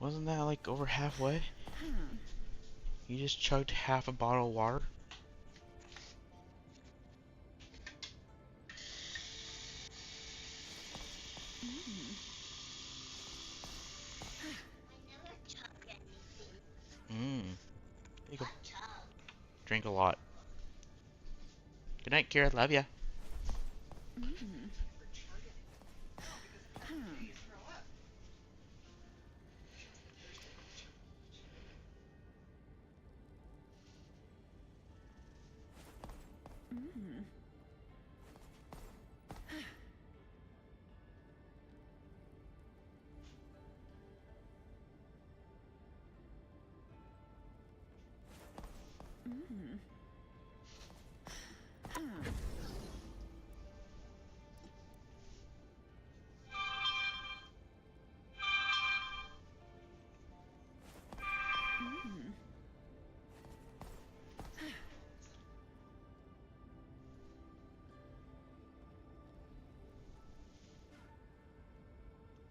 Wasn't that like over halfway? You just chugged half a bottle of water? Mmm. There you go. Drink a lot. Good night, Kira. Love ya.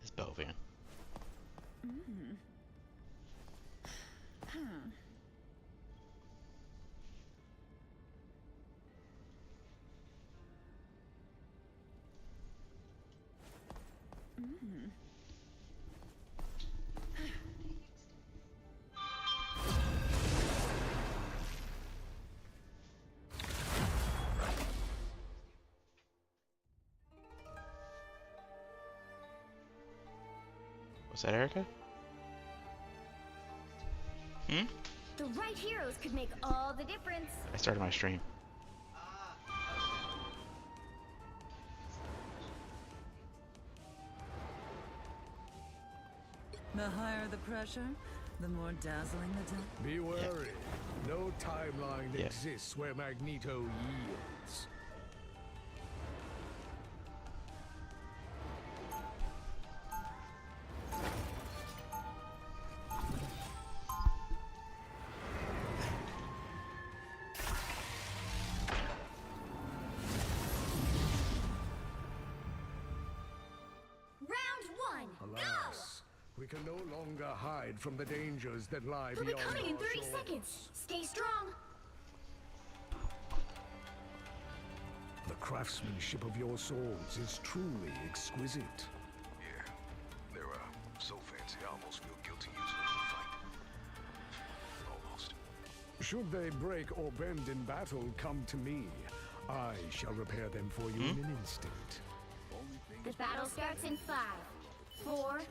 This Bovan. Was that Erica? Hmm? The right heroes could make all the difference. I started my stream. The higher the pressure, the more dazzling the dark. Be wary. No timeline Yeah. exists where Magneto yields. Round one. Alas, we can no longer hide from the dangers that lie They'll be beyond coming in our 30 shores. seconds. Stay strong. The craftsmanship of your swords is truly exquisite. Yeah, they're so fancy I almost feel guilty using them in a fight. Almost. Should they break or bend in battle, come to me. I shall repair them for you in an instant. The battle starts in 5, 4,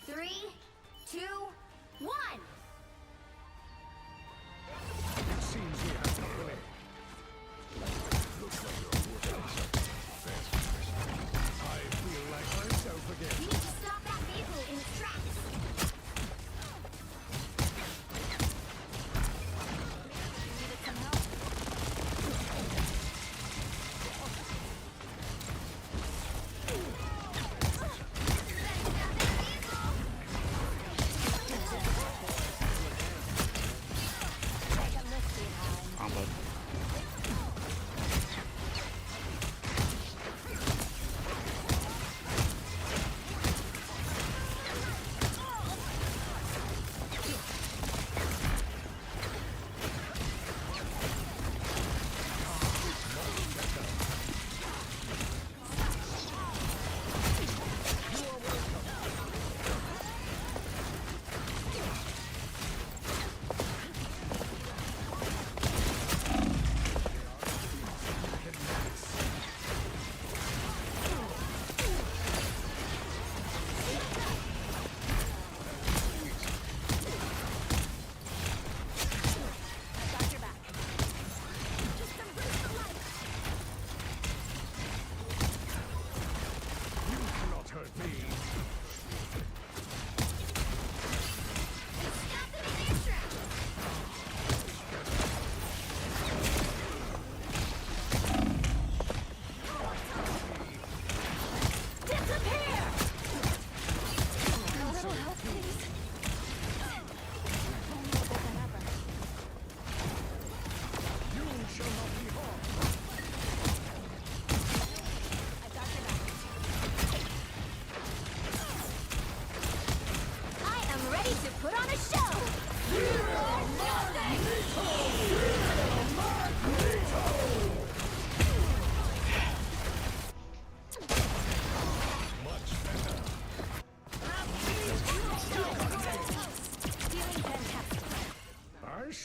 3, 2, 1. It seems we have company. I feel like myself We again. need to stop that vehicle in its tracks. Needed some help. On, bud.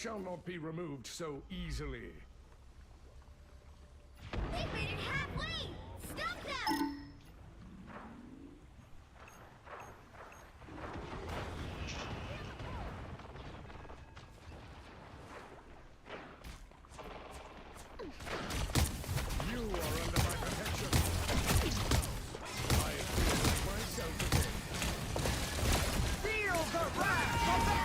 shall not be removed so easily. They've made it halfway! Stop them! You are under my protection. I feel like myself again. Feel the wrath of the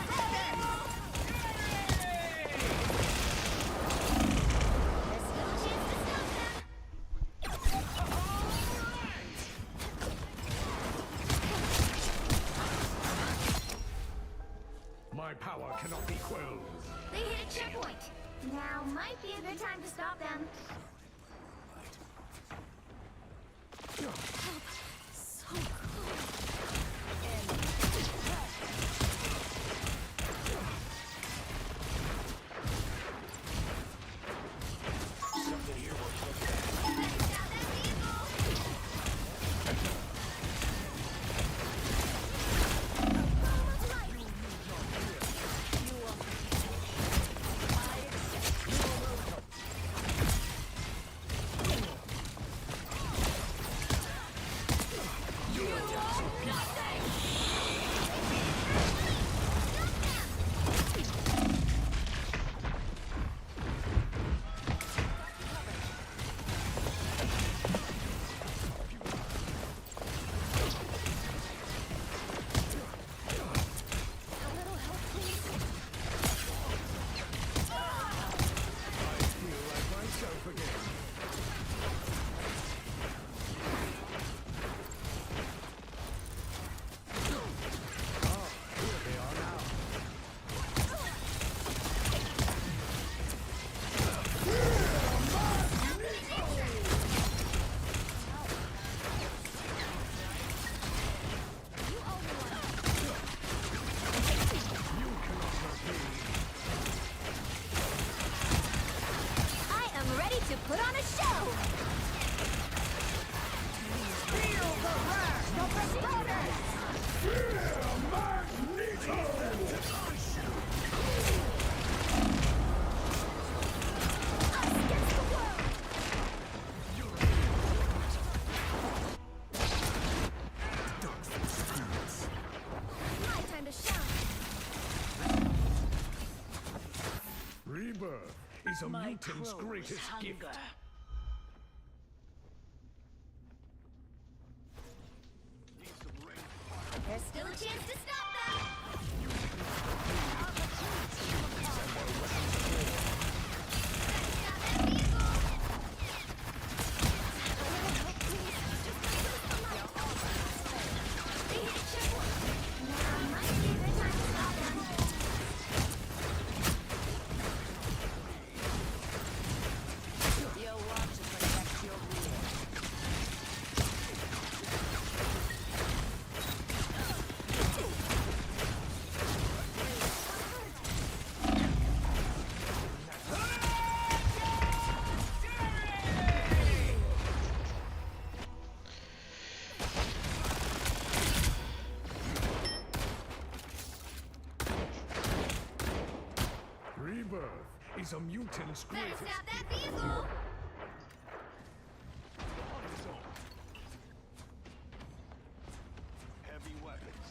There's still a chance to stop them! My power cannot be quelled. They hit a checkpoint! Now might be a good time to stop them. So close. To put on a show! Feel the wrath of the goddess! Fear Magneto! Us against the world! My time to shine! Rebirth is a mutant's greatest gift. There's still a chance to stop them! Stop that vehicle! They hit a checkpoint! Now might be a good time to stop them! You'll want to protect your rear. Rebirth is a mutant's Better greatest stop that vehicle! Heavy weapons.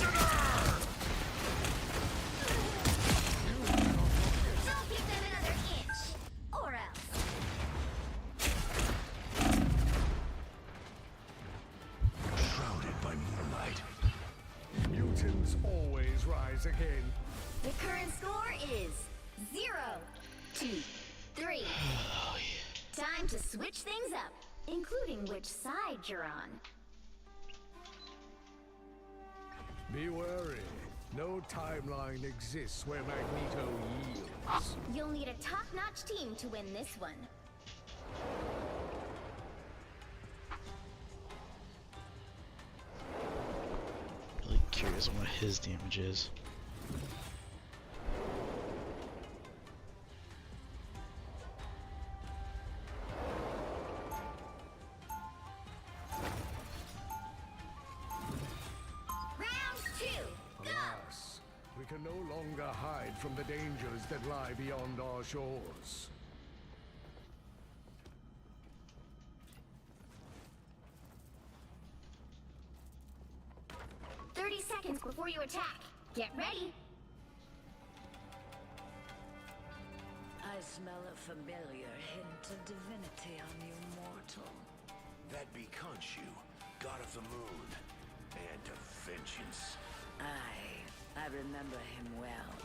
Don't give them another inch, or else. Shrouded by moonlight. Mutants always rise again. The current score is 0, 2, 3. Time to switch things up, including which side you're on. Be wary. No timeline exists where Magneto yields. You'll need a top-notch team to win this one. Really curious on what his damage is. Round 2, go! Alas, we can no longer hide from the dangers that lie beyond our shores. Seconds before you attack. Get ready. I smell a familiar hint of divinity on you, mortal. That be Khonshu, god of the moon, and of vengeance. I remember him well.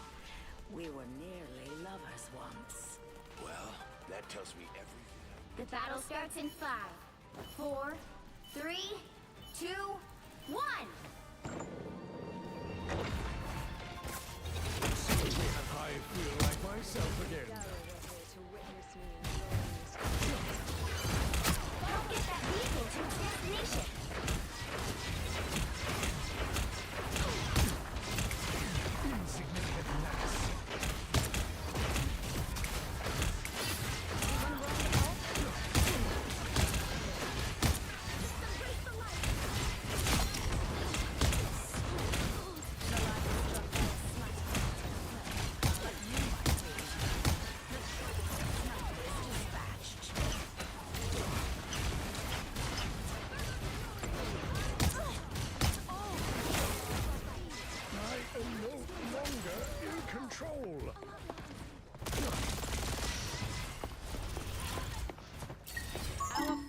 We were nearly lovers once. Well, that tells me everything. The battle starts in 5, 4, 3, 2, 1. I feel like myself again. Don't get that vehicle to its destination. Insignificant mass.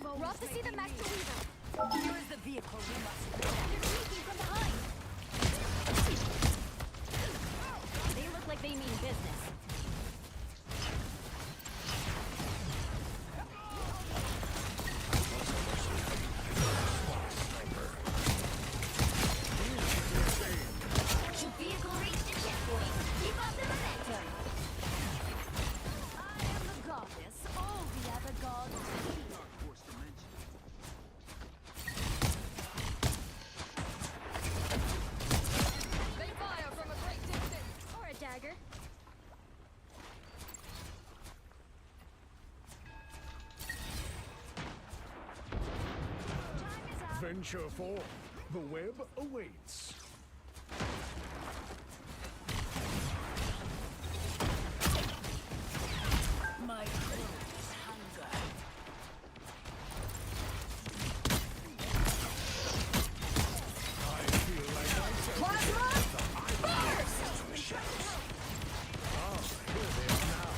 We're off to see the Master Weaver. Here is the vehicle we must They're sneaking from behind. They look like they mean business. The vehicle reached the checkpoint. Keep up the momentum. I am the goddess. All the other gods fear. They fire from a great distance. Or a dagger. Venture forth. The web awaits. My clothes hunger. I feel like myself. Plasma! Burst! Here they are now.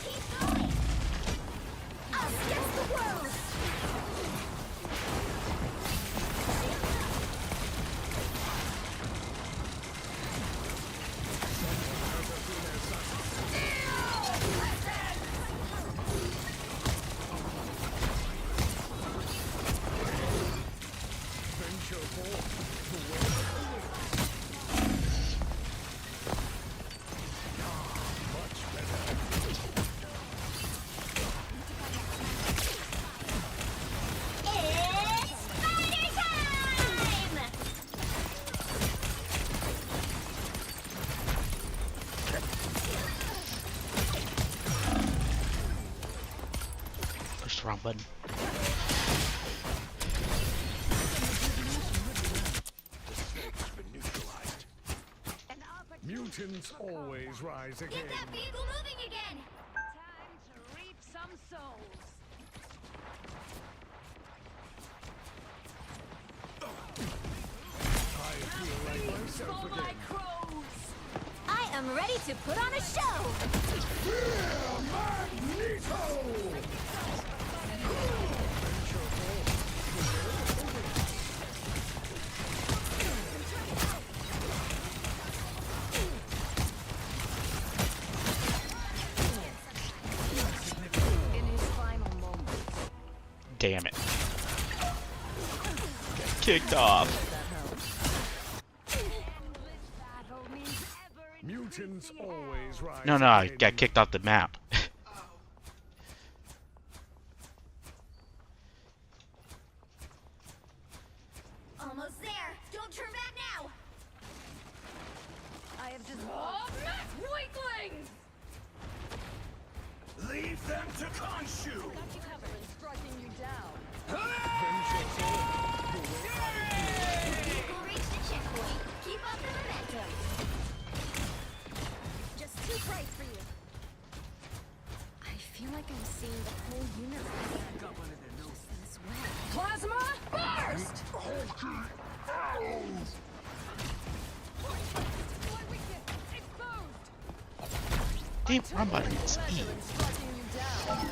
Keep going! Us against the world! Venture forth. The web awaits. Much better. It's spider time! Push the wrong button. The snake's been neutralized. Mutants always rise again. Get that vehicle moving again! Time to reap some souls. yourself again. I am ready to put on a show. In his final moments. Damn it. Got kicked off. Mutants always rise. No, I again. got kicked off the map. Almost there. Don't turn back now. I have just Weaklings! Leave them to Khonshu! striking you down. Vehicle reached the checkpoint. Keep up the momentum. Just too bright for you. I feel like I'm seeing the whole universe just this way. Plasma burst! Damn, run button. It's E. Striking you down.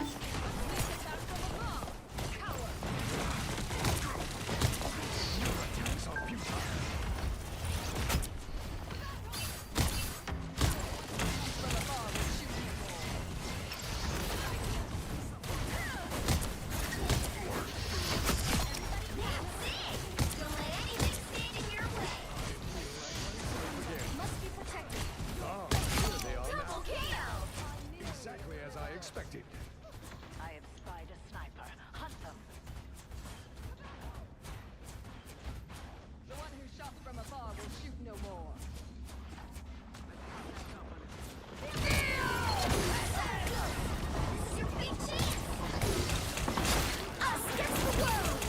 Don't let anything stand in your way. Must be protected. Here they are now. Double KO. Exactly as I expected. I have spied a sniper. Hunt them. The one who shot from afar will shoot no more. This is your big chance. Us against the world.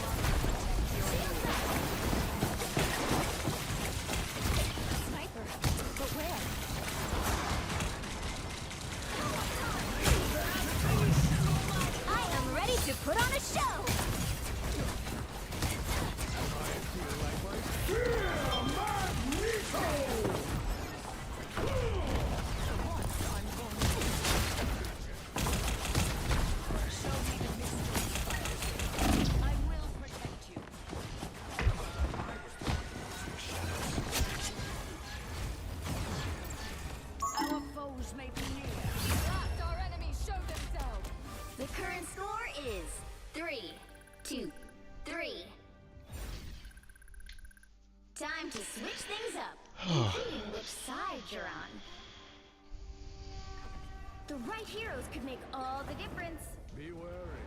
Sniper, but where? I am ready to put on a show. I will protect you. Our foes may be near. Our enemies show themselves. The current score is 3-2-3. Time to switch things up, including which side you're on. The right heroes could make all the difference. Be wary.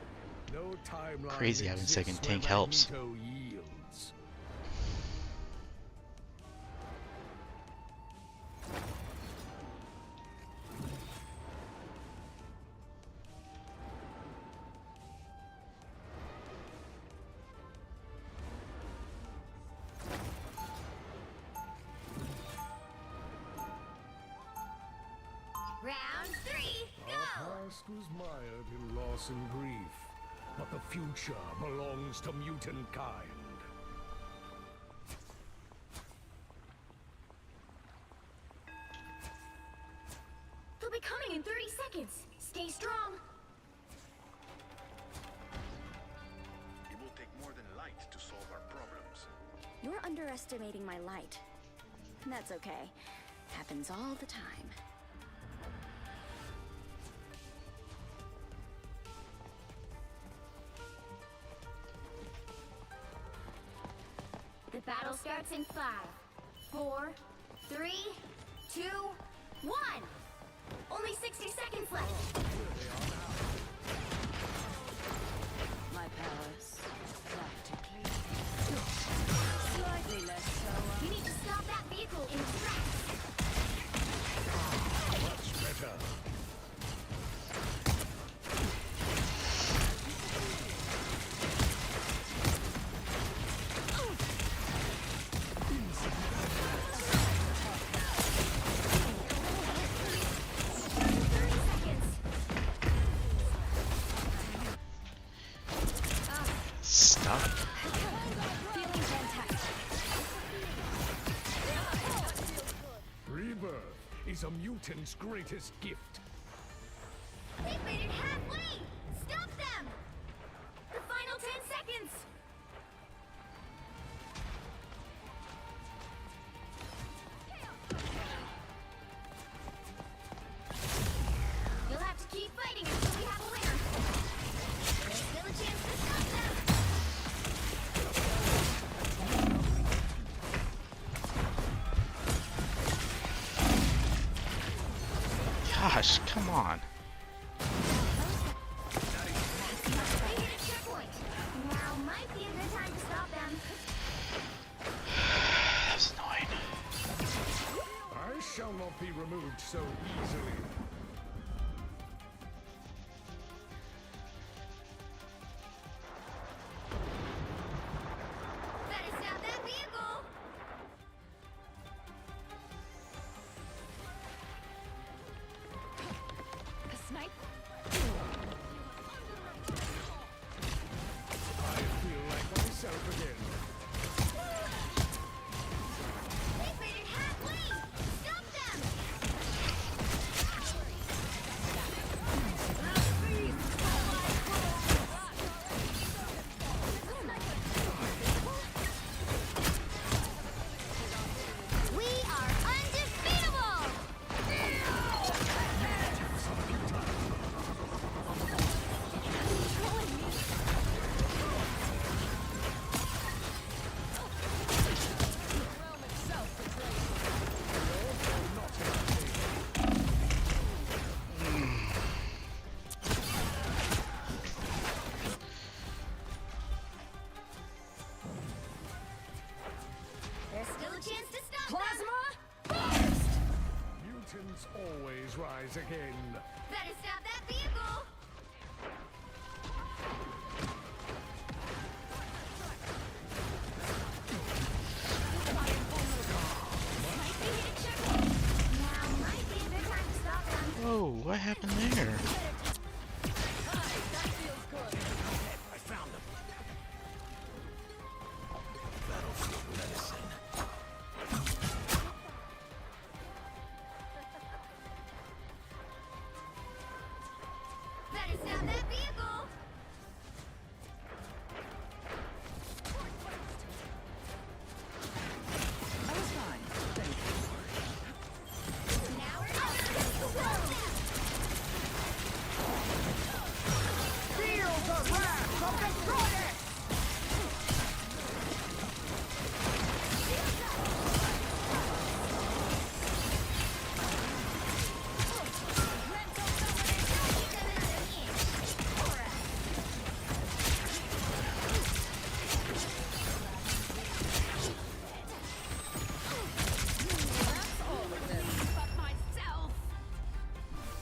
No timeline. Crazy having exists second where tank helps. Magneto yields. Round 3, Our go! past was mired in loss and grief, but the future belongs to mutant kind. They'll be coming in 30 seconds. Stay strong. It will take more than light to solve our problems. You're underestimating my light. That's okay. Happens all the time. The battle starts in 5, 4, 3, 2, 1. Only 60 seconds left. My powers practically. Slightly less so. You need to stop that vehicle in its tracks. Much better. Stop. Feeling fantastic. is a mutant's greatest gift. They've made it halfway! Stop them! The final 10 seconds! You'll have to keep fighting until we have a winner. There's still a chance to stop them! Gosh, come on. They hit a checkpoint. Now might be a good time to stop them. That's annoying. I shall not be removed so easily. Better stop that vehicle! A snipe? I feel like myself again. They've made it halfway! Stop them! We are undefeatable! There's still a chance to stop them! Mutants always rise again. Better stop that vehicle! Now might be a good time to stop them. Whoa, what happened there? I found them. Battlefield medicine. Better stop that vehicle! I was fine. Thank you. Now we're off! Feel the wrath of Destroyer!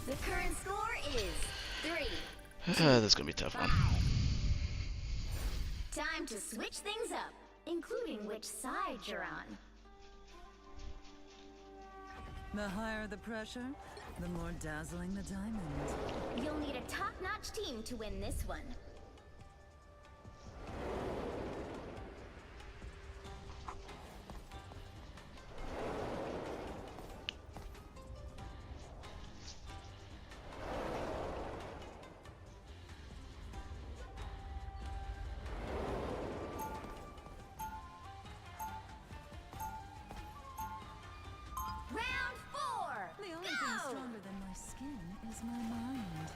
The current score is 3. That's gonna be a tough one. Time to switch things up, including which side you're on. The higher the pressure, the more dazzling the diamond. You'll need a top-notch team to win this one. Round 4! The only Go! thing stronger than my skin is my mind.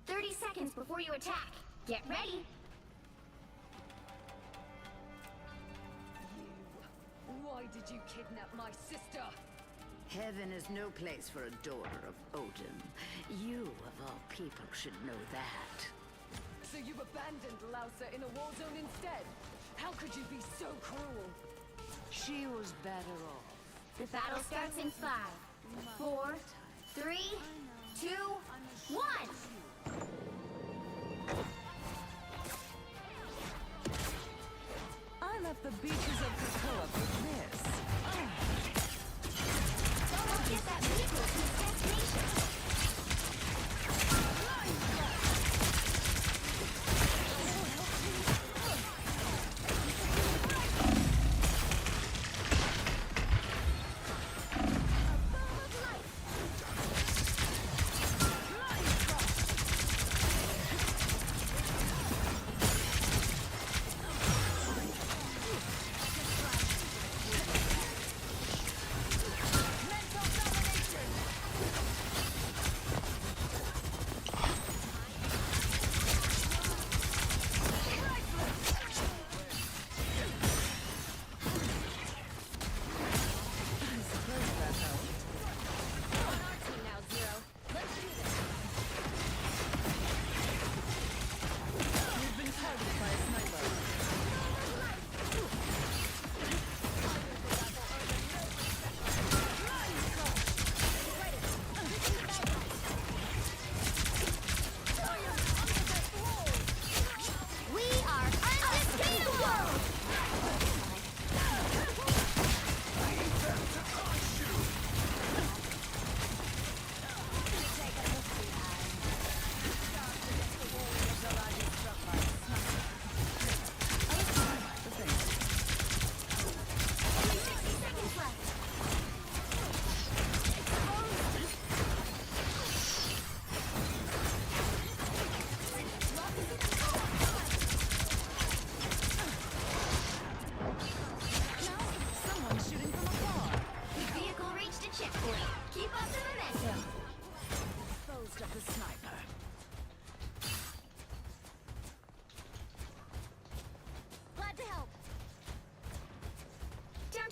30 seconds before you attack. Get ready. Why did you kidnap my sister? Heaven is no place for a daughter of Odin. You, of all people, should know that. So you abandoned Lausa in a war zone instead? How could you be so cruel? She was better off. The battle starts in 5, 4, 3, 2, 1. I left the beaches of Krakoa for this. Don't get that vehicle to its destination.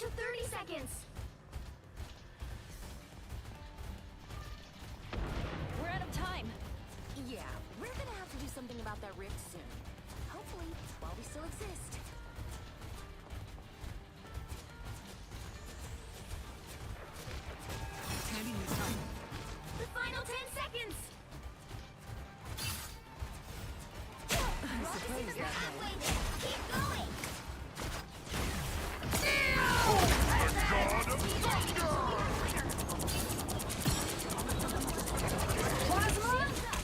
to 30 seconds. We're out of time. Yeah, we're gonna have to do something about that rift soon. Hopefully, while we still exist. Standing this time. The final 10 seconds. I suppose that Halfway there. Keep going.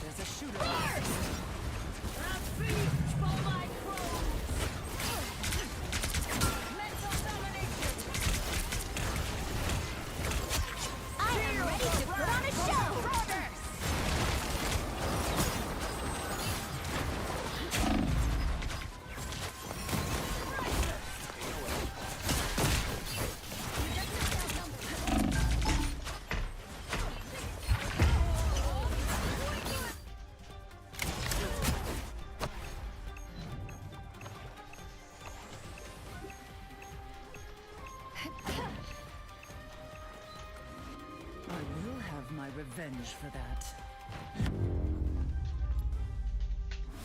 there's a shooter. I am ready to put on a show. I will have my revenge for that.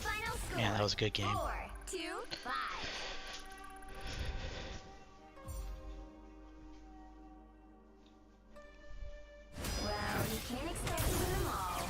Final score. Man, that was a good game. 4, 2, 5. Well, you can't expect to win them all.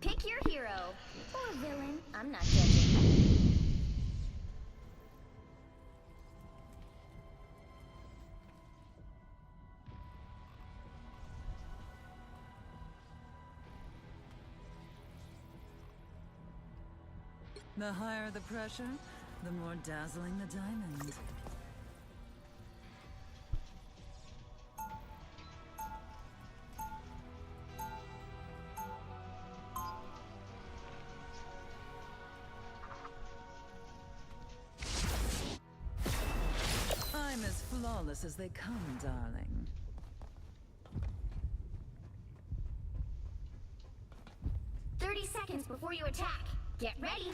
Pick your hero. Or villain. I'm not judging. The higher the pressure, the more dazzling the diamond. I'm as flawless as they come, darling. Seconds before you attack. Get ready.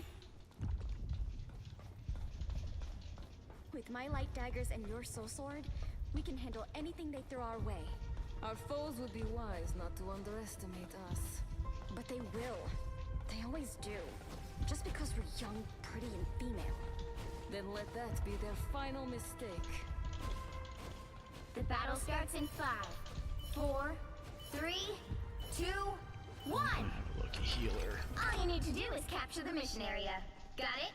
With my light daggers and your soul sword, we can handle anything they throw our way. Our foes would be wise not to underestimate us. But they will. They always do. Just because we're young, pretty, and female. Then let that be their final mistake. The battle starts in 5, 4, 3, 2, 1. Lucky healer. All you need to do is capture the mission area. Got it?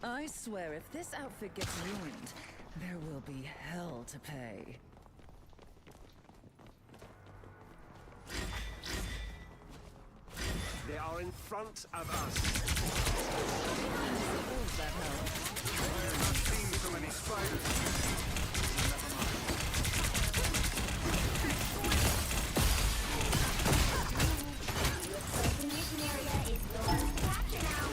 I swear if this outfit gets ruined, there will be hell to pay. They are in front of us. Suppose that helps. I have not seen so many spiders. Looks like the mission area is yours to capture now.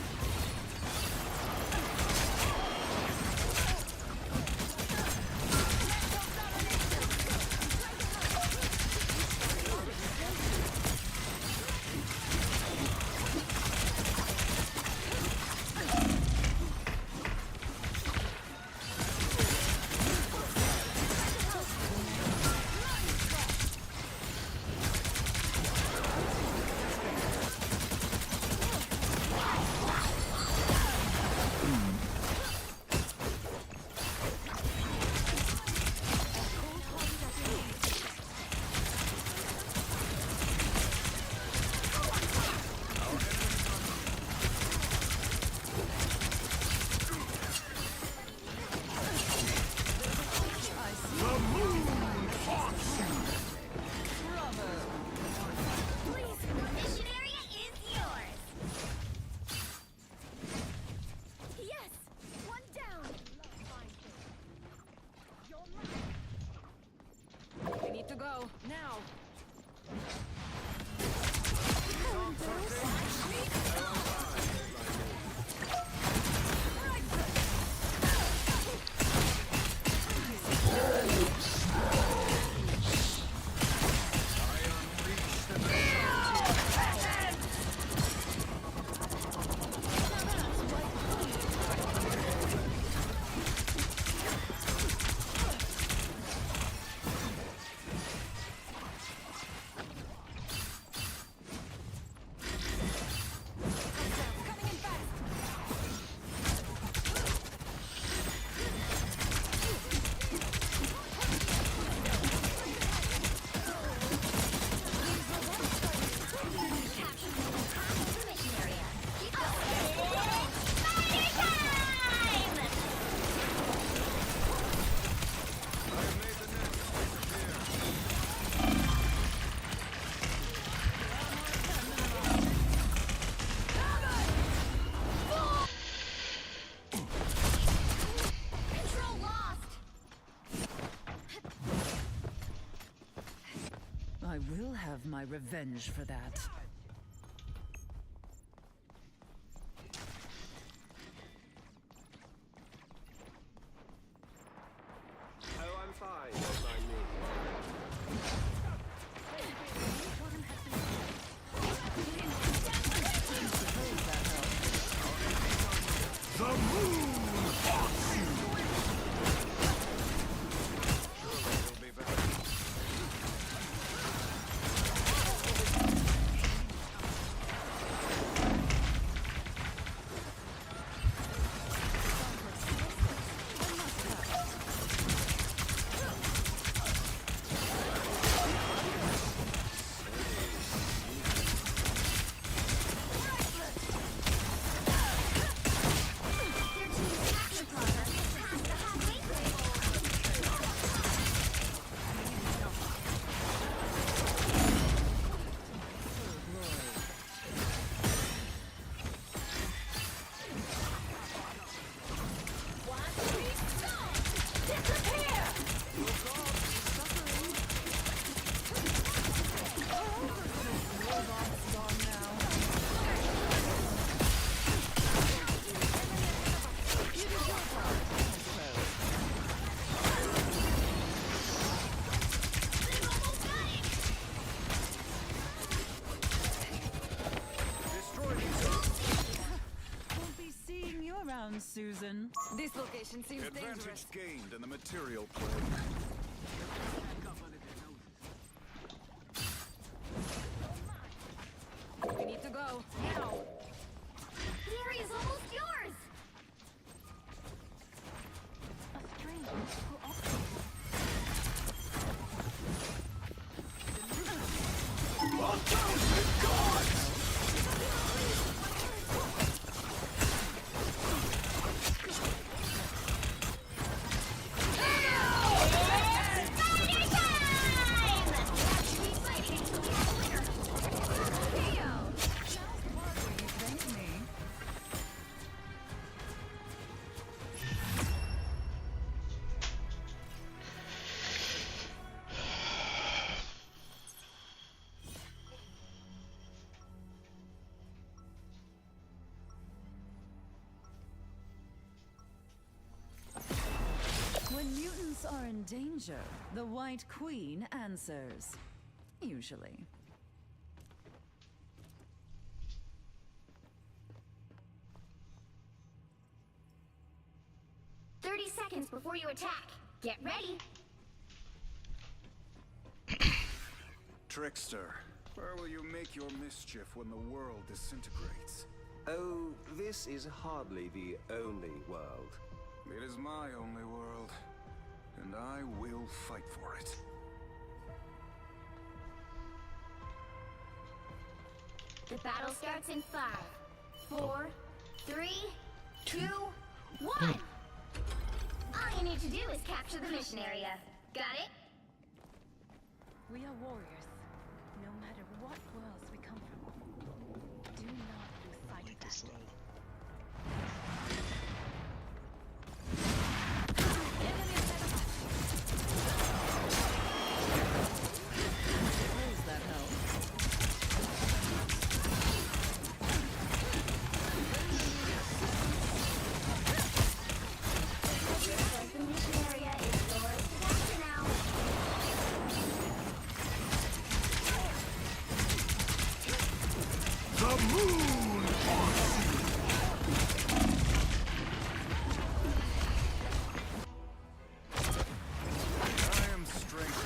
will have my revenge for that. Oh, I'm fine. Don't mind me. The moon haunts you! We'll be back. We'll be seeing you around, Susan. This location seems dangerous. Advantage gained in the material play. We need to go. Now. The area's almost yours! A stranger who also Thank me. When mutants are in danger, the White Queen answers. Usually. Seconds before you attack. Get ready. Trickster, where will you make your mischief when the world disintegrates? Oh, this is hardly the only world. It is my only world, and I will fight for it. The battle starts in 5, 4, 3, 2, 1. All you need to do is capture the mission area. Got it? we are warriors. No matter what worlds we come from, do not lose sight of that. Suppose that helps. The mission area is yours to capture now. The moon haunts you! I am strength.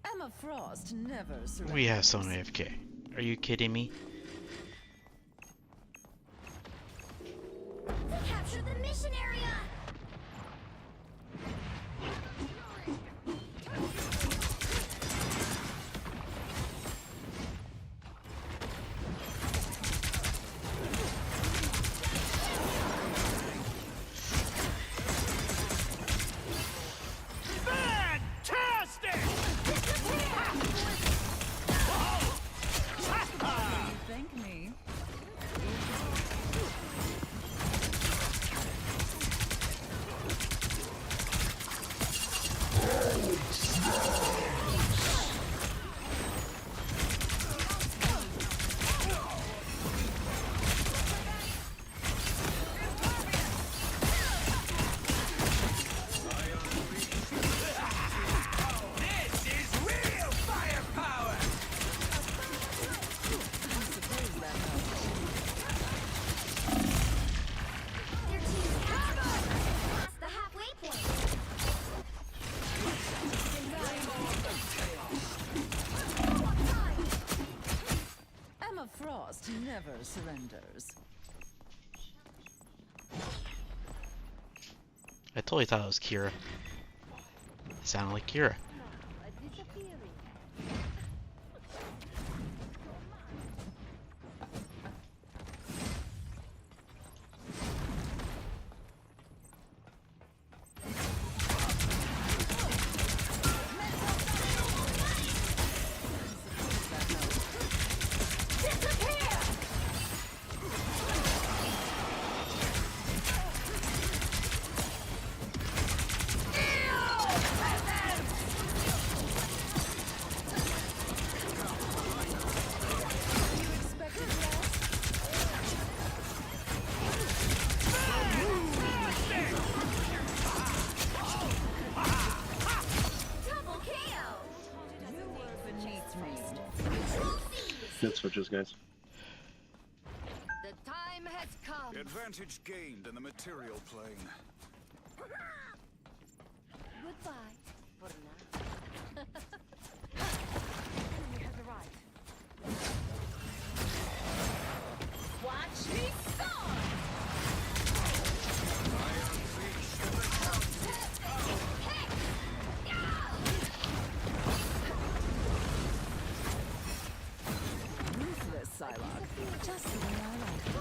Emma Frost never surrenders. We have someone AFK. Are you kidding me? They captured the mission area! Thank me. Summer Frost never surrenders. I totally thought it was Kira. It sounded like Kira. Double KO. Good switches, guys. The time has come. Advantage gained in the material plane. Goodbye. For now. Enemy has arrived. Watch me soar! Ruthless Psylocke. Just the way I like it.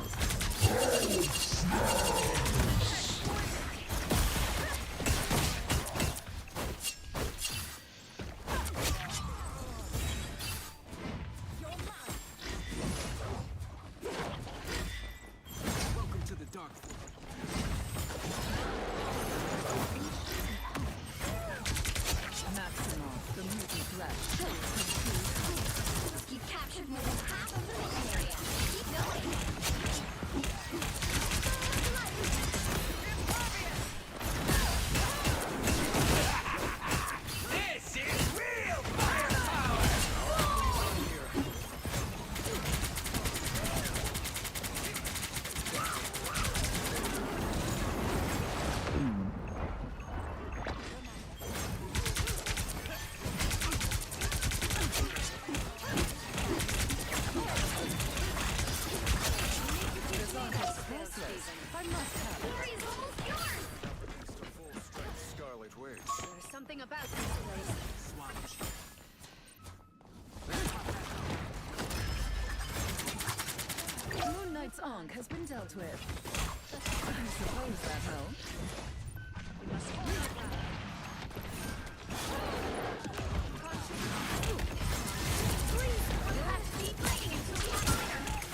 Welcome to the dark forest. Maximoff, the mutant rat, shows his true You've captured more than half of the mission area. Keep going. This is real firepower! I must have it. Glory's almost yours. Against a full-strength Scarlet Witch. There's something about this place. Moon Knight's Ankh has been dealt with. I suppose that helps. We'll have to keep fighting until we have a winner.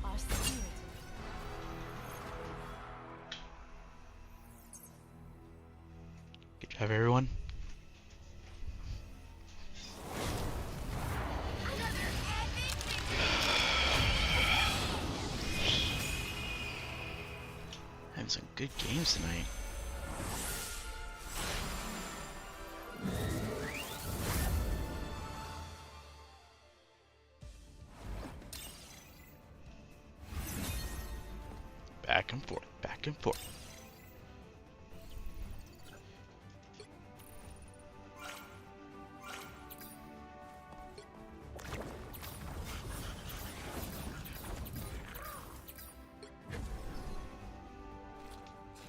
Our spirit. Good job, everyone. Having some good games tonight. Back and forth, back and forth.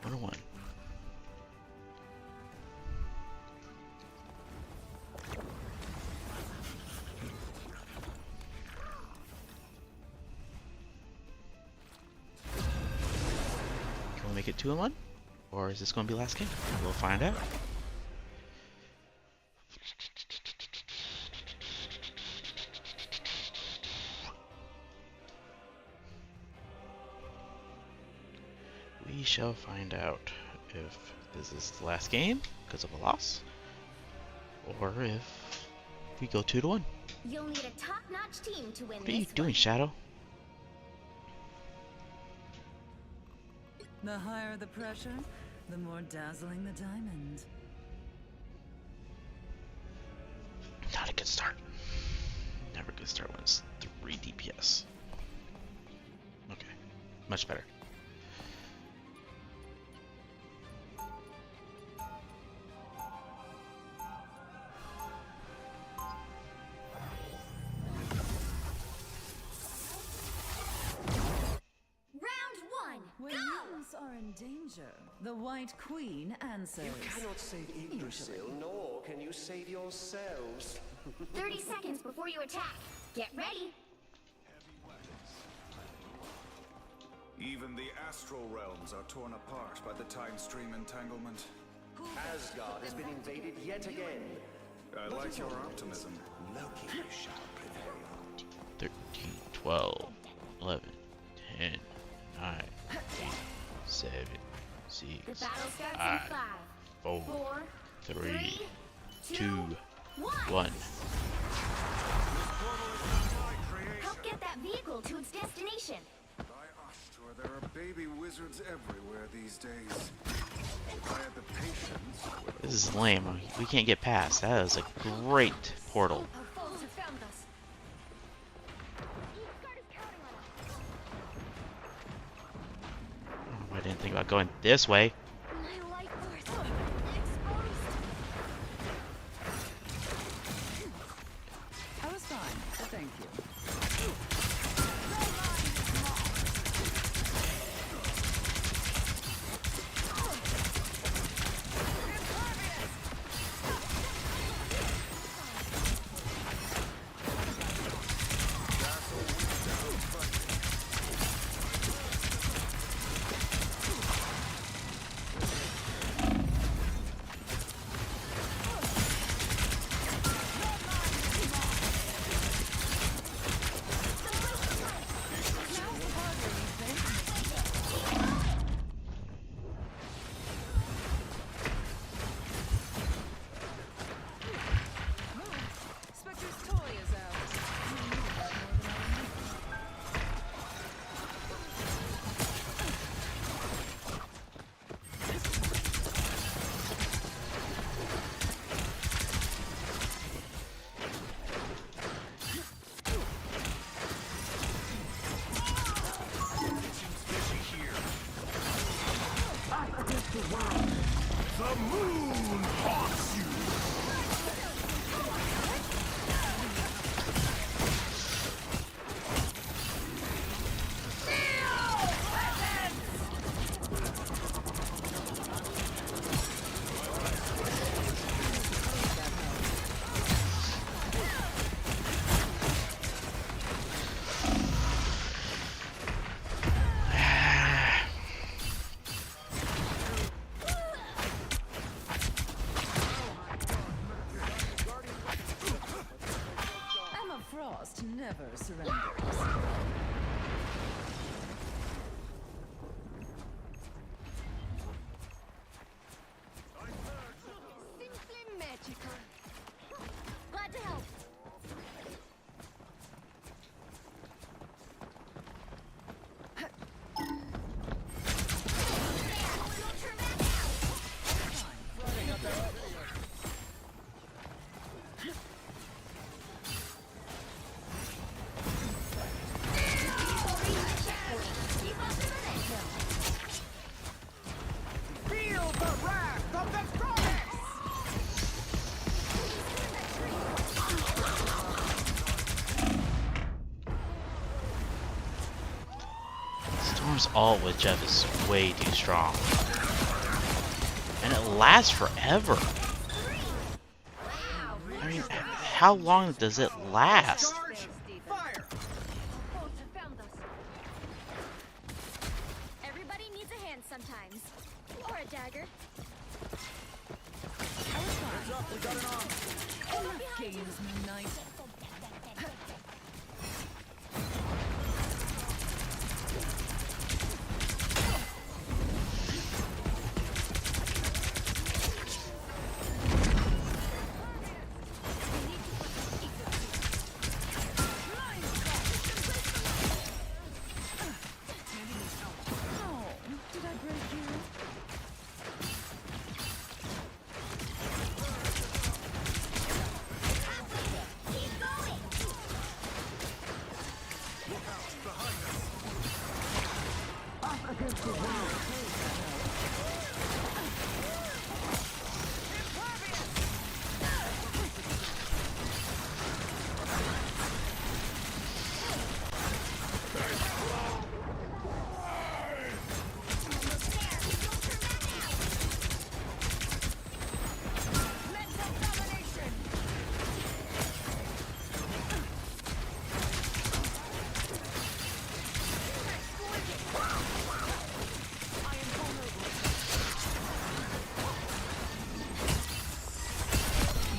One. make it 2-1? Or is this going to be last game? We'll find out. We shall find out if this is the last game because of a loss, or if we go 2-1. You'll need a top-notch team to win What are you this doing, one. Shadow? The higher the pressure, the more dazzling the diamond. Not a good start. Never a good start when it's 3 DPS. Okay, much better. When mutants are in danger, the White Queen answers. You cannot save Yggdrasil, nor can you save yourselves. 30 seconds before you attack. Get ready. Even the astral realms are torn apart by the time stream entanglement. Asgard has been invaded yet again. I like your optimism. Loki shall prevail. 13, 12, 11, 10, 9, 8, 7, The 6, battle starts in 5, 5, 4, 4, 3, 2, 1. 1. Help get that vehicle to its destination. By Ashtor, there are baby wizards everywhere these days. If I had the patience. This is lame. We can't get past. That is a great portal. Our foes have found us. I didn't think about going this way. My light force exposed. I was fine, thank you. Spectre's toy is out. The moon haunts you! Emma Frost never surrenders. Simply magical. Glad to help. Feel the wrath of the goddess! Storm's ult with Jeff is way too strong. And it lasts forever. I mean, how long does it last? Charge! Fire! Our foes have found us. Everybody needs a hand hand sometimes. Or a dagger. Games midnight. Did I break you? Keep going!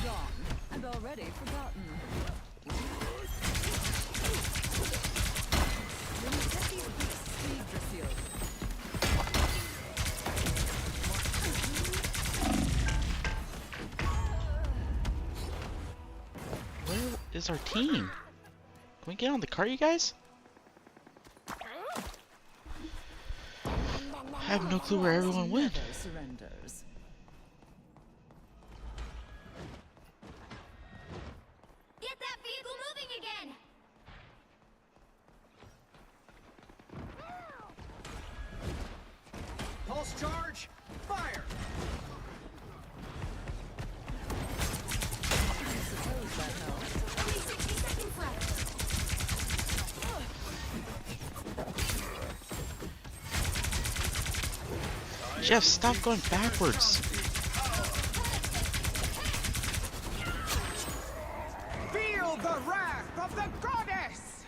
Gone and already forgotten. When you set these beasts speed, Dracil. Where is our team? Can we get on the cart, you guys? I have no clue where everyone went. Never surrenders. Get that vehicle moving again! Pulse charge, fire! I suppose that helps. Only 60 seconds left. Jeff, stop going backwards. Feel the wrath of the goddess!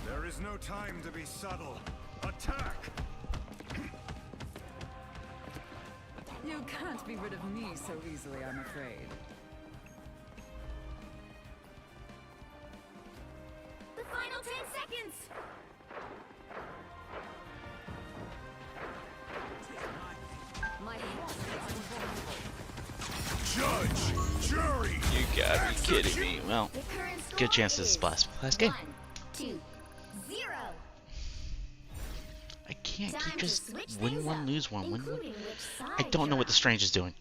There is no time to be subtle. Attack! You can't be rid of me so easily, I'm afraid. The final 10 seconds! My health is Judge! Jury! You gotta be kidding me. Well, The current score good chance this is is last game. 1, 2, 0. I can't Time keep to just switch win things one, up, lose one, win one. including which side I don't know you're what the on. Strange is doing.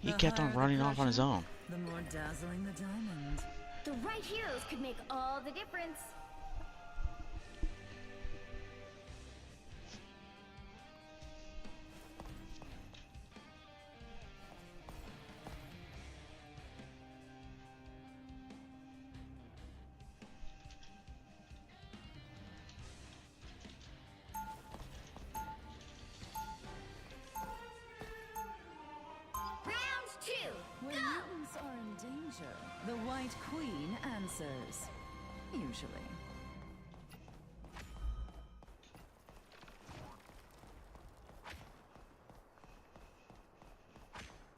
He The kept on higher the running off on his pressure, own. the more dazzling the diamond. The right heroes could make all the difference. Round 2, When go! mutants are in danger, the White Queen answers. Usually.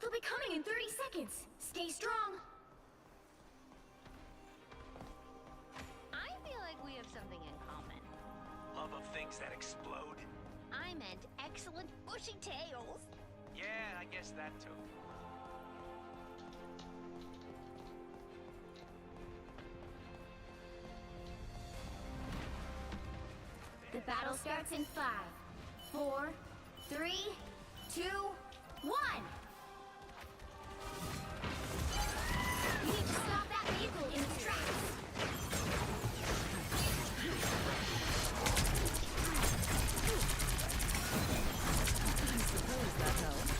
They'll be coming in 30 seconds. Stay strong. I feel like we have something in common. Love of things that explode. I meant excellent bushy tails. Yeah, I guess that too. The battle starts in 5, 4, 3, 2, 1. You need to stop that vehicle in its tracks. I suppose that helps.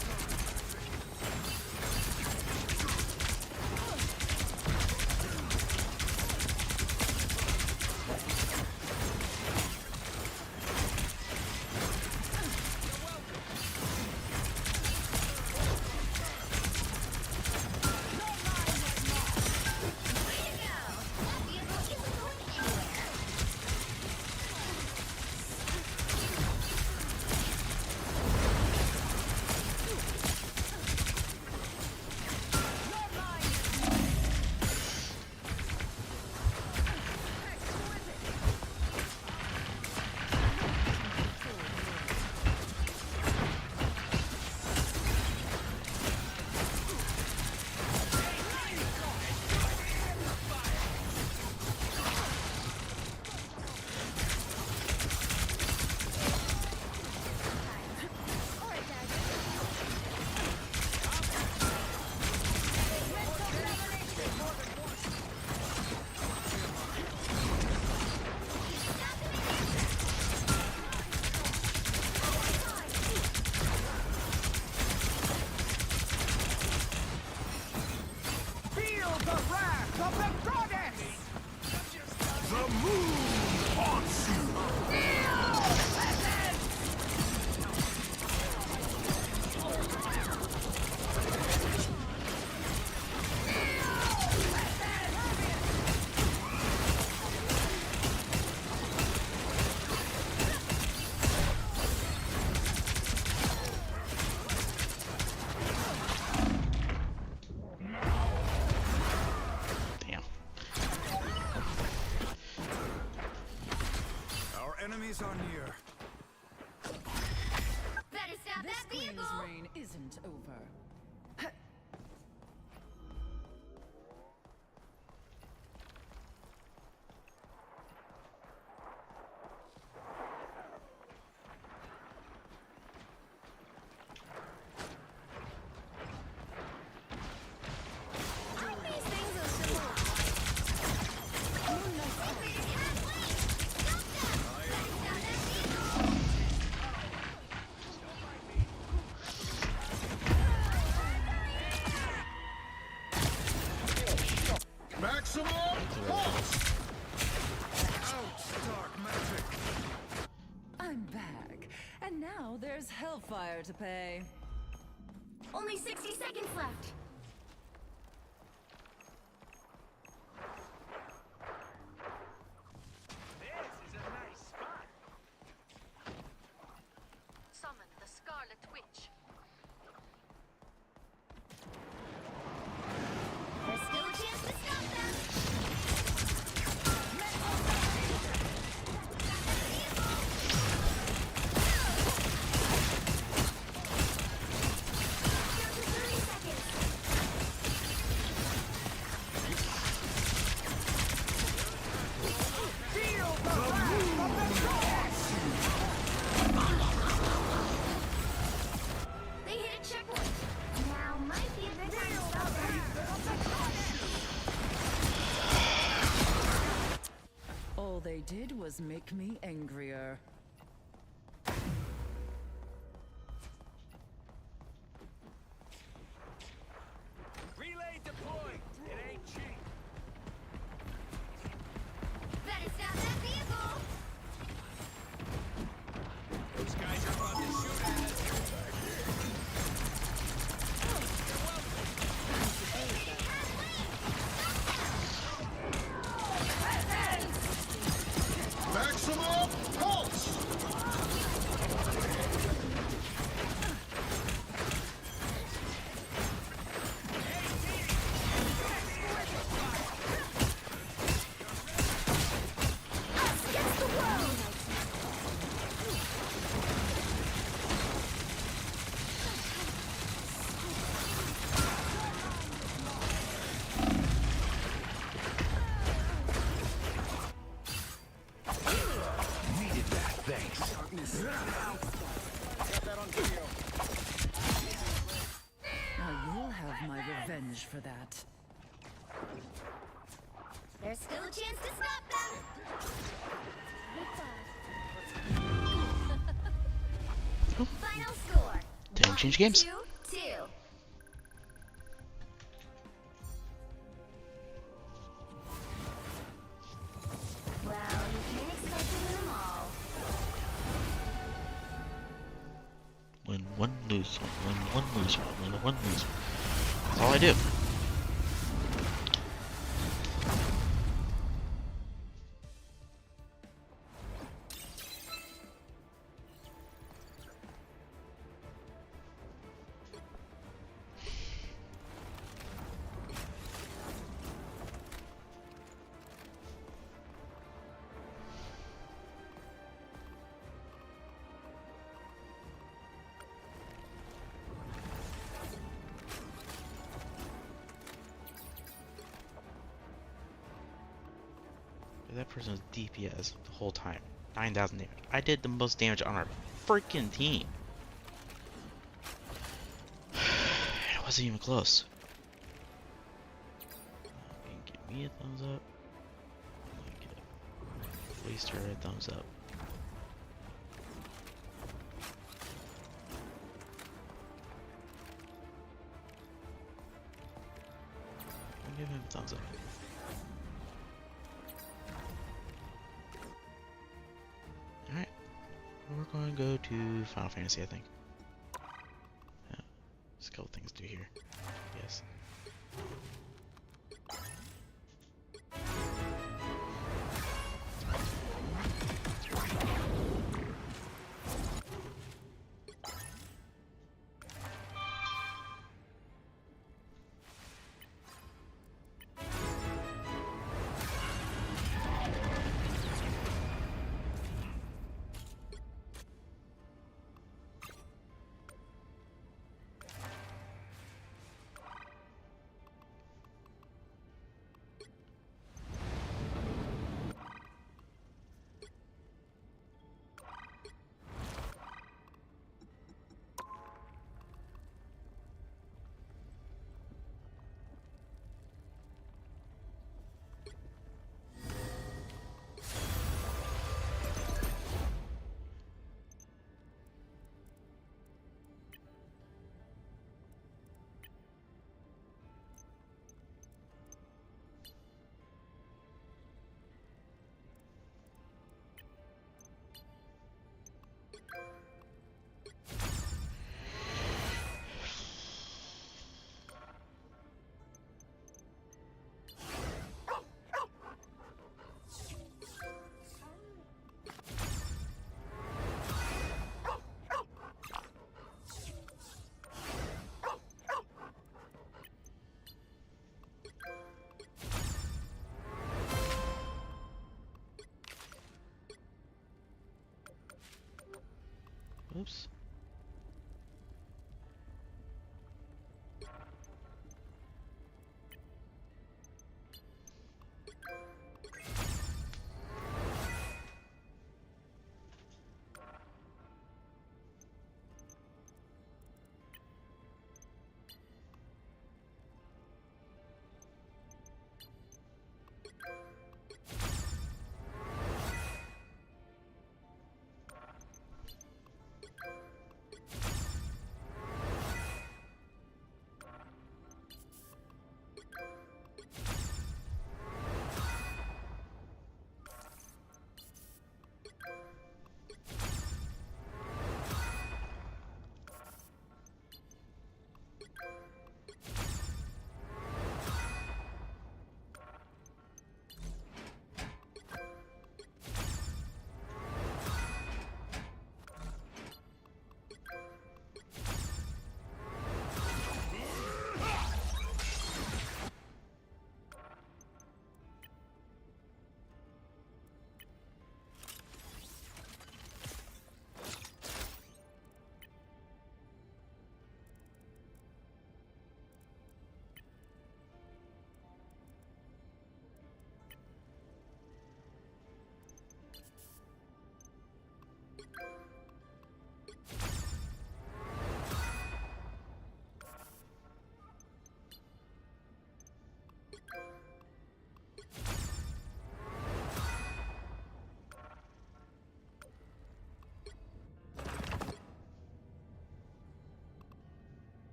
The moon haunts you! Damn. Our enemies are near. Better stop This that queen's vehicle! reign isn't over. These things are simple. Maximum pulse! Out, dark magic! I'm back, and now there's hellfire to pay. Only 60 seconds left. Summon the Scarlet Witch. There's still a chance to stop them. Down to 30 seconds. They hit a checkpoint. Now might be a good time to stop them. All they did was make me angrier. Relay deployed! It ain't cheap! Better stop that vehicle. Those guys are about to shoot at us! Maximum pulse! Us against the world. Needed that, thanks. Got that on video. Now you'll have my revenge for that. There's still a chance to stop them. Final score. Didn't change games. 2-2. Well, you can't expect to win them all. Win one, lose one. Win one, lose one. Win one, lose one. That's all I do. That person was DPS the whole time. 9,000 damage. I did the most damage on our freaking team. It wasn't even close. Give me a thumbs up. Waster a thumbs up. Give him a thumbs up. going to go to Final Fantasy, I think. Yeah, there's a couple things to do here. Yes. Oops.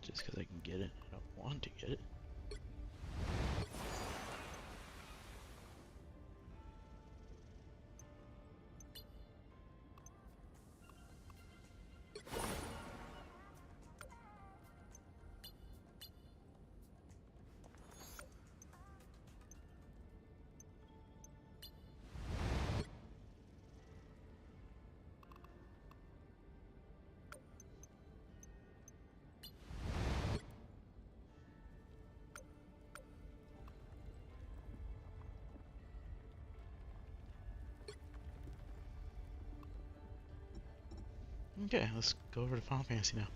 Just because I can get it, I don't want to get it. Okay, let's go over to Final Fantasy now.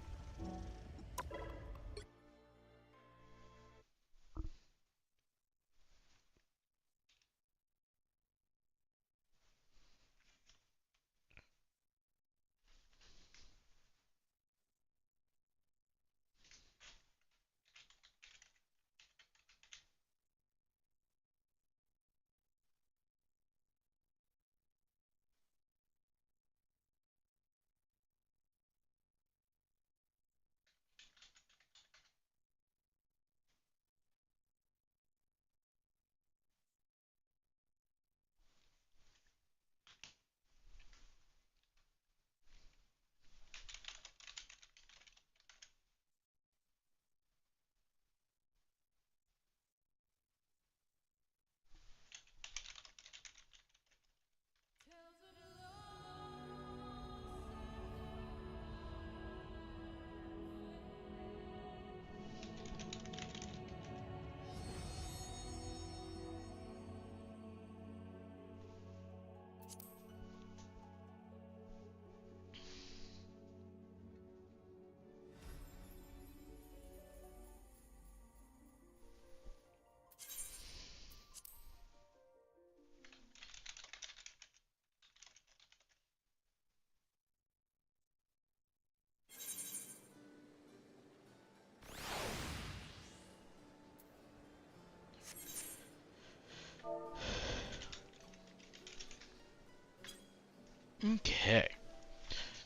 Okay.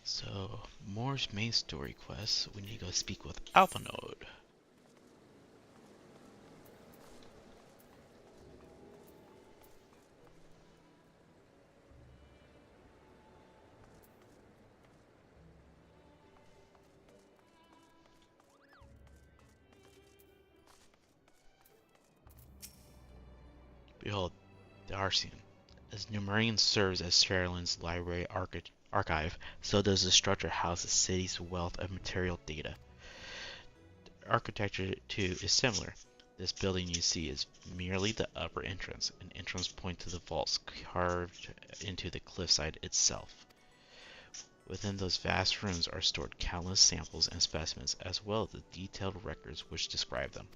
So, Moore's main story quest, we need to go speak with Alphinaud. Behold, the Arcean. As Numerian serves as Sherilyn's library archive, so does the structure house the city's wealth of material data. The architecture, too, is similar. This building you see is merely the upper entrance, an entrance point to the vaults carved into the cliffside itself. Within those vast rooms are stored countless samples and specimens, as well as the detailed records which describe them.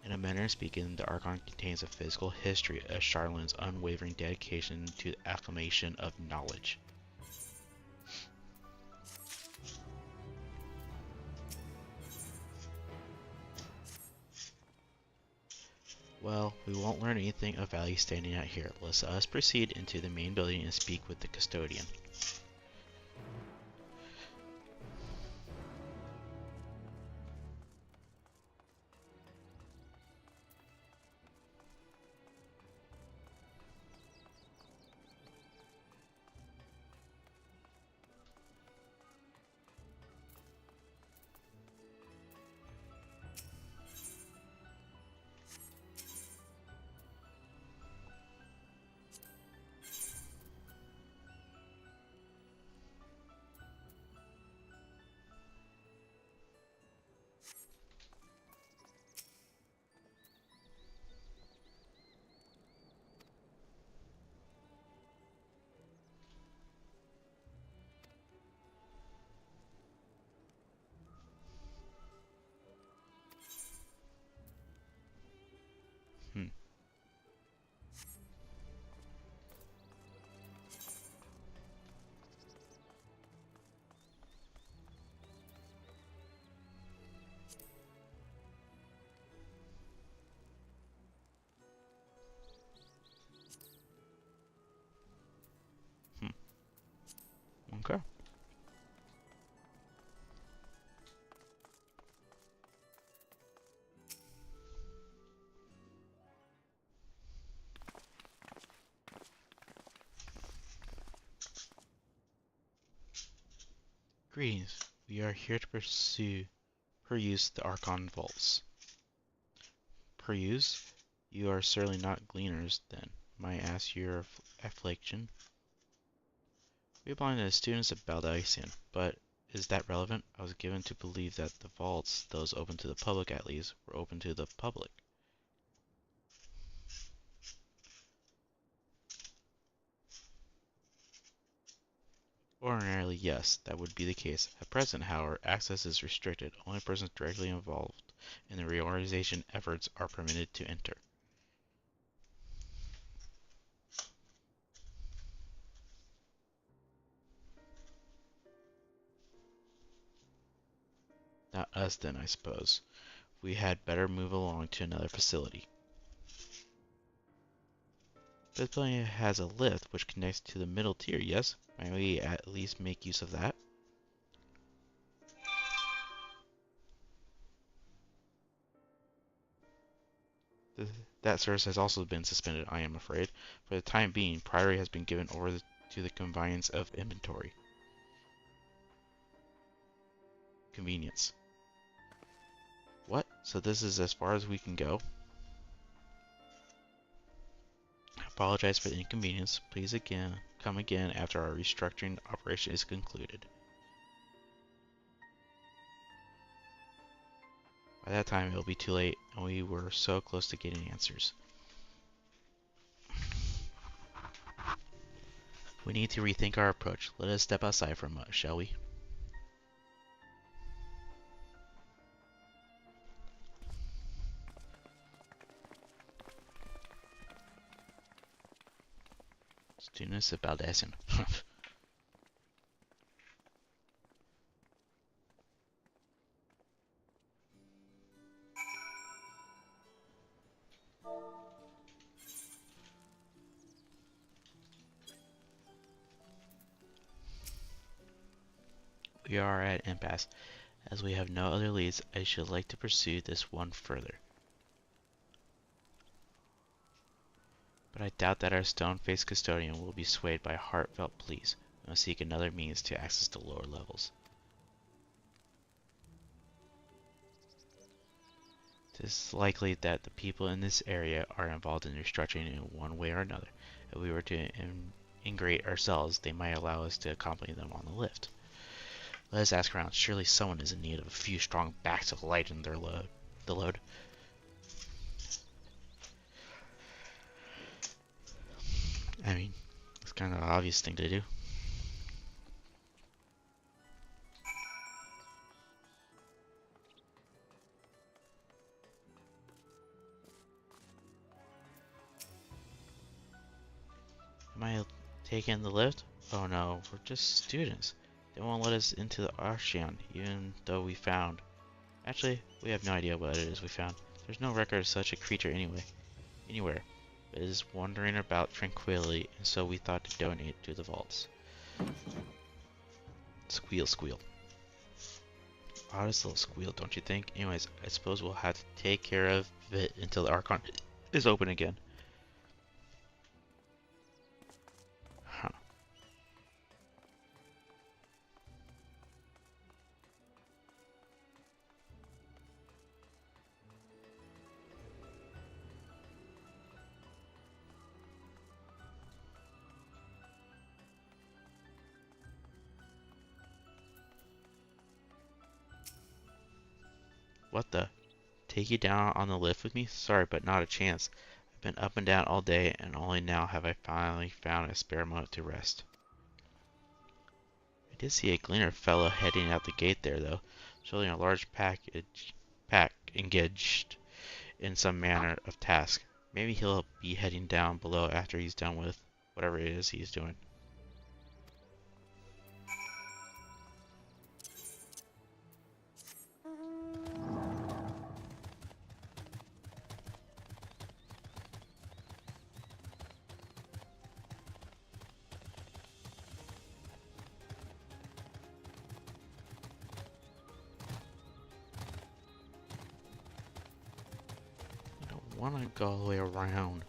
In a manner of speaking, the Archon contains a physical history of Sherilyn's unwavering dedication to the acclamation of knowledge. Well, we won't learn anything of value standing out here. Let us proceed into the main building and speak with the custodian. Okay. Greetings. We are here to peruse the Archon vaults. Peruse? You are certainly not gleaners, then. Might I ask your affliction? We belong to the students of Baldesion, but is that relevant? I was given to believe that the vaults, those open to the public at least, were open to the public. Ordinarily, yes, that would be the case. At present, however, access is restricted. Only persons directly involved in the reorganization efforts are permitted to enter. Not us then, I suppose. We had better move along to another facility. This building has a lift which connects to the middle tier, yes? Might we at least make use of that? That service has also been suspended, I am afraid. For the time being, priority has been given over to the convenience of inventory. Convenience. What? So this is as far as we can go? I apologize for the inconvenience. Please come again after our restructuring operation is concluded. By that time, it will be too late, and we were so close to getting answers. We need to rethink our approach. Let us step outside for a moment, shall we? Students of Baldesion. We are at impasse. As we have no other leads, I should like to pursue this one further. But I doubt that our stone-faced custodian will be swayed by heartfelt pleas. We must seek another means to access the lower levels. It is likely that the people in this area are involved in restructuring in one way or another. If we were to integrate ourselves, they might allow us to accompany them on the lift. Let us ask around. Surely someone is in need of a few strong backs to lighten their load. I mean, it's kind of an obvious thing to do. Am I taking the lift? Oh no, we're just students. They won't let us into the Archeon, even though we found... Actually, we have no idea what it is we found. There's no record of such a creature anywhere. It is wandering about tranquilly, and so we thought to donate it to the vaults. Squeal, squeal. Oddest little squeal, don't you think? Anyways, I suppose we'll have to take care of it until the Archon is open again. Huh. What the? Take you down on the lift with me? Sorry, but not a chance. I've been up and down all day, and only now have I finally found a spare moment to rest. I did see a Gleaner fellow heading out the gate there, though, shouldering a large pack engaged in some manner of task. Maybe he'll be heading down below after he's done with whatever it is he's doing. I want to go all the way around.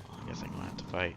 Well, I guess I'm gonna have to fight.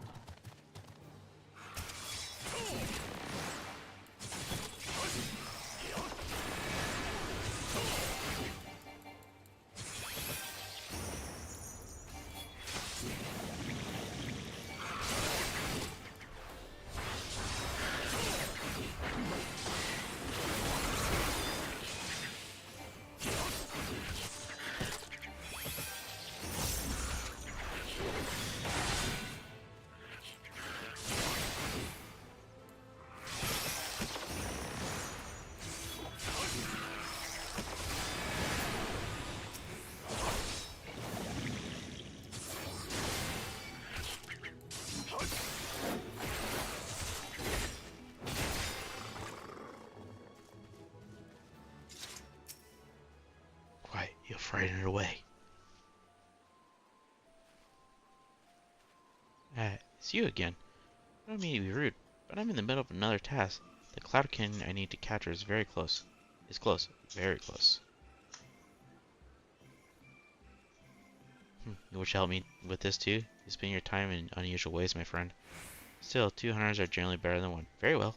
You'll frighten it away. It's you again. I don't mean to be rude, but I'm in the middle of another task. The Cloudkin I need to capture is very close. It's close. Very close. You wish to help me with this too? You spend your time in unusual ways, my friend. Still, 2 hunters are generally better than one. Very well.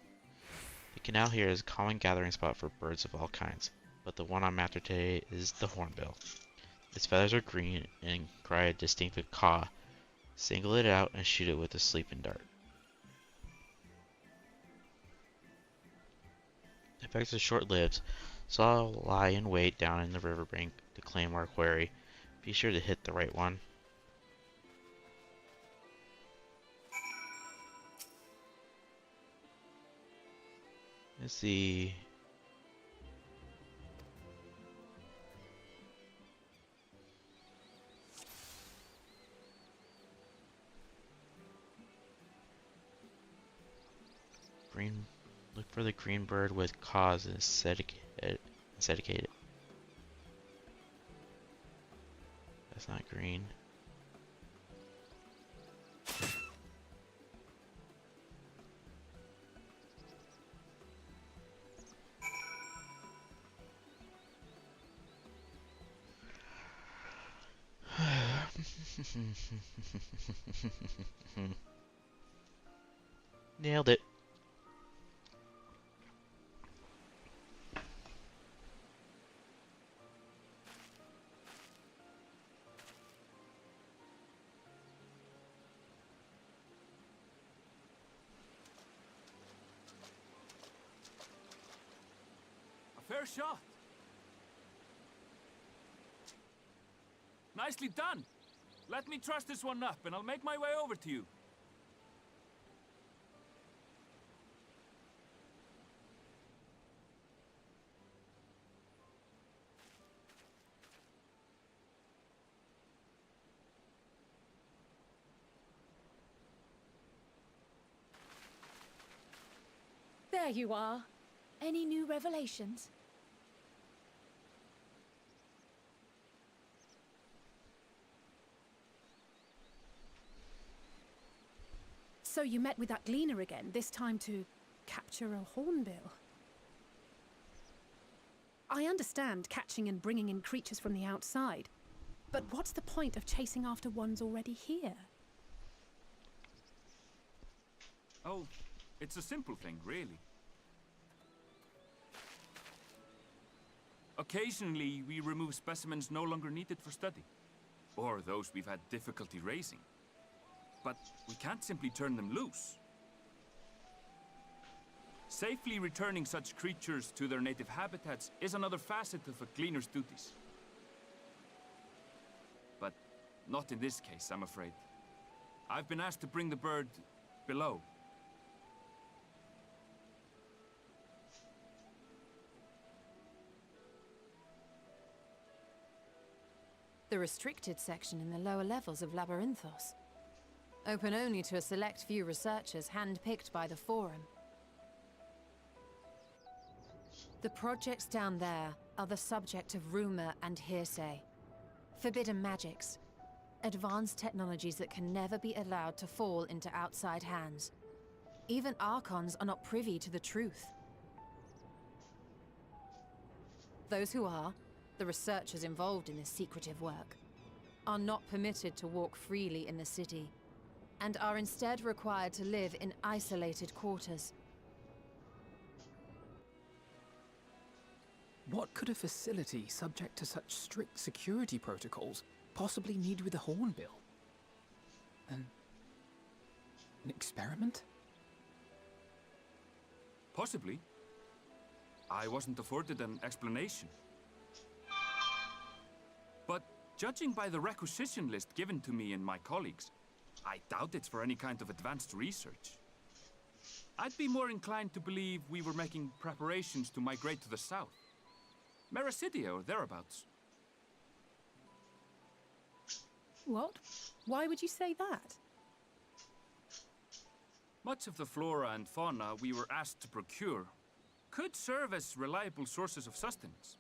The canal here is a common gathering spot for birds of all kinds, but the one I'm after today is the hornbill. Its feathers are green and cry a distinctive caw. Single it out and shoot it with a sleeping dart. The effects are short-lived, so I'll lie in wait down in the riverbank to claim our quarry. Be sure to hit the right one. Let's see. Look for the green bird with cause and sedicate it. That's not green. Nailed it. A fair shot. Nicely done. Let me truss this one up and I'll make my way over to you. There you are. Any new revelations? So you met with that gleaner again, this time to capture a hornbill. I understand catching and bringing in creatures from the outside, but what's the point of chasing after ones already here? Oh, it's a simple thing, really. Occasionally, we remove specimens no longer needed for study, or those we've had difficulty raising. But we can't simply turn them loose. Safely returning such creatures to their native habitats is another facet of a gleaner's duties. But not in this case, I'm afraid. I've been asked to bring the bird below. The restricted section in the lower levels of Labyrinthos. Open only to a select few researchers handpicked by the Forum. The projects down there are the subject of rumor and hearsay. Forbidden magics. Advanced technologies that can never be allowed to fall into outside hands. Even Archons are not privy to the truth. Those who are, the researchers involved in this secretive work, are not permitted to walk freely in the city, and are instead required to live in isolated quarters. What could a facility subject to such strict security protocols possibly need with a hornbill? An experiment? Possibly. I wasn't afforded an explanation. But judging by the requisition list given to me and my colleagues, I doubt it's for any kind of advanced research. I'd be more inclined to believe we were making preparations to migrate to the south. Mericidia or thereabouts. What? Why would you say that? Much of the flora and fauna we were asked to procure could serve as reliable sources of sustenance.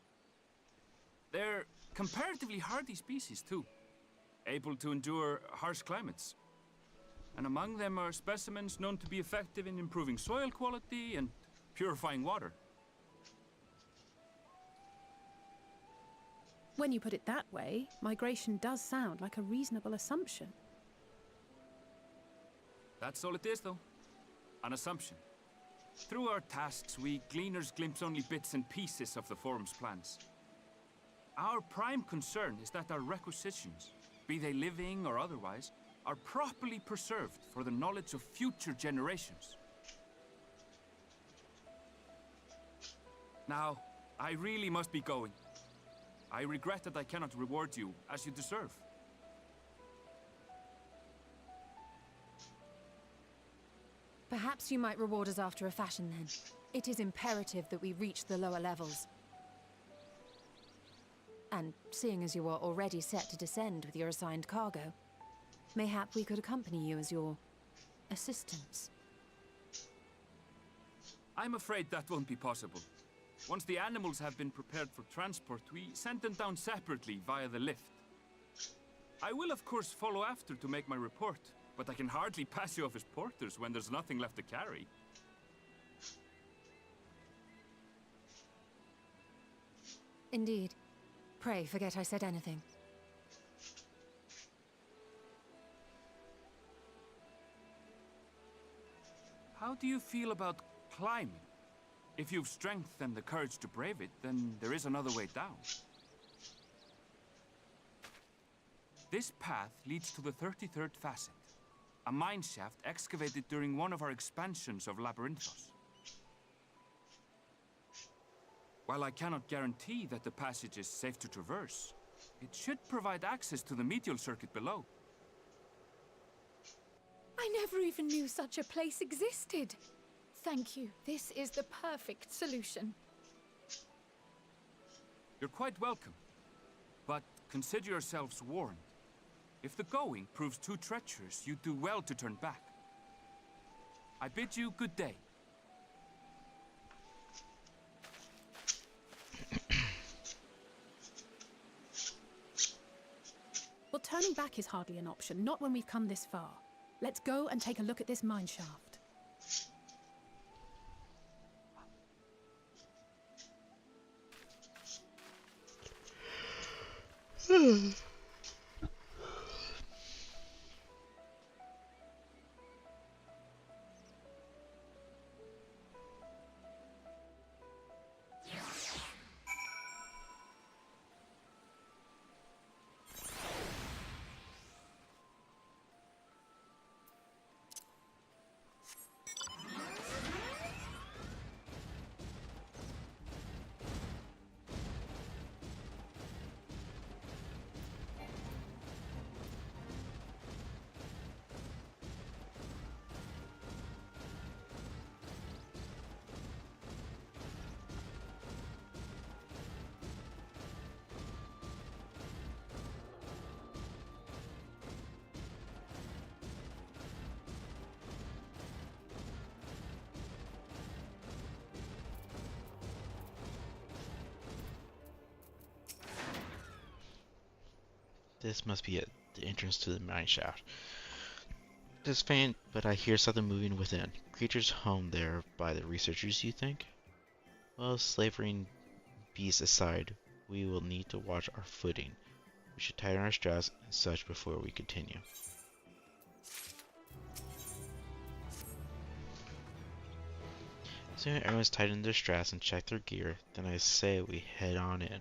They're comparatively hardy species, too, able to endure harsh climates. And among them are specimens known to be effective in improving soil quality and purifying water. When you put it that way, migration does sound like a reasonable assumption. That's all it is, though. An assumption. Through our tasks, we gleaners glimpse only bits and pieces of the Forum's plans. Our prime concern is that our requisitions, be they living or otherwise, are properly preserved for the knowledge of future generations. Now, I really must be going. I regret that I cannot reward you as you deserve. Perhaps you might reward us after a fashion then. It is imperative that we reach the lower levels. And seeing as you are already set to descend with your assigned cargo, mayhap we could accompany you as your assistants. I'm afraid that won't be possible. Once the animals have been prepared for transport, we send them down separately via the lift. I will of course follow after to make my report, but I can hardly pass you off as porters when there's nothing left to carry. Indeed. Pray forget I said anything. How do you feel about climbing? If you've strength and the courage to brave it, then there is another way down. This path leads to the 33rd facet, a mine shaft excavated during one of our expansions of Labyrinthos. While I cannot guarantee that the passage is safe to traverse, it should provide access to the medial circuit below. I never even knew such a place existed. Thank you. This is the perfect solution. You're quite welcome, but consider yourselves warned. If the going proves too treacherous, you'd do well to turn back. I bid you good day. Well, turning back is hardly an option, not when we've come this far. Let's go and take a look at this mine shaft. This must be it, the entrance to the mine shaft. It is faint, but I hear something moving within. Creatures homed there by the researchers, you think? Well, slavering beasts aside, we will need to watch our footing. We should tighten our straps and such before we continue. Soon everyone's tightened their straps and checked their gear, then I say we head on in.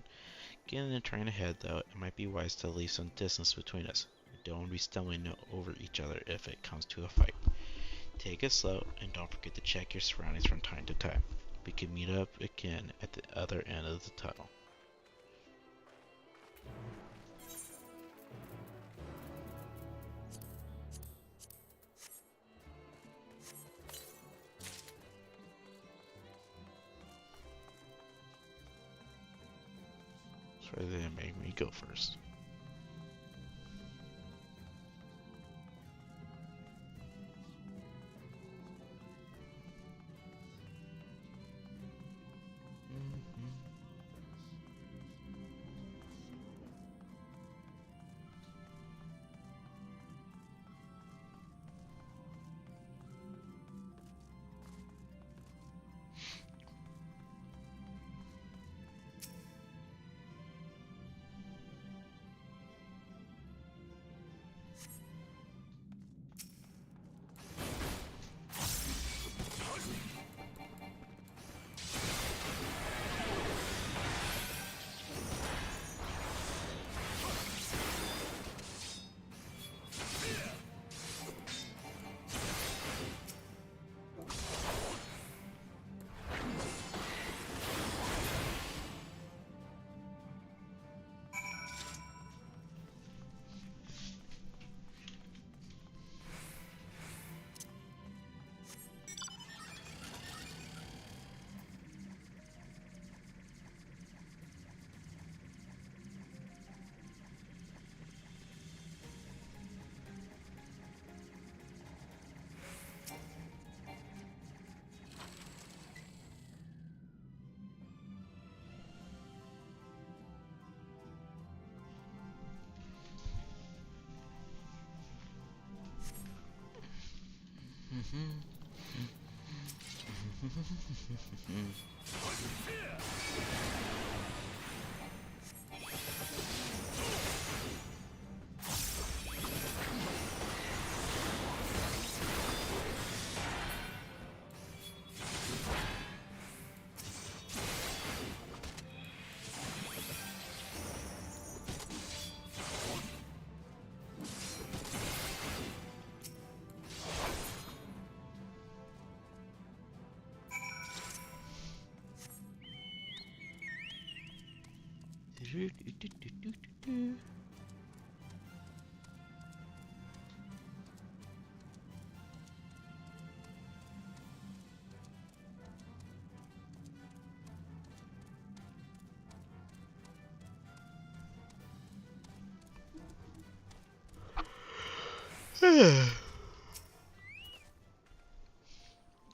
Getting and trying ahead though, it might be wise to leave some distance between us. We don't want to be stumbling over each other if it comes to a fight. Take it slow and don't forget to check your surroundings from time to time. We can meet up again at the other end of the tunnel. Sorry, they didn't make me go first.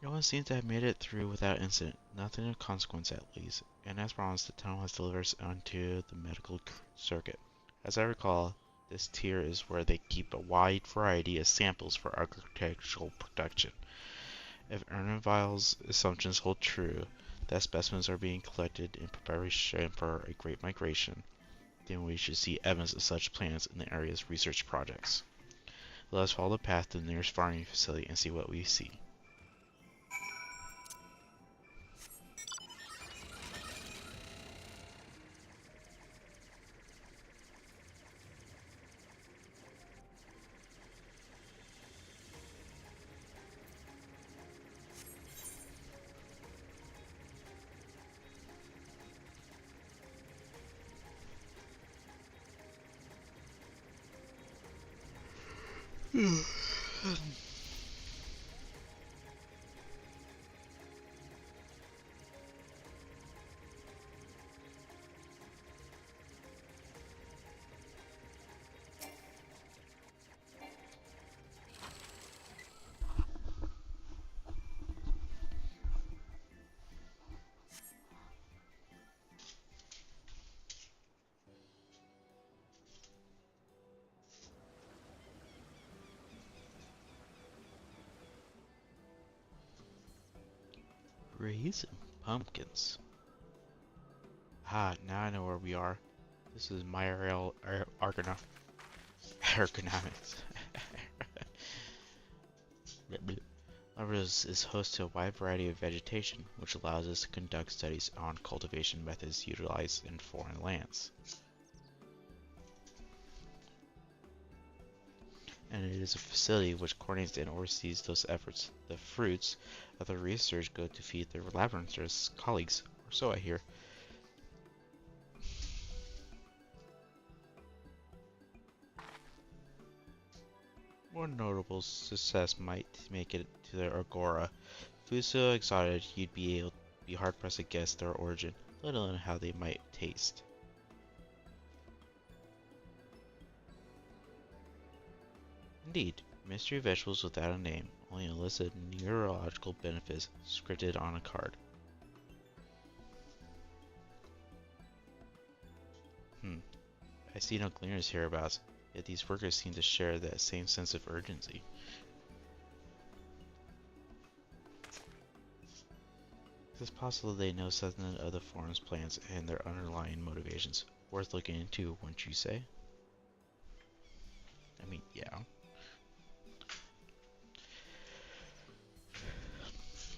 No one seems to have made it through without incident, nothing of consequence at least, and as promised, the tunnel has delivered us onto the medical circuit. As I recall, this tier is where they keep a wide variety of samples for architectural production. If Ernevile's assumptions hold true, that specimens are being collected in preparation for a great migration, then we should see evidence of such plans in the area's research projects. Let us follow the path to the nearest farming facility and see what we see. Raising pumpkins. Ah, now I know where we are. This is my ergonomics. Laboratories is host to a wide variety of vegetation, which allows us to conduct studies on cultivation methods utilized in foreign lands. And it is a facility which coordinates and oversees those efforts. The fruits of the research go to feed their laboratories colleagues, or so I hear. More notable success might make it to the Agora. Food so exotic you'd be hard pressed to guess their origin, let alone how they might taste. Indeed, mystery vegetables without a name, only a list of neurological benefits scripted on a card. I see no gleaners hereabouts, yet these workers seem to share that same sense of urgency. It is possible they know something of the forum's plans and their underlying motivations. Worth looking into, wouldn't you say? I mean, yeah.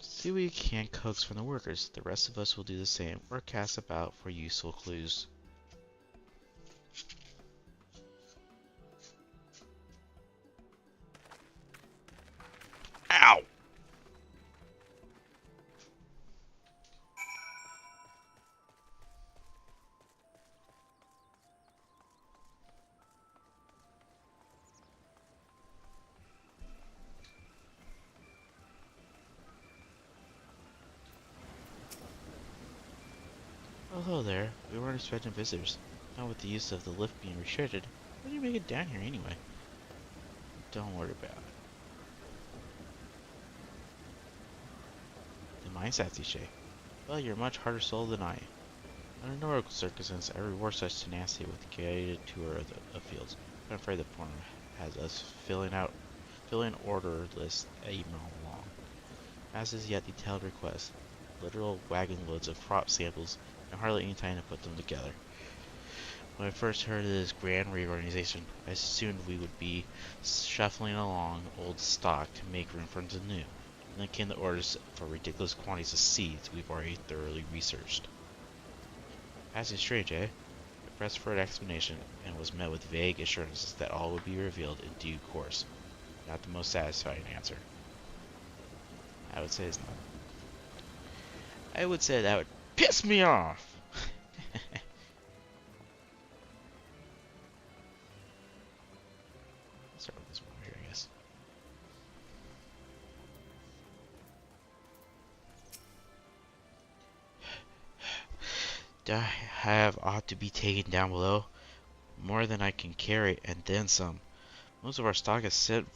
See what you can coax from the workers. The rest of us will do the same, or cast about for useful clues. Ow! Oh, hello there. We weren't expecting visitors. Not with the use of the lift being restricted. How did you make it down here anyway? Don't worry about it. The mind's at Shay. Well, you're a much harder soul than I am. Under no circumstances, I reward such tenacity with a guided tour of the fields. I'm afraid the forum has us filling order lists a mile long. As is yet detailed requests, literal wagon loads of crop samples, and hardly any time to put them together. When I first heard of this grand reorganization, I assumed we would be shuffling along old stock to make room for the new. And then came the orders for ridiculous quantities of seeds we've already thoroughly researched. Passing strange, eh? I pressed for an explanation and was met with vague assurances that all would be revealed in due course. Not the most satisfying answer. I would say it's not. I would say that would piss me off! I have ought to be taken down below. More than I can carry, and then some. Most of our stock is sent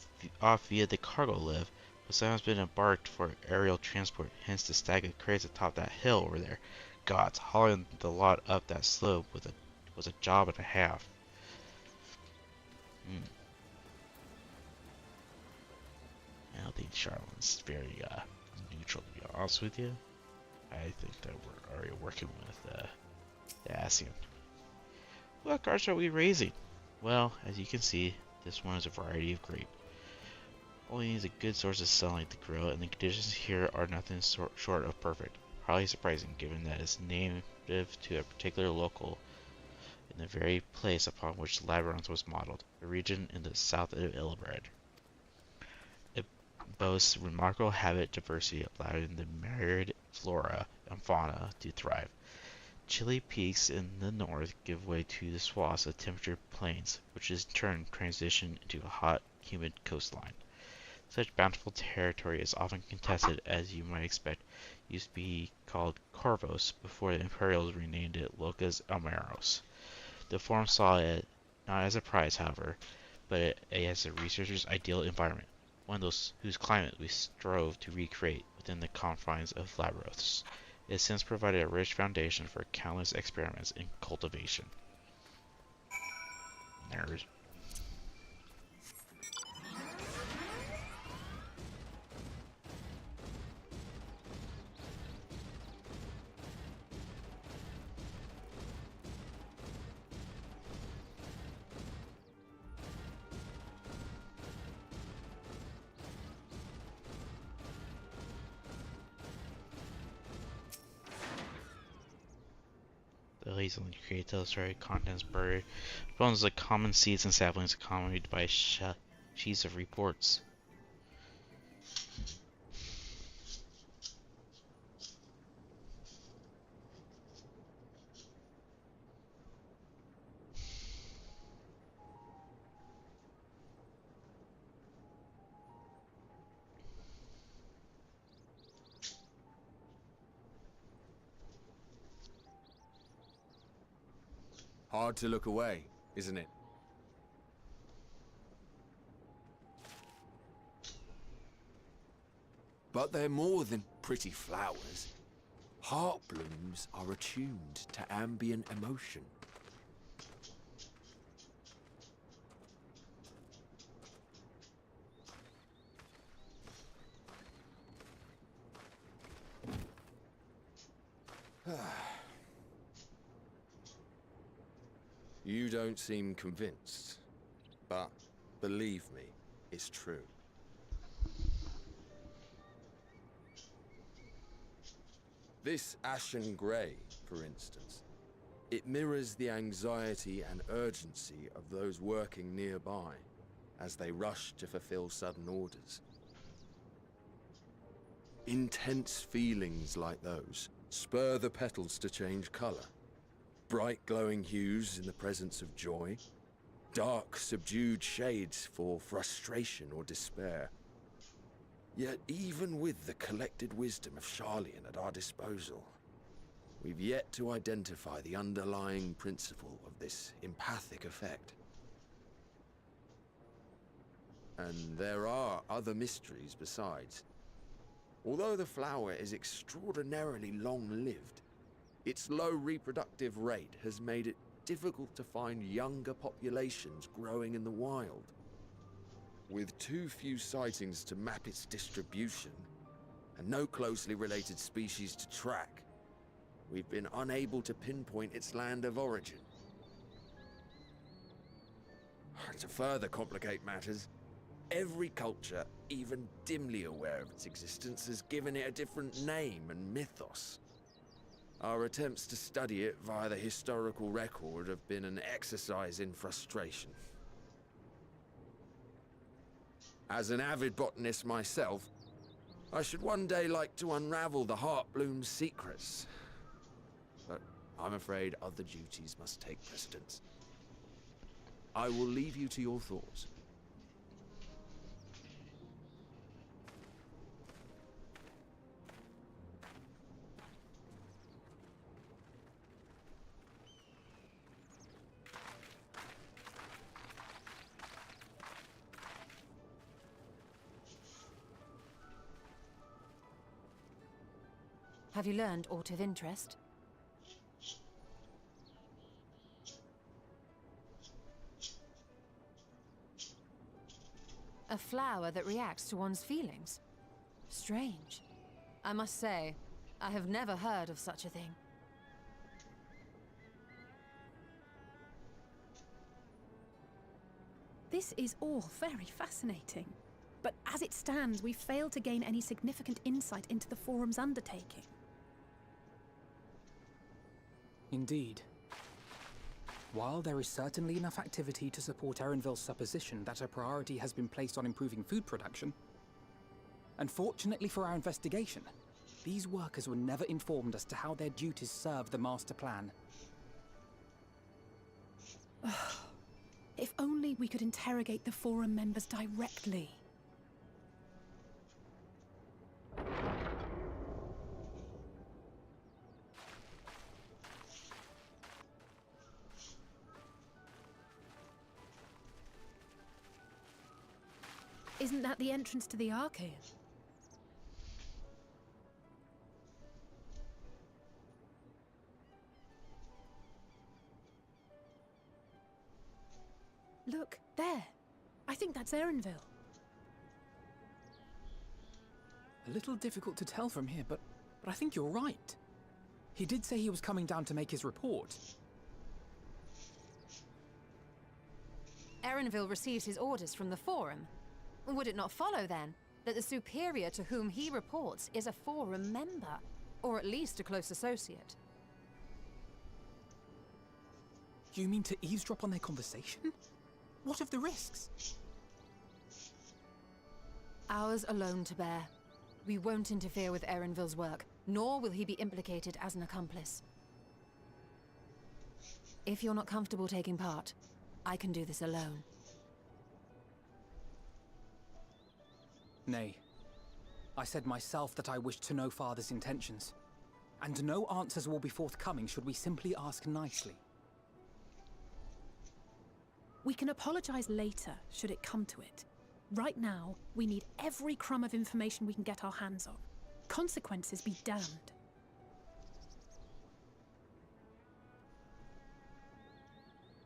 off via the cargo lift, but some has been embarked for aerial transport, hence the stack of crates atop that hill over there. Gods, hauling the lot up that slope was a job and a half. I don't think Charlott's very neutral, to be honest with you. I think that we're already working with the Ascian. What cards are we raising? Well, as you can see, this one is a variety of grape. Only needs a good source of sunlight to grow, and the conditions here are nothing short of perfect. Hardly surprising, given that it's native to a particular local in the very place upon which Labyrinth was modeled, a region in the south of Illibred. It boasts remarkable habitat diversity, allowing the myriad flora and fauna to thrive. Chilly peaks in the north give way to the swaths of temperate plains, which in turn transition into a hot, humid coastline. Such bountiful territory is often contested, as you might expect. It used to be called Corvos before the Imperials renamed it Locas Almeros. The forum saw it not as a prize, however, but as a researcher's ideal environment, one of those whose climate we strove to recreate within the confines of Labyrinths. It has since provided a rich foundation for countless experiments in cultivation. Nerd. The lazily create illustrated contents buried bones like common seeds and saplings accompanied by sheets of reports. Hard to look away, isn't it? But they're more than pretty flowers. Heart blooms are attuned to ambient emotion. You don't seem convinced, but believe me, it's true. This ashen grey, for instance, it mirrors the anxiety and urgency of those working nearby as they rush to fulfill sudden orders. Intense feelings like those spur the petals to change colour. Bright glowing hues in the presence of joy, dark subdued shades for frustration or despair. Yet even with the collected wisdom of Sharlayan at our disposal, we've yet to identify the underlying principle of this empathic effect. And there are other mysteries besides. Although the flower is extraordinarily long-lived, its low reproductive rate has made it difficult to find younger populations growing in the wild. With too few sightings to map its distribution, and no closely related species to track, we've been unable to pinpoint its land of origin. To further complicate matters, every culture, even dimly aware of its existence, has given it a different name and mythos. Our attempts to study it via the historical record have been an exercise in frustration. As an avid botanist myself, I should one day like to unravel the Heartbloom's secrets. But I'm afraid other duties must take precedence. I will leave you to your thoughts. Have you learned aught of interest? A flower that reacts to one's feelings. Strange. I must say, I have never heard of such a thing. This is all very fascinating. But as it stands, we've failed to gain any significant insight into the Forum's undertaking. Indeed. While there is certainly enough activity to support Erenville's supposition that a priority has been placed on improving food production, unfortunately for our investigation, these workers were never informed as to how their duties serve the master plan. If only we could interrogate the Forum members directly. Isn't that the entrance to the Archaean? Look, there. I think that's Erenville. A little difficult to tell from here, but I think you're right. He did say he was coming down to make his report. Erenville receives his orders from the Forum. Would it not follow, then, that the superior to whom he reports is a Forum member, or at least a close associate? You mean to eavesdrop on their conversation? What of the risks? Ours alone to bear. We won't interfere with Erenville's work, nor will he be implicated as an accomplice. If you're not comfortable taking part, I can do this alone. Nay. I said myself that I wished to know Father's intentions. And no answers will be forthcoming should we simply ask nicely. We can apologize later, should it come to it. Right now, we need every crumb of information we can get our hands on. Consequences be damned.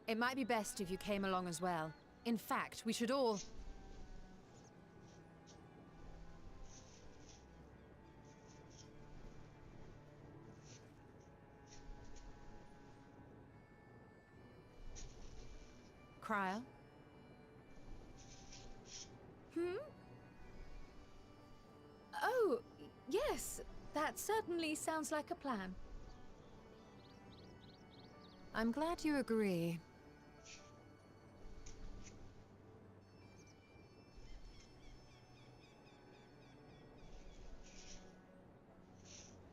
It might be best if you came along as well. In fact, we should all... Cryle? Oh, yes. That certainly sounds like a plan. I'm glad you agree.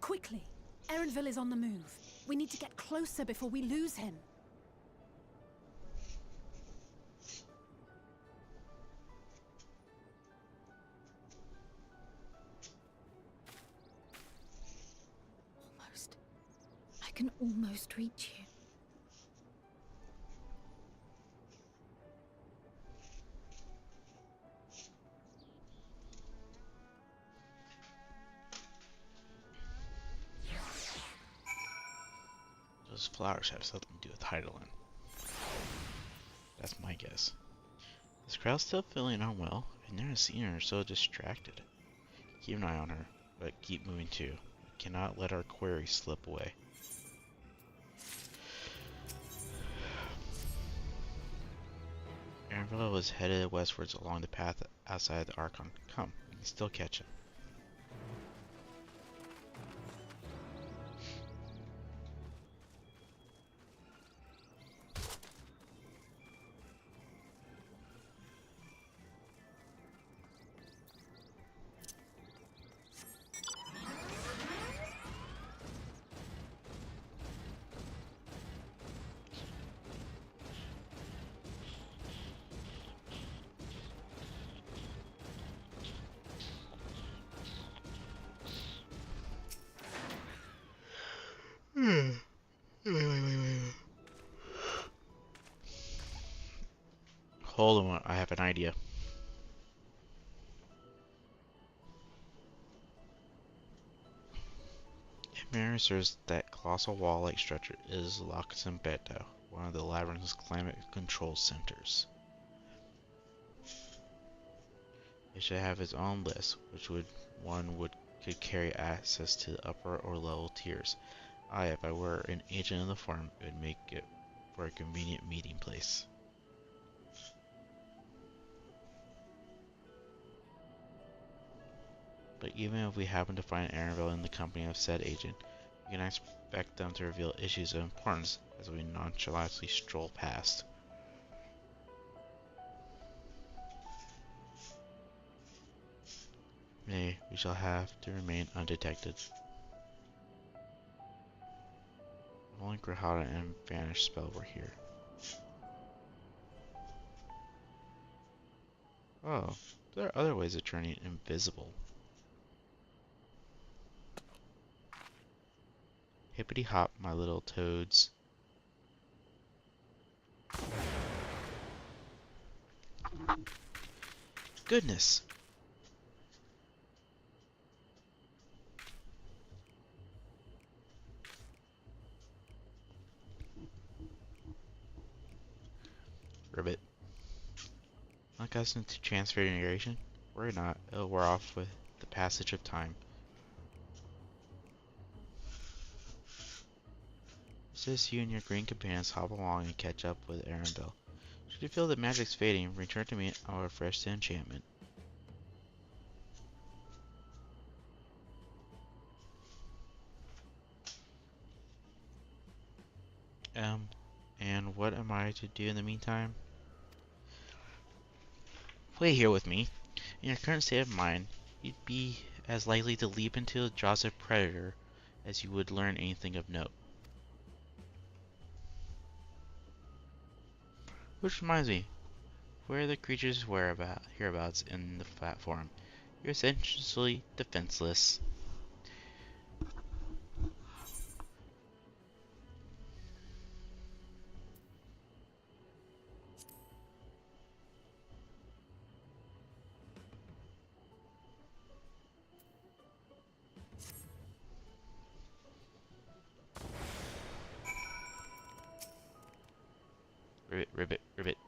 Quickly! Erenville is on the move. We need to get closer before we lose him. Almost. I can almost reach you. Those flowers have something to do with Hydaelyn. That's my guess. This crowd's still feeling unwell. I've never seen her so distracted. Keep an eye on her, but keep moving too. We cannot let our query slip away. Erenville was headed westwards along the path outside the Archon. Come, we can still catch him. Hold on, I have an idea. Memory serves that colossal wall-like structure is Loxodon Beta, one of the labyrinth's climate control centers. It should have its own list, which could carry access to the upper or lower tiers. If I were an agent of the forum, it would make it for a convenient meeting place. But even if we happen to find Erenville in the company of said agent, we can expect them to reveal issues of importance as we nonchalantly stroll past. Nay, we shall have to remain undetected. If only Grahada and Vanish spell were here. Oh, there are other ways of turning invisible. Hippity hop, my little toads. Goodness! Ribbit. Unaccustomed to transfer integration? Worry not, it'll wear off with the passage of time. Just you and your green companions hop along and catch up with Erenville. Should you feel that magic's fading, return to me, I'll refresh the enchantment. And what am I to do in the meantime? Play here with me. In your current state of mind, you'd be as likely to leap into the jaws of a predator as you would learn anything of note. Which reminds me, where are the creatures' hereabouts in the platform? You're essentially defenseless. Ribbit, ribbit, ribbit.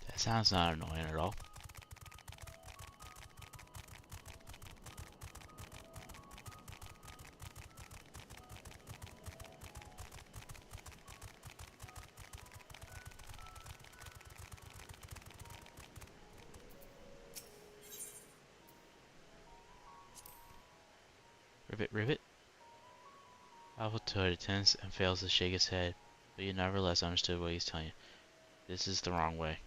That sounds not annoying at all. Ribbit, ribbit. Alpha Toad attends and fails to shake his head, but you nevertheless understood what he's telling you. This is the wrong way.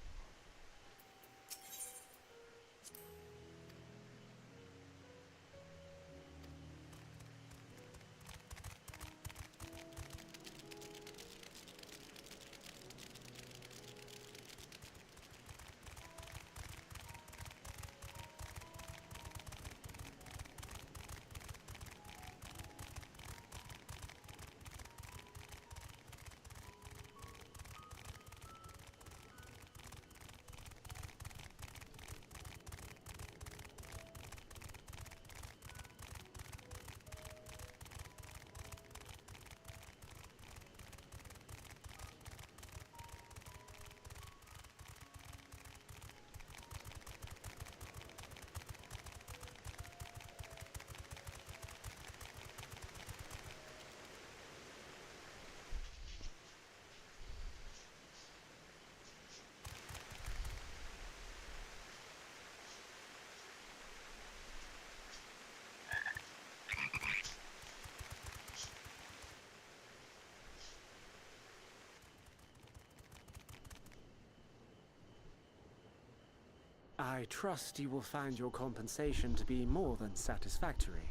I trust you will find your compensation to be more than satisfactory.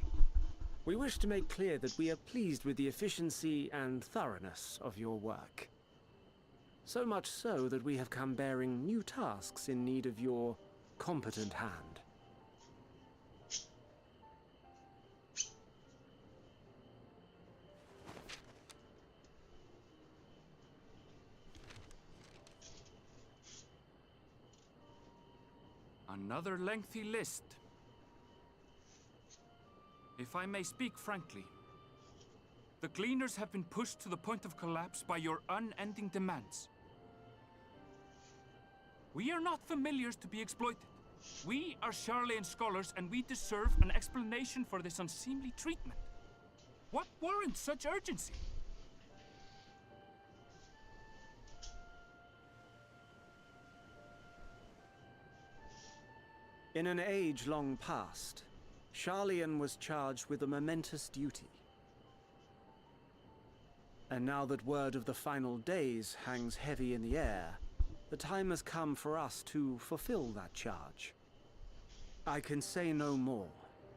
We wish to make clear that we are pleased with the efficiency and thoroughness of your work. So much so that we have come bearing new tasks in need of your competent hand. Another lengthy list. If I may speak frankly, the Gleaners have been pushed to the point of collapse by your unending demands. We are not familiars to be exploited. We are Sharlayan scholars, and we deserve an explanation for this unseemly treatment. What warrants such urgency? In an age long past, Sharlayan was charged with a momentous duty. And now that word of the final days hangs heavy in the air, the time has come for us to fulfill that charge. I can say no more,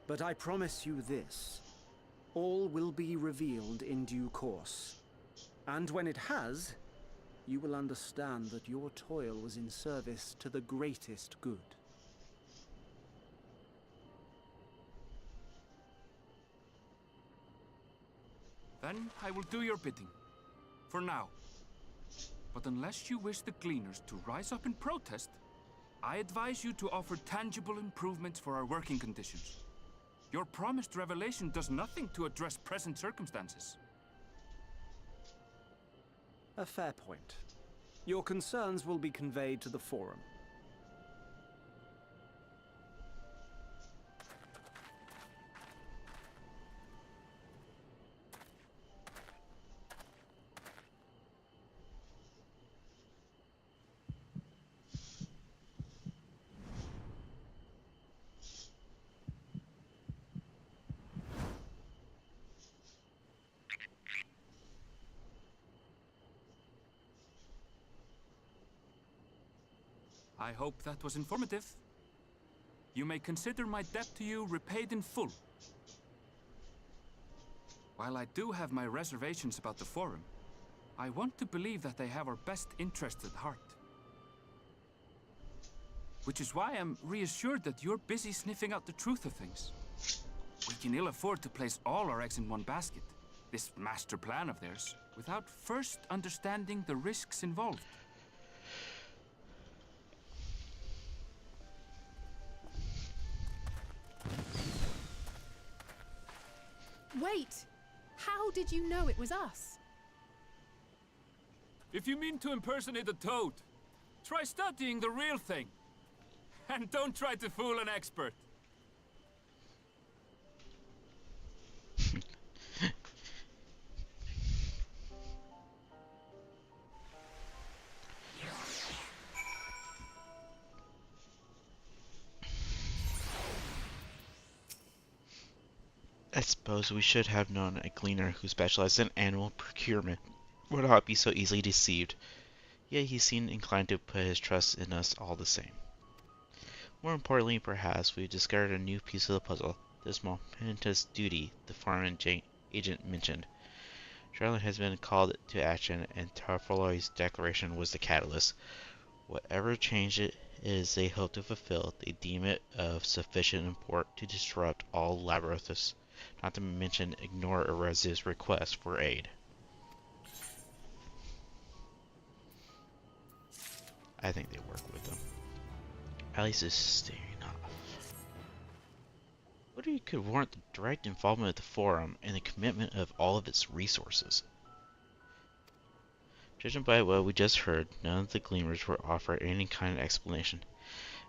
but I promise you this. All will be revealed in due course. And when it has, you will understand that your toil was in service to the greatest good. Then I will do your bidding. For now. But unless you wish the Gleaners to rise up in protest, I advise you to offer tangible improvements for our working conditions. Your promised revelation does nothing to address present circumstances. A fair point. Your concerns will be conveyed to the Forum. I hope that was informative. You may consider my debt to you repaid in full. While I do have my reservations about the Forum, I want to believe that they have our best interests at heart. Which is why I'm reassured that you're busy sniffing out the truth of things. We can ill afford to place all our eggs in one basket, this master plan of theirs, without first understanding the risks involved. Wait! How did you know it was us? If you mean to impersonate a toad, try studying the real thing. And don't try to fool an expert. I suppose we should have known a Gleaner who specialized in animal procurement would not be so easily deceived, yet he seemed inclined to put his trust in us all the same. More importantly, perhaps, we discovered a new piece of the puzzle, this momentous duty the foreign agent mentioned. Charlotte has been called to action, and Tarfaloy's declaration was the catalyst. Whatever change it is they hope to fulfill, they deem it of sufficient import to disrupt all Labyrinthus, not to mention ignore Erez's request for aid. I think they work with them. Alice is staring off. What do you could warrant the direct involvement of the Forum and the commitment of all of its resources? Judging by what we just heard, none of the Gleaners were offered any kind of explanation.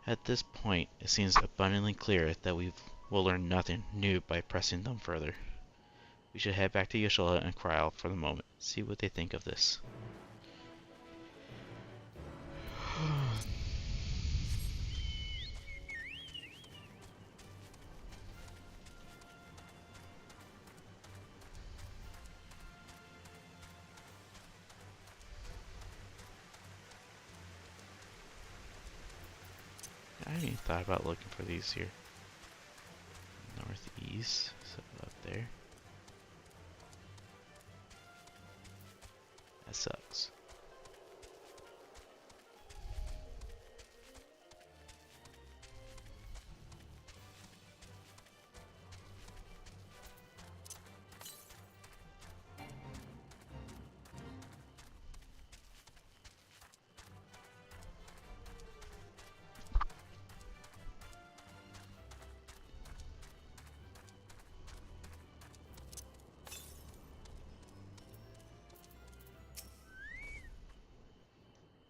At this point, it seems abundantly clear that we will learn nothing new by pressing them further. We should head back to Yashala and Kryl for the moment, see what they think of this. I haven't even thought about looking for these here. Northeast, so up there. That sucks.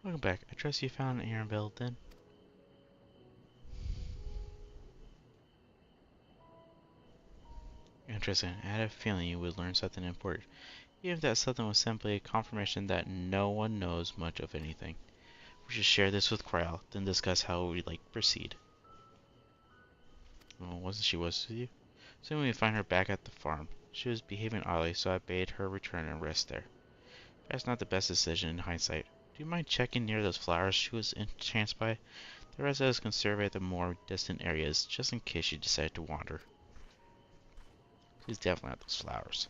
Welcome back. I trust you found Erenville then? Interesting. I had a feeling you would learn something important. Even if that something was simply a confirmation that no one knows much of anything. We should share this with Krile, then discuss how we'd like to proceed. Well, wasn't she with you? Soon we find her back at the farm. She was behaving oddly, so I bade her return and rest there. That's not the best decision in hindsight. Do you mind checking near those flowers she was entranced by? The rest of us can survey the more distant areas, just in case she decided to wander. She's definitely at those flowers.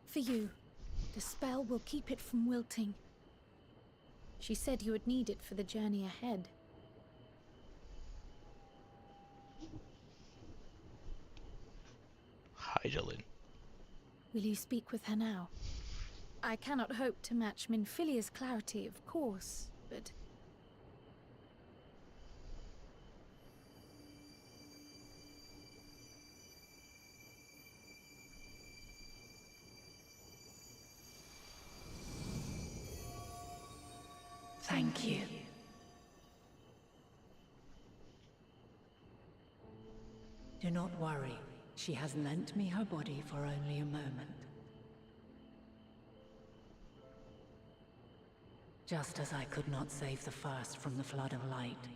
For you. The spell will keep it from wilting. She said you would need it for the journey ahead. Hydaelyn. Will you speak with her now? I cannot hope to match Minfilia's clarity, of course, but... Thank you. Do not worry. She has lent me her body for only a moment. Just as I could not save the first from the flood of light,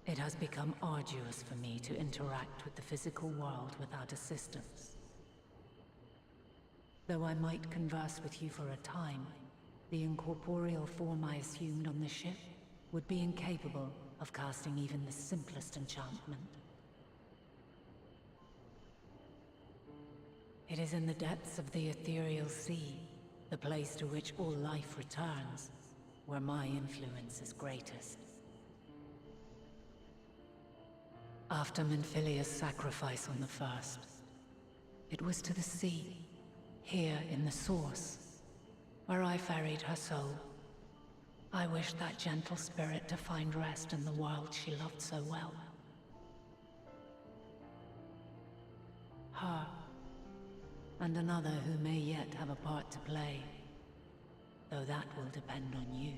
it has become arduous for me to interact with the physical world without assistance. Though I might converse with you for a time, the incorporeal form I assumed on the ship would be incapable of casting even the simplest enchantment. It is in the depths of the ethereal sea, the place to which all life returns, where my influence is greatest. After Minfilia's sacrifice on the first, it was to the sea, here in the Source, where I ferried her soul. I wished that gentle spirit to find rest in the world she loved so well. Her, and another who may yet have a part to play, though that will depend on you.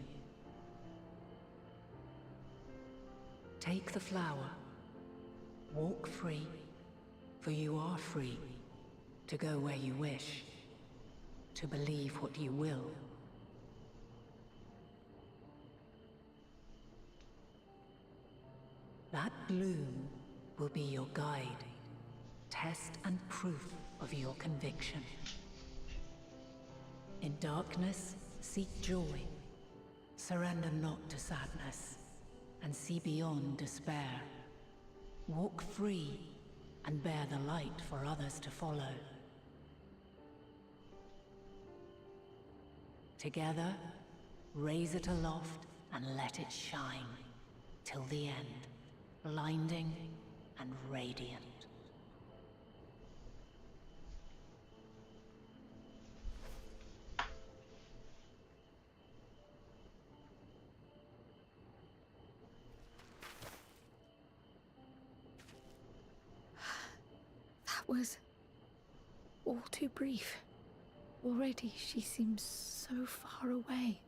Take the flower. Walk free, for you are free to go where you wish, to believe what you will. That bloom will be your guide, test and proof of your conviction. In darkness, seek joy. Surrender not to sadness, and see beyond despair. Walk free, and bear the light for others to follow. Together, raise it aloft and let it shine, till the end, blinding and radiant. That was all too brief. Already she seems so far away.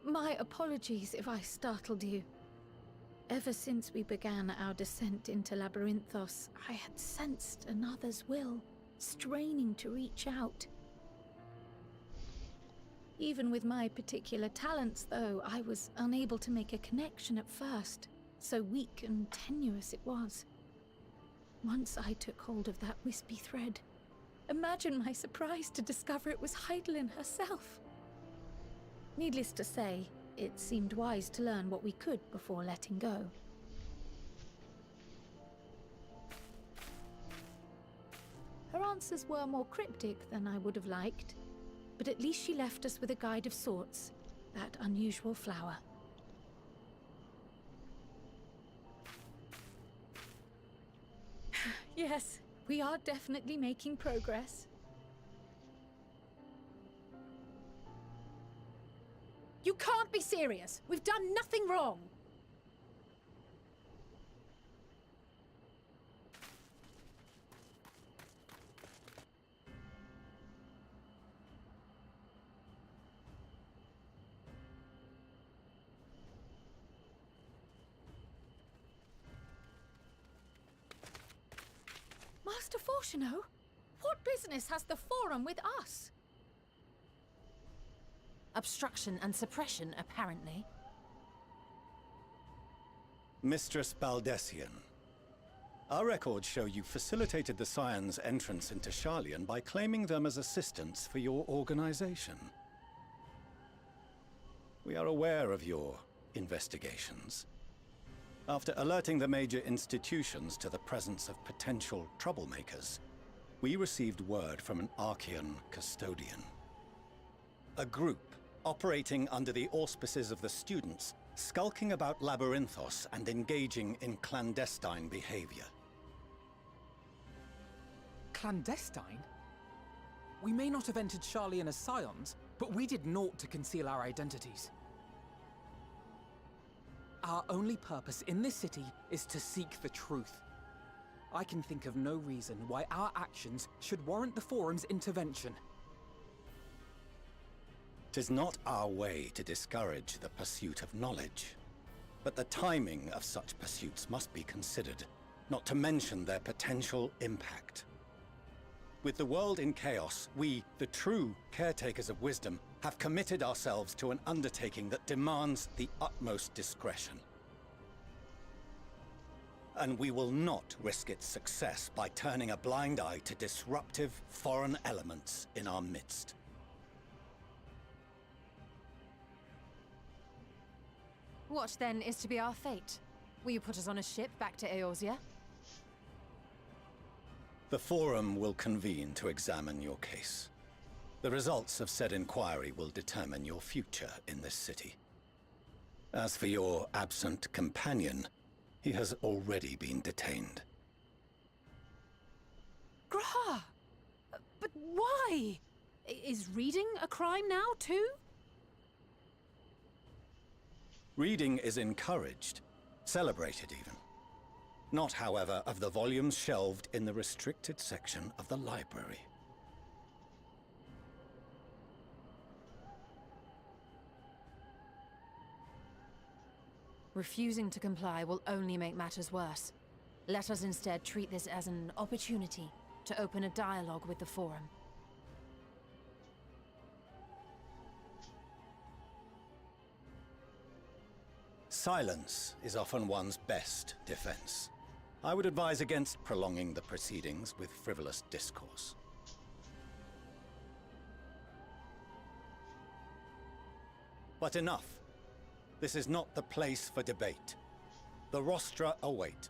My apologies if I startled you. Ever since we began our descent into Labyrinthos, I had sensed another's will, straining to reach out. Even with my particular talents, though, I was unable to make a connection at first. So weak and tenuous it was. Once I took hold of that wispy thread. Imagine my surprise to discover it was Hydaelyn herself. Needless to say, it seemed wise to learn what we could before letting go. Her answers were more cryptic than I would have liked, but at least she left us with a guide of sorts, that unusual flower. Yes, we are definitely making progress. You can't be serious! We've done nothing wrong! Master Fortuno? What business has the Forum with us? Obstruction and suppression, apparently. Mistress Baldesion, our records show you facilitated the Scions' entrance into Sharlayan by claiming them as assistants for your organization. We are aware of your investigations. After alerting the major institutions to the presence of potential troublemakers, we received word from an Archaean custodian. A group operating under the auspices of the students, skulking about Labyrinthos and engaging in clandestine behavior. Clandestine? We may not have entered Sharlayan as Scions, but we did naught to conceal our identities. Our only purpose in this city is to seek the truth. I can think of no reason why our actions should warrant the Forum's intervention. 'Tis not our way to discourage the pursuit of knowledge, but the timing of such pursuits must be considered, not to mention their potential impact. With the world in chaos, we, the true caretakers of wisdom, have committed ourselves to an undertaking that demands the utmost discretion. And we will not risk its success by turning a blind eye to disruptive foreign elements in our midst. What, then, is to be our fate? Will you put us on a ship back to Eorzea? The Forum will convene to examine your case. The results of said inquiry will determine your future in this city. As for your absent companion, he has already been detained. G'raha! But why? Is reading a crime now, too? Reading is encouraged, celebrated even. Not, however, of the volumes shelved in the restricted section of the library. Refusing to comply will only make matters worse. Let us instead treat this as an opportunity to open a dialogue with the Forum. Silence is often one's best defense. I would advise against prolonging the proceedings with frivolous discourse. But enough. This is not the place for debate. The rostra await.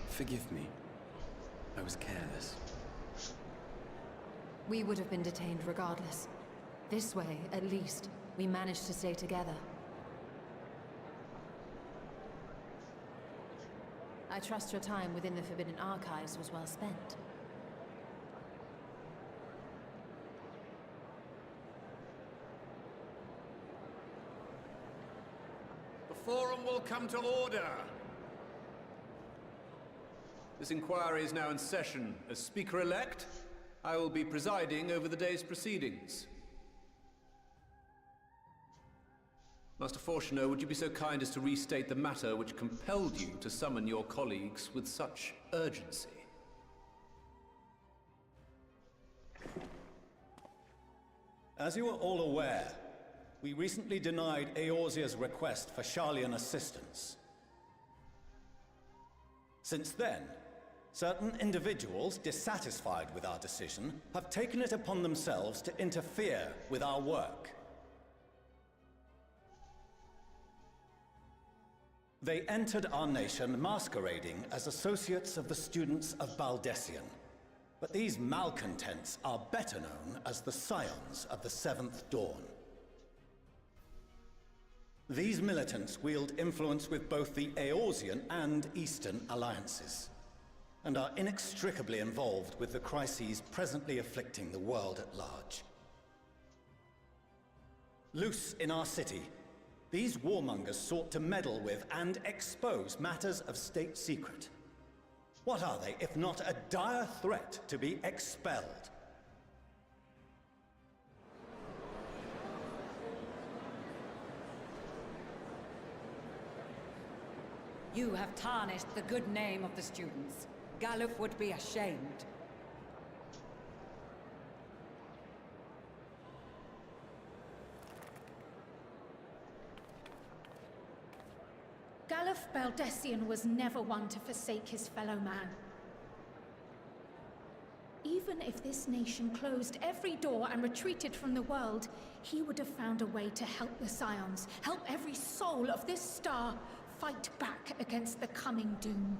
Forgive me. I was careless. We would have been detained regardless. This way, at least, we managed to stay together. I trust your time within the Forbidden Archives was well spent. The Forum will come to order! This inquiry is now in session. As Speaker-elect, I will be presiding over the day's proceedings. Master Fortuner, would you be so kind as to restate the matter which compelled you to summon your colleagues with such urgency? As you are all aware, we recently denied Eorzea's request for Sharlayan assistance. Since then, certain individuals dissatisfied with our decision have taken it upon themselves to interfere with our work. They entered our nation masquerading as associates of the students of Baldesion. But these malcontents are better known as the Scions of the Seventh Dawn. These militants wield influence with both the Eorzean and Eastern alliances, and are inextricably involved with the crises presently afflicting the world at large. Loose in our city, these warmongers sought to meddle with and expose matters of state secret. What are they, if not a dire threat to be expelled? You have tarnished the good name of the students. Galuf would be ashamed. Galuf Baldesion was never one to forsake his fellow man. Even if this nation closed every door and retreated from the world, he would have found a way to help the Scions, help every soul of this star fight back against the coming doom.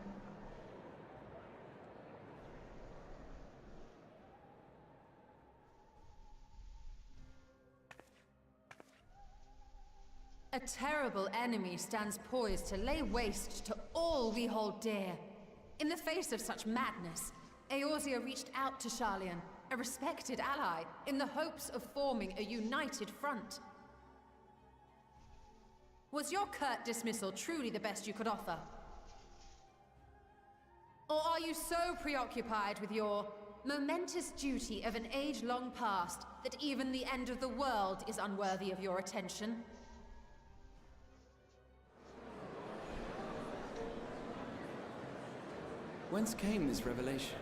A terrible enemy stands poised to lay waste to all we hold dear. In the face of such madness, Eorzea reached out to Sharlayan, a respected ally, in the hopes of forming a united front. Was your curt dismissal truly the best you could offer? Or are you so preoccupied with your momentous duty of an age long past that even the end of the world is unworthy of your attention? Whence came this revelation?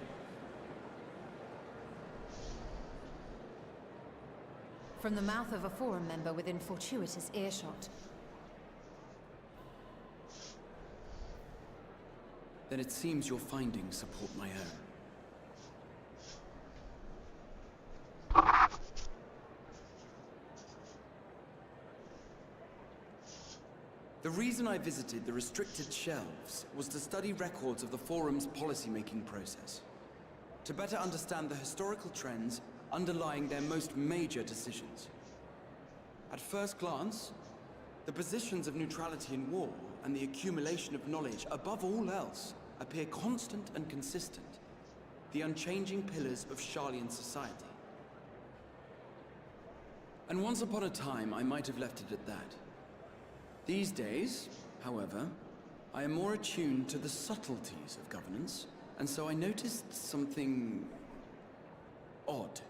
From the mouth of a Forum member within fortuitous earshot. Then it seems your findings support my own. The reason I visited the restricted shelves was to study records of the Forum's policymaking process, to better understand the historical trends underlying their most major decisions. At first glance, the positions of neutrality in war and the accumulation of knowledge above all else appear constant and consistent, the unchanging pillars of Sharlayan society. And once upon a time, I might have left it at that. These days, however, I am more attuned to the subtleties of governance, and so I noticed something odd.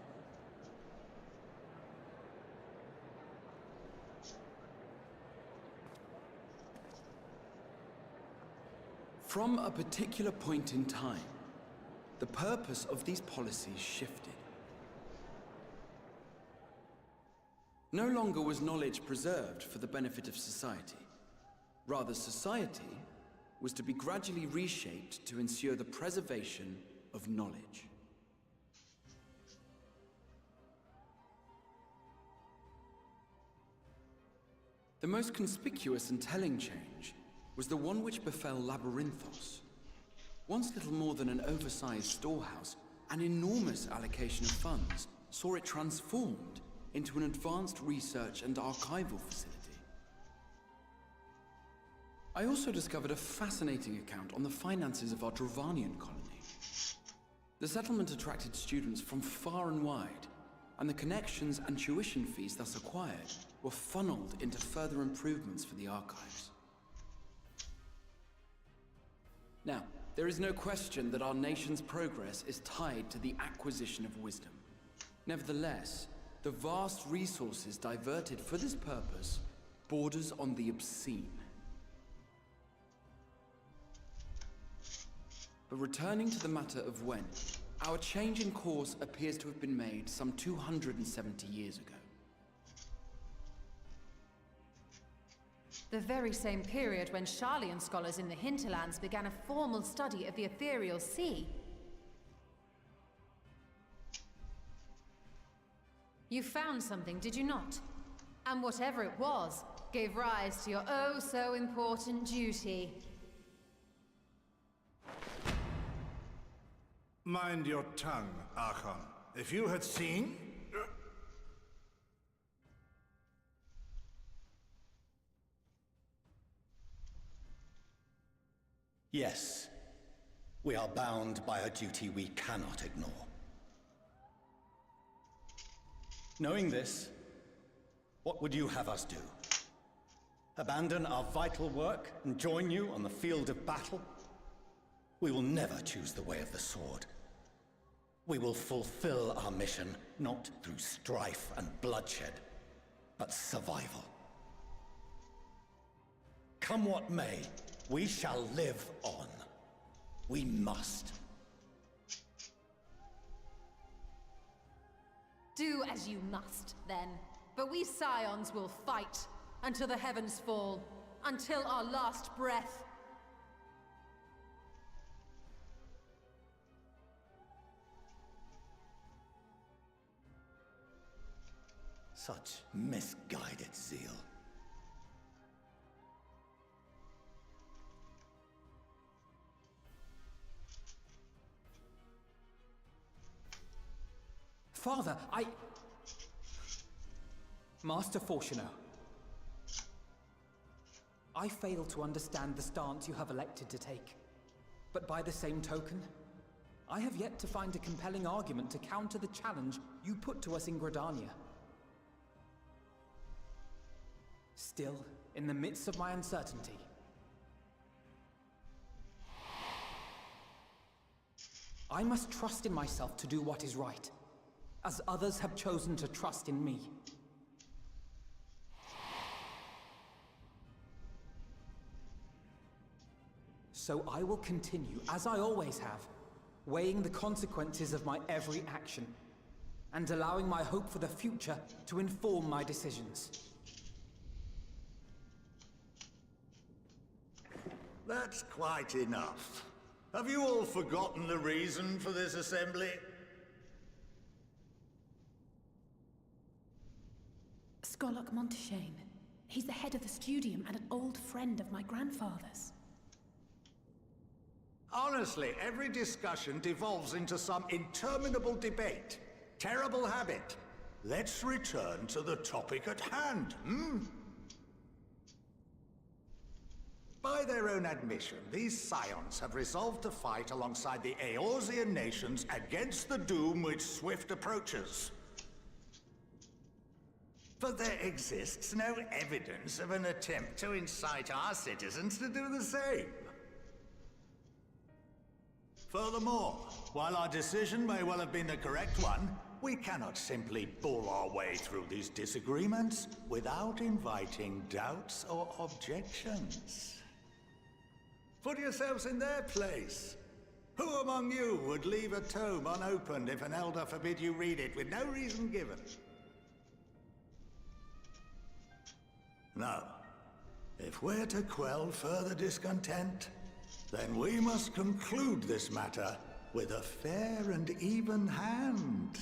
From a particular point in time, the purpose of these policies shifted. No longer was knowledge preserved for the benefit of society. Rather, society was to be gradually reshaped to ensure the preservation of knowledge. The most conspicuous and telling change was the one which befell Labyrinthos. Once little more than an oversized storehouse, an enormous allocation of funds saw it transformed into an advanced research and archival facility. I also discovered a fascinating account on the finances of our Dravanian colony. The settlement attracted students from far and wide, and the connections and tuition fees thus acquired were funneled into further improvements for the archives. Now, there is no question that our nation's progress is tied to the acquisition of wisdom. Nevertheless, the vast resources diverted for this purpose borders on the obscene. But returning to the matter of when, our change in course appears to have been made some 270 years ago. The very same period when Sharlayan scholars in the hinterlands began a formal study of the ethereal sea. You found something, did you not? And whatever it was, gave rise to your oh-so-important duty. Mind your tongue, Archon. If you had seen... Yes, we are bound by a duty we cannot ignore. Knowing this, what would you have us do? Abandon our vital work and join you on the field of battle? We will never choose the way of the sword. We will fulfill our mission not through strife and bloodshed, but survival. Come what may, we shall live on. We must. Do as you must, then. But we Scions will fight until the heavens fall, until our last breath. Such misguided zeal. Father, Master Fortuno, I fail to understand the stance you have elected to take. But by the same token, I have yet to find a compelling argument to counter the challenge you put to us in Gridania. Still, in the midst of my uncertainty, I must trust in myself to do what is right, as others have chosen to trust in me. So I will continue, as I always have, weighing the consequences of my every action, and allowing my hope for the future to inform my decisions. That's quite enough. Have you all forgotten the reason for this assembly? Skolok Monteshane. He's the head of the Studium and an old friend of my grandfather's. Honestly, every discussion devolves into some interminable debate. Terrible habit. let's return to the topic at hand, hmm? By their own admission, these scions have resolved to fight alongside the Eorzean nations against the doom which swift approaches. But there exists no evidence of an attempt to incite our citizens to do the same. Furthermore, while our decision may well have been the correct one, we cannot simply bull our way through these disagreements without inviting doubts or objections. Put yourselves in their place. Who among you would leave a tome unopened if an elder forbid you read it with no reason given? No. If we're to quell further discontent, then we must conclude this matter with a fair and even hand.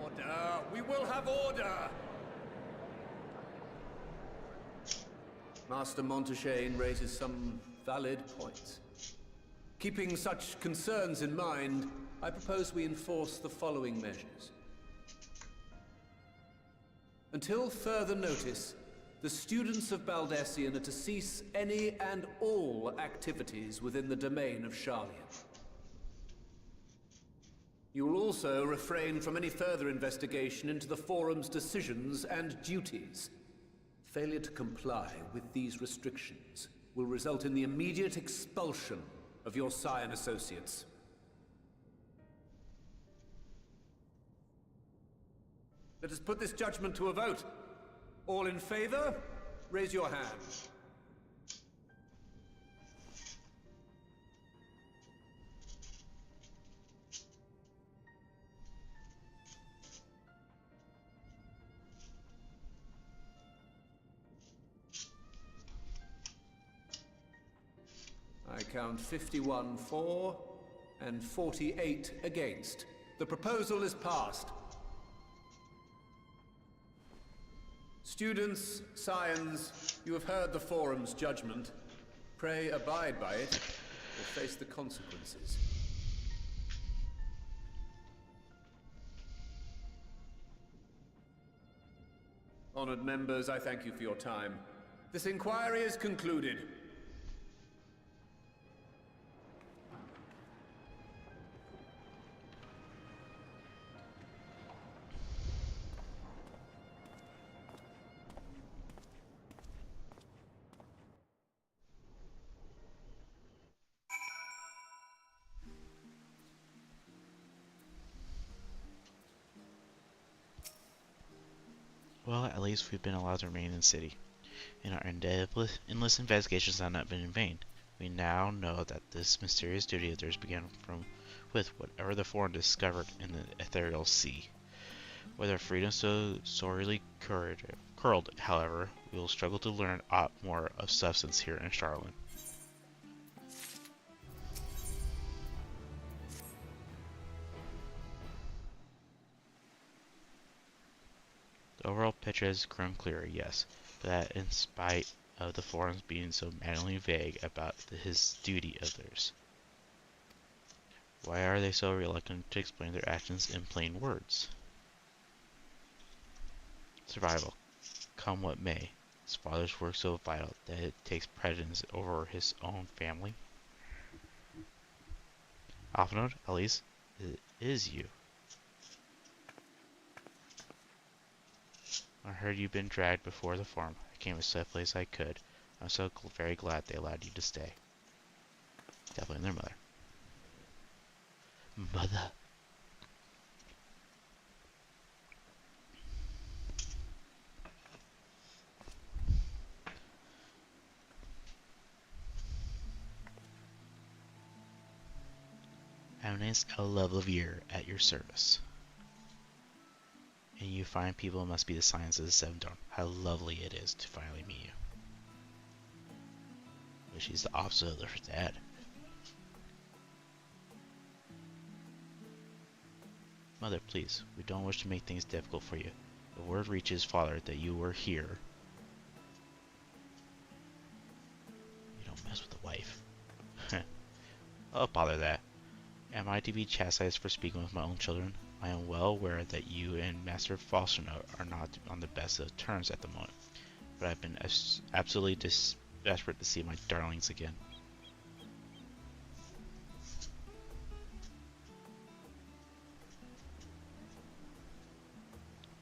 Order! We will have order! Master Montaigne raises some valid points. Keeping such concerns in mind, I propose we enforce the following measures. Until further notice, the students of Baldesion are to cease any and all activities within the domain of Sharlayan. You will also refrain from any further investigation into the Forum's decisions and duties. Failure to comply with these restrictions will result in the immediate expulsion of your Scion associates. Let us put this judgment to a vote. All in favor, raise your hand. I count 51 for and 48 against. The proposal is passed. Students, Scions, you have heard the Forum's judgment. Pray abide by it, or face the consequences. Honored members, I thank you for your time. This inquiry is concluded. Well, at least we've been allowed to remain in the city, and our endless investigations have not been in vain. We now know that this mysterious duty of theirs began with whatever the Forum discovered in the ethereal sea. With our freedom so sorely curled, however, we will struggle to learn aught more of substance here in Sharlayan. The overall picture has grown clearer, yes, but that in spite of the Forums being so maddeningly vague about his duty of theirs. Why are they so reluctant to explain their actions in plain words? Survival. Come what may. His father's work so vital that it takes precedence over his own family. Alphinaud, at least, it is you. I heard you've been dragged before the Forum. I came as swiftly as I could. I'm so very glad they allowed you to stay. Definitely their mother. Mother. Eminence Ellevier at your service. And you fine people must be the Scions of the Seven Dawn. How lovely it is to finally meet you. But she's the opposite of her dad. Mother, please, we don't wish to make things difficult for you. The word reaches Father that you were here. mess with the wife. Oh, bother that. Am I to be chastised for speaking with my own children? I am well aware that you and Master Falsternaut are not on the best of terms at the moment, but I've been absolutely desperate to see my darlings again.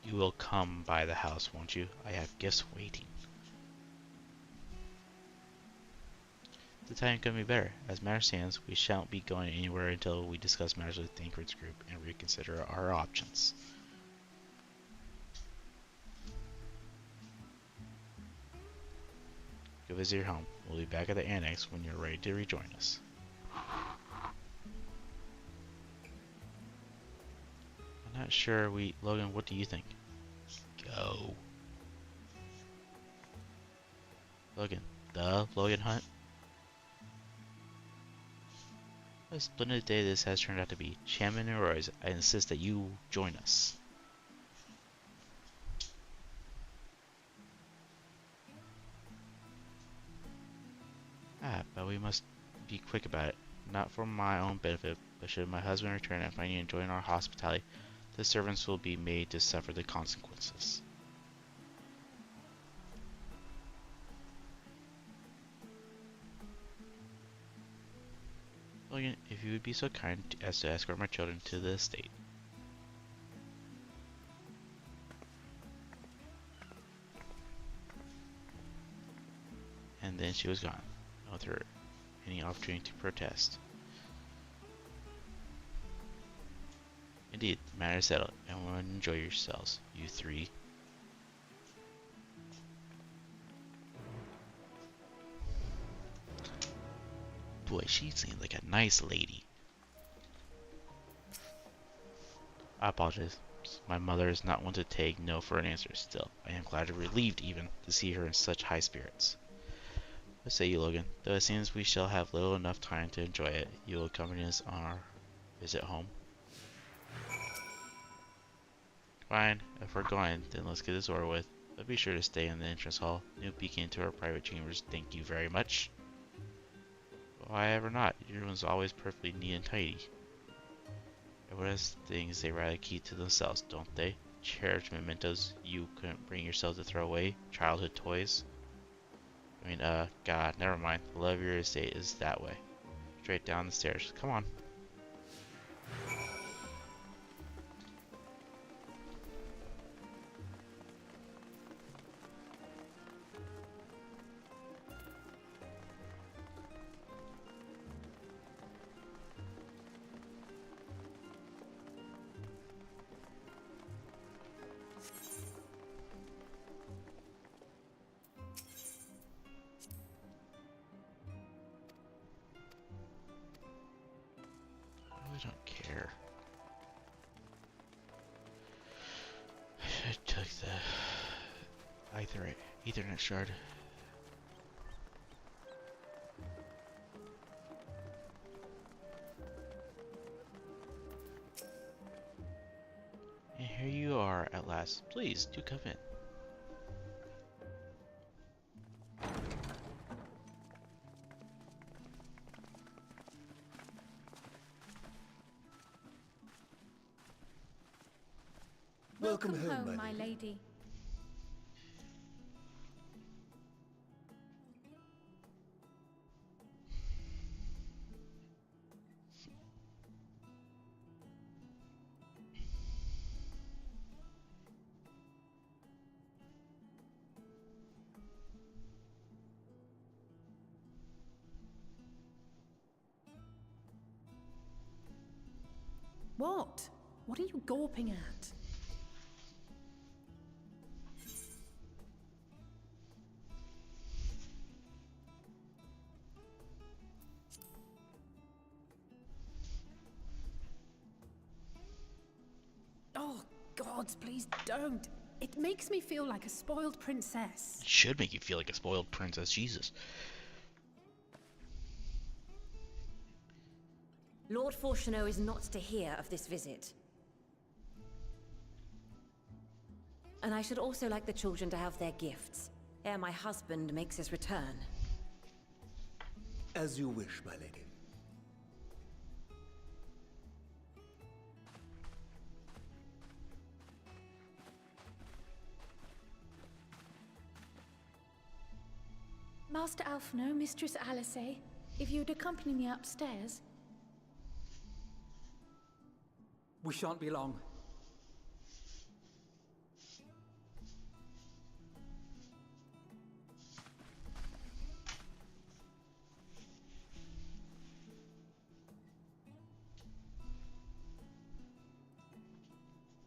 You will come by the house, won't you? I have gifts waiting. The time couldn't be better. As matters stands, we shan't be going anywhere until we discuss matters with Thancred's group and reconsider our options. Go visit your home. We'll be back at the annex when you're ready to rejoin us. I'm not sure Logan, what do you think? Go. Logan. Logan Hunt? What a splendid day this has turned out to be. Shaman and Royce, I insist that you join us. But we must be quick about it. Not for my own benefit, but should my husband return and find you enjoying our hospitality, the servants will be made to suffer the consequences. Logan, if you would be so kind as to escort my children to the estate. And then she was gone, not with her any opportunity to protest. Indeed, the matter is settled. Everyone enjoy yourselves, you three. Boy, she seems like a nice lady. I apologize. My mother is not one to take no for an answer. Still, I am glad and relieved even to see her in such high spirits. What say you, Logan? Though it seems we shall have little enough time to enjoy it, you will accompany us on our visit home. Fine, if we're going, then let's get this over with. But be sure to stay in the entrance hall. No peeking into our private chambers, thank you very much. Why ever not? Your room's always perfectly neat and tidy. Everyone has things they rather keep to themselves, don't they? Cherished mementos you couldn't bring yourself to throw away? Childhood toys? I mean, God, never mind. The love of your estate is that way. Straight down the stairs. Come on. I don't care. I took the Ethernet shard. And here you are at last. Please do come in. Welcome home, my lady. What? What are you gawping at? Oh, gods, please don't. It makes me feel like a spoiled princess. It should make you feel like a spoiled princess, Jesus. Lord Falsternaut is not to hear of this visit. And I should also like the children to have their gifts, ere my husband makes his return. As you wish, my lady. Master Alphino, Mistress Alice, if you'd accompany me upstairs. We shan't be long.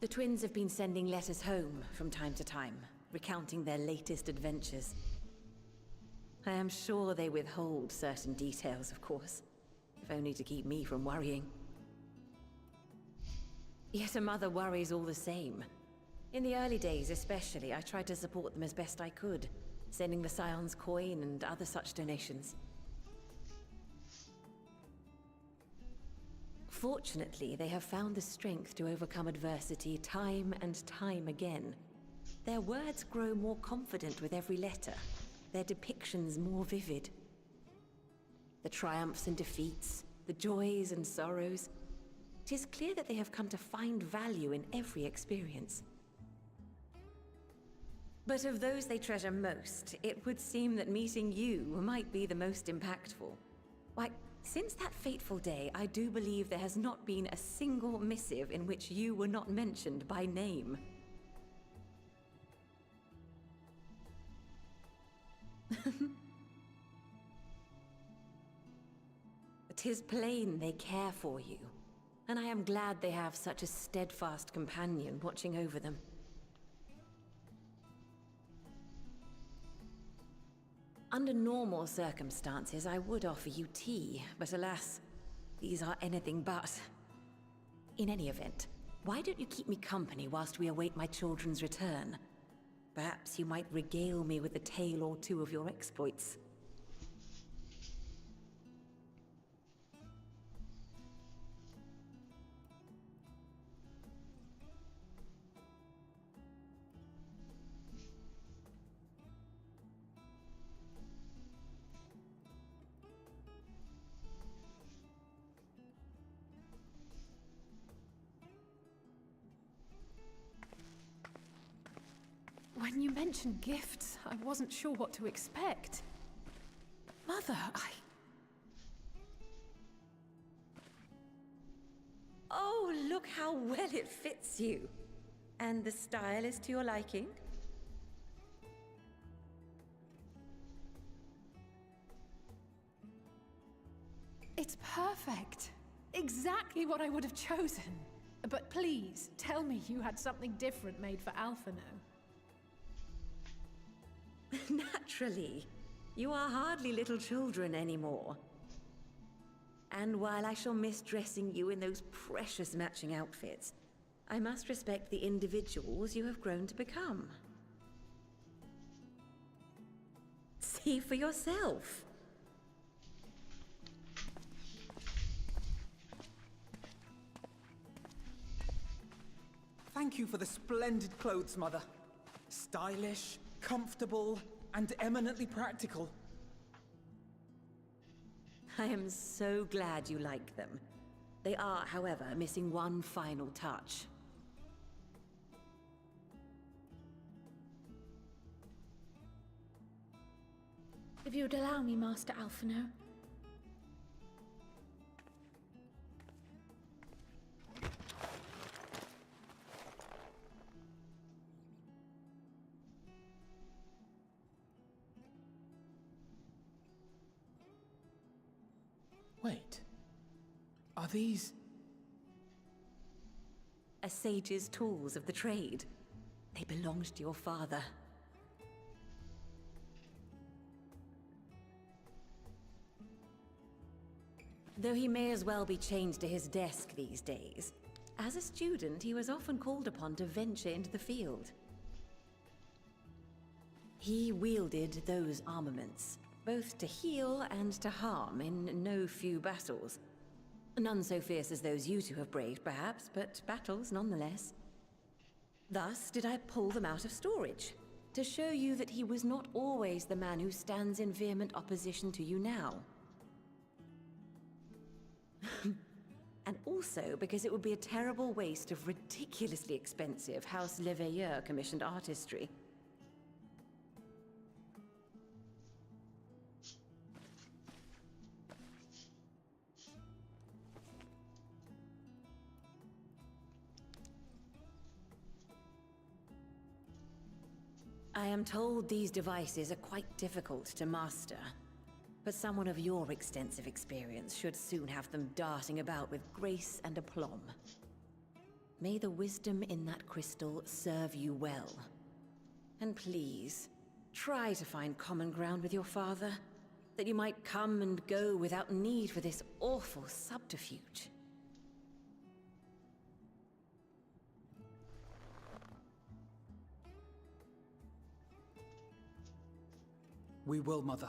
The twins have been sending letters home from time to time, recounting their latest adventures. I am sure they withhold certain details, of course, if only to keep me from worrying. Yet a mother worries all the same. In the early days especially, I tried to support them as best I could, sending the Scion's coin and other such donations. Fortunately, they have found the strength to overcome adversity time and time again. Their words grow more confident with every letter, their depictions more vivid. The triumphs and defeats, the joys and sorrows. It is clear that they have come to find value in every experience. But of those they treasure most, it would seem that meeting you might be the most impactful. Why, since that fateful day, I do believe there has not been a single missive in which you were not mentioned by name. "'Tis plain they care for you, and I am glad they have such a steadfast companion watching over them. Under normal circumstances, I would offer you tea, but alas, these are anything but. In any event, why don't you keep me company whilst we await my children's return? Perhaps you might regale me with a tale or two of your exploits." When you mentioned gifts, I wasn't sure what to expect. Mother, Oh, look how well it fits you. And the style is to your liking? It's perfect. Exactly what I would have chosen. But please, tell me you had something different made for Alphino. Naturally. You are hardly little children anymore. And while I shall miss dressing you in those precious matching outfits, I must respect the individuals you have grown to become. See for yourself. Thank you for the splendid clothes, Mother. Stylish, comfortable, and eminently practical. I am so glad you like them. They are, however, missing one final touch. If you'd allow me, Master Alphino. Wait. Are these... A sage's tools of the trade. They belonged to your father. Though he may as well be chained to his desk these days, as a student he was often called upon to venture into the field. He wielded those armaments, both to heal and to harm in no few battles. None so fierce as those you two have braved, perhaps, but battles nonetheless. Thus did I pull them out of storage, to show you that he was not always the man who stands in vehement opposition to you now. And also because it would be a terrible waste of ridiculously expensive House Leveilleur commissioned artistry. I am told these devices are quite difficult to master, but someone of your extensive experience should soon have them darting about with grace and aplomb. May the wisdom in that crystal serve you well. And please, try to find common ground with your father, that you might come and go without need for this awful subterfuge. We will, Mother.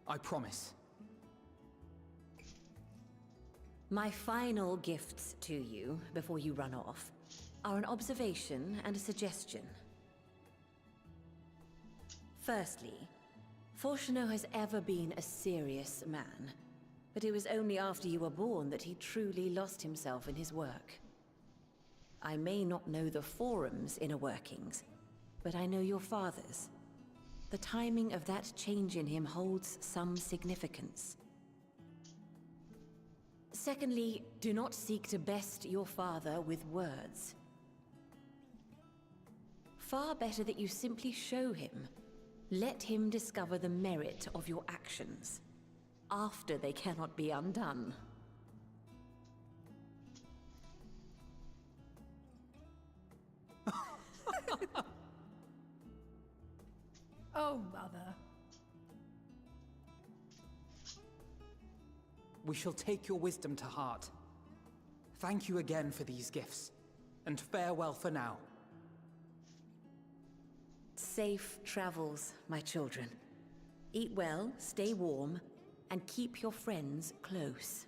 I promise. My final gifts to you, before you run off, are an observation and a suggestion. Firstly, Fortunato has ever been a serious man, but it was only after you were born that he truly lost himself in his work. I may not know the Forum's inner workings, but I know your father's. The timing of that change in him holds some significance. Secondly, do not seek to best your father with words. Far better that you simply show him. Let him discover the merit of your actions, after they cannot be undone. Oh, Mother. We shall take your wisdom to heart. Thank you again for these gifts, and farewell for now. Safe travels, my children. Eat well, stay warm, and keep your friends close.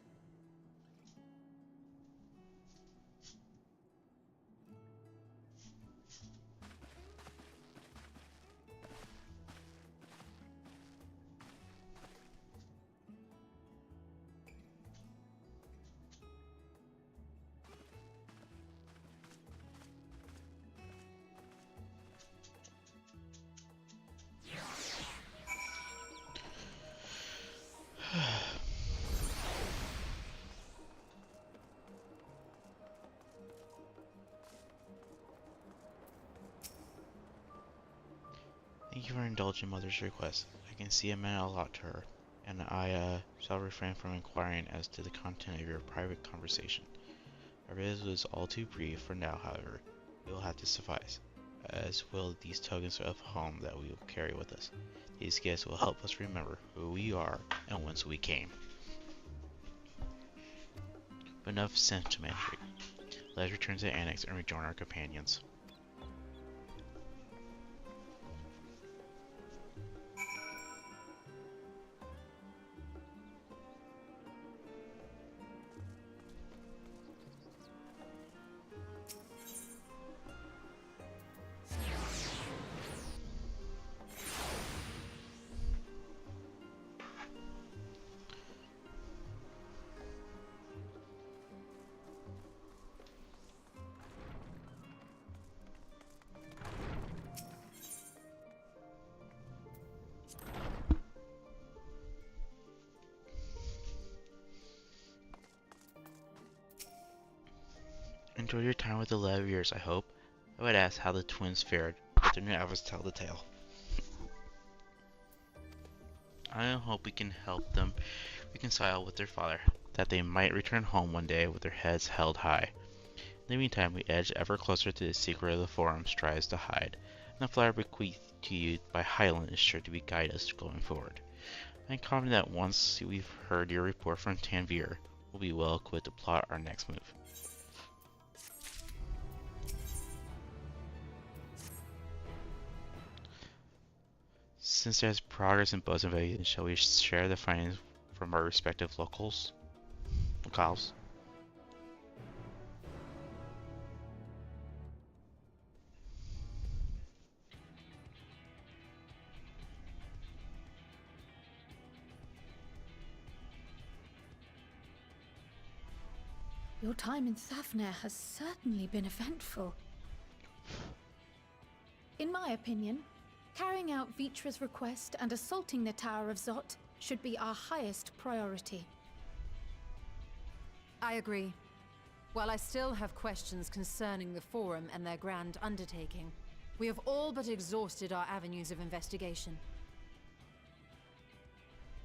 Thank you for indulging Mother's request. I can see it meant a lot to her, and I shall refrain from inquiring as to the content of your private conversation. Our visit was all too brief for now, however. It will have to suffice, as will these tokens of home that we will carry with us. These gifts will help us remember who we are and whence we came. But enough sentimentary. Let us return to the annex and rejoin our companions. Enjoy your time with the Leveilleurs, I hope. I would ask how the twins fared, but their new efforts tell the tale. I hope we can help them reconcile with their father, that they might return home one day with their heads held high. In the meantime, we edge ever closer to the secret of the Forum strives to hide, and the flower bequeathed to you by Hyland is sure to guide us going forward. I am confident that once we've heard your report from Tanvir, we'll be well equipped to plot our next move. Since there's progress in both invasions, shall we share the findings from our respective locales? Your time in Thafnir has certainly been eventful. In my opinion, carrying out Vitra's request and assaulting the Tower of Zot should be our highest priority. I agree. While I still have questions concerning the Forum and their grand undertaking, we have all but exhausted our avenues of investigation.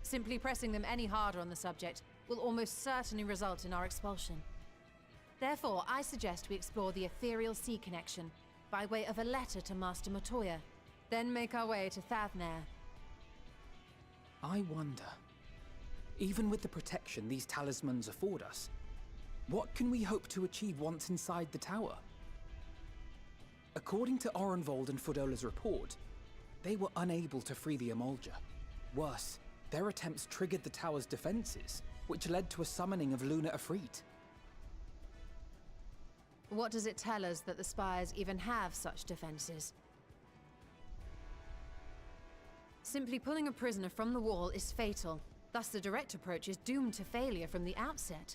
Simply pressing them any harder on the subject will almost certainly result in our expulsion. Therefore, I suggest we explore the Ethereal Sea connection by way of a letter to Master Matoya, then make our way to Thafnir. I wonder, even with the protection these talismans afford us, what can we hope to achieve once inside the tower? According to Orenvold and Fodola's report, they were unable to free the Emolja. Worse, their attempts triggered the tower's defenses, which led to a summoning of Luna Ifrit. What does it tell us that the Spires even have such defenses? Simply pulling a prisoner from the wall is fatal, thus the direct approach is doomed to failure from the outset.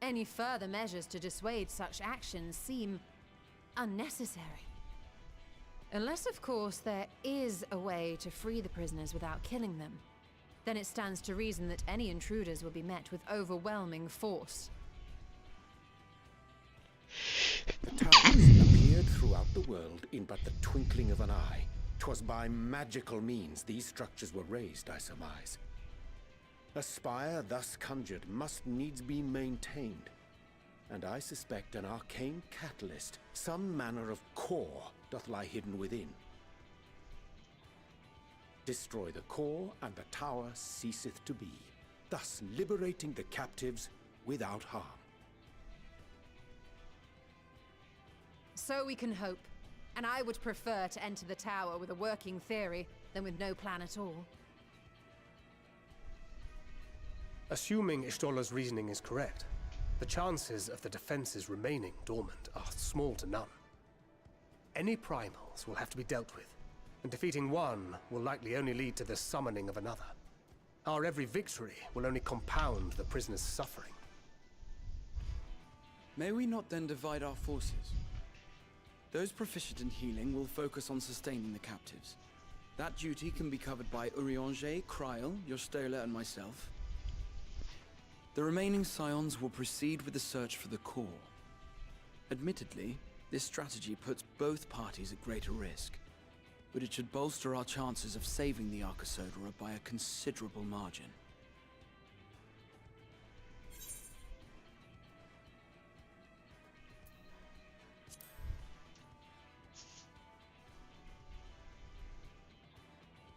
Any further measures to dissuade such actions seem unnecessary. Unless, of course, there is a way to free the prisoners without killing them. Then it stands to reason that any intruders will be met with overwhelming force. The towers appeared throughout the world in but the twinkling of an eye. 'Twas by magical means these structures were raised, I surmise. A spire thus conjured must needs be maintained, and I suspect an arcane catalyst, some manner of core, doth lie hidden within. Destroy the core, and the tower ceaseth to be, thus liberating the captives without harm. So we can hope, and I would prefer to enter the tower with a working theory than with no plan at all. Assuming Ishtola's reasoning is correct, the chances of the defenses remaining dormant are small to none. Any primals will have to be dealt with, and defeating one will likely only lead to the summoning of another. Our every victory will only compound the prisoner's suffering. May we not then divide our forces? Those proficient in healing will focus on sustaining the captives. That duty can be covered by Urianger, Kryl, Jostola, and myself. The remaining scions will proceed with the search for the core. Admittedly, this strategy puts both parties at greater risk, but it should bolster our chances of saving the Arcosodora by a considerable margin.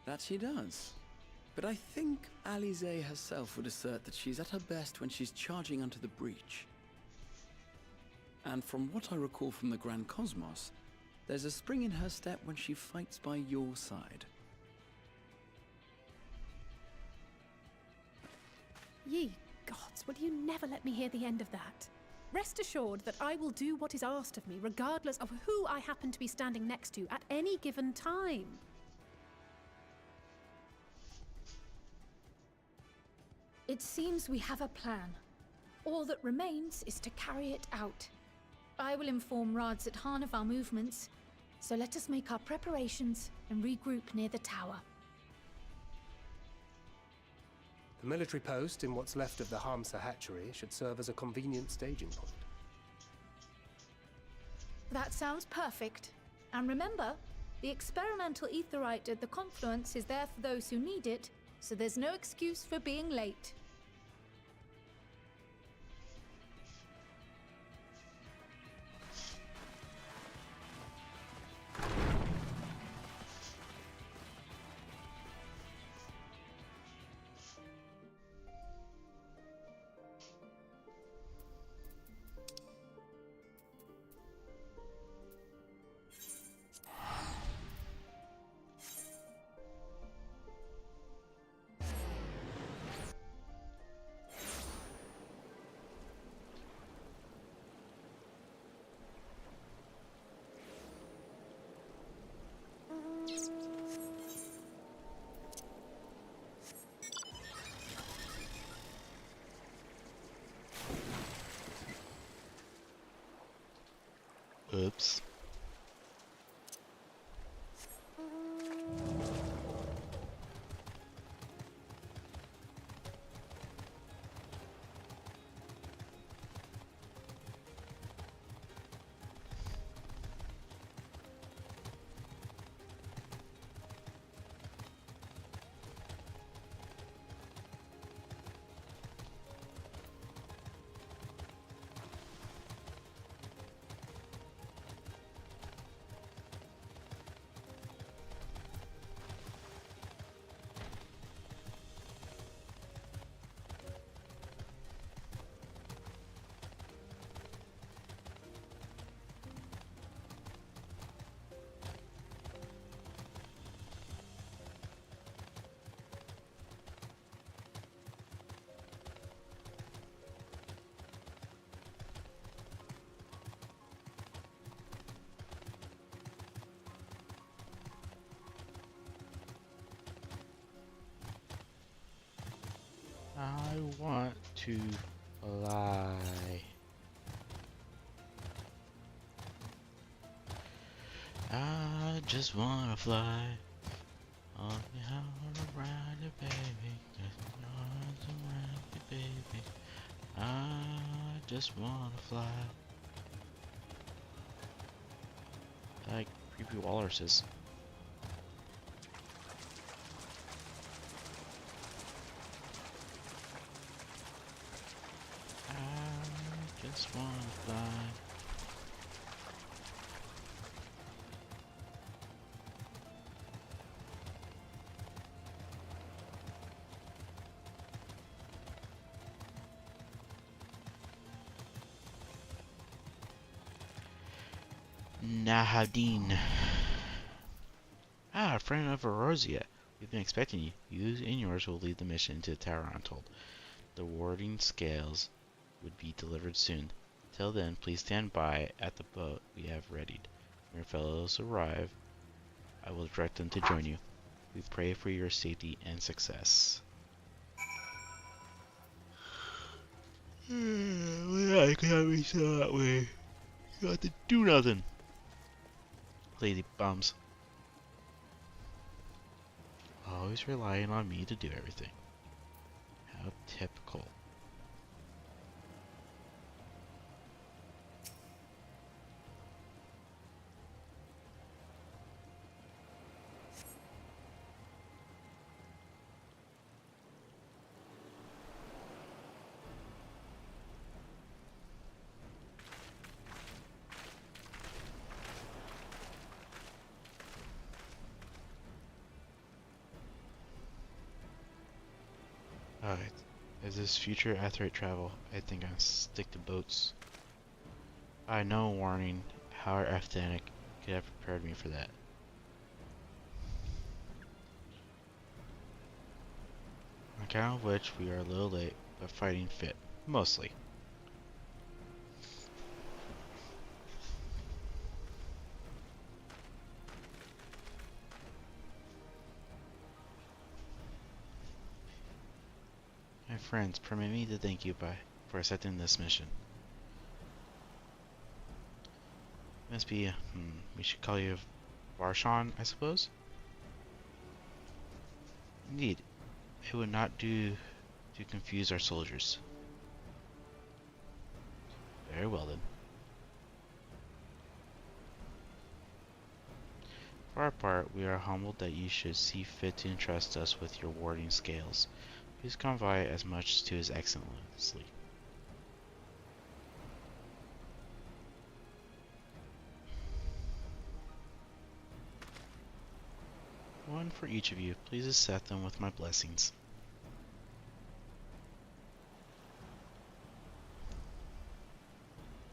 That she does. But I think Alisaie herself would assert that she's at her best when she's charging onto the breach. And from what I recall from the Grand Cosmos, there's a spring in her step when she fights by your side. Ye gods, will you never let me hear the end of that? Rest assured that I will do what is asked of me, regardless of who I happen to be standing next to at any given time. It seems we have a plan. All that remains is to carry it out. I will inform Rads at Han of our movements, so let us make our preparations and regroup near the tower. The military post in what's left of the Hamsa hatchery should serve as a convenient staging point. That sounds perfect. And remember, the experimental aetheryte at the confluence is there for those who need it, so there's no excuse for being late. I want to fly. I just wanna fly. On the how to ride it, baby. Just want to ride it, baby. I just wanna fly. Like creepy walruses. I just wanna fly. Nahadin. Ah, friend of Erosia. We've been expecting you. You and yours will lead the mission into the tower, I'm told. The warding scales would be delivered soon. Till then, please stand by at the boat we have readied. When your fellows arrive, I will direct them to join you. We pray for your safety and success. I can't be so that way. You have to do nothing. Lazy bums. Always relying on me to do everything. How typical. Alright, as this future Aetheryte travel, I think I'll stick to boats. I know warning how our Athenic could have prepared me for that. On account of which we are a little late, but fighting fit, mostly. My friends, permit me to thank you for accepting this mission. Must be, we should call you Varshan, I suppose? Indeed, it would not do to confuse our soldiers. Very well then. For our part, we are humbled that you should see fit to entrust us with your warding scales. Please convey as much to His Excellency. One for each of you. Please accept them with my blessings.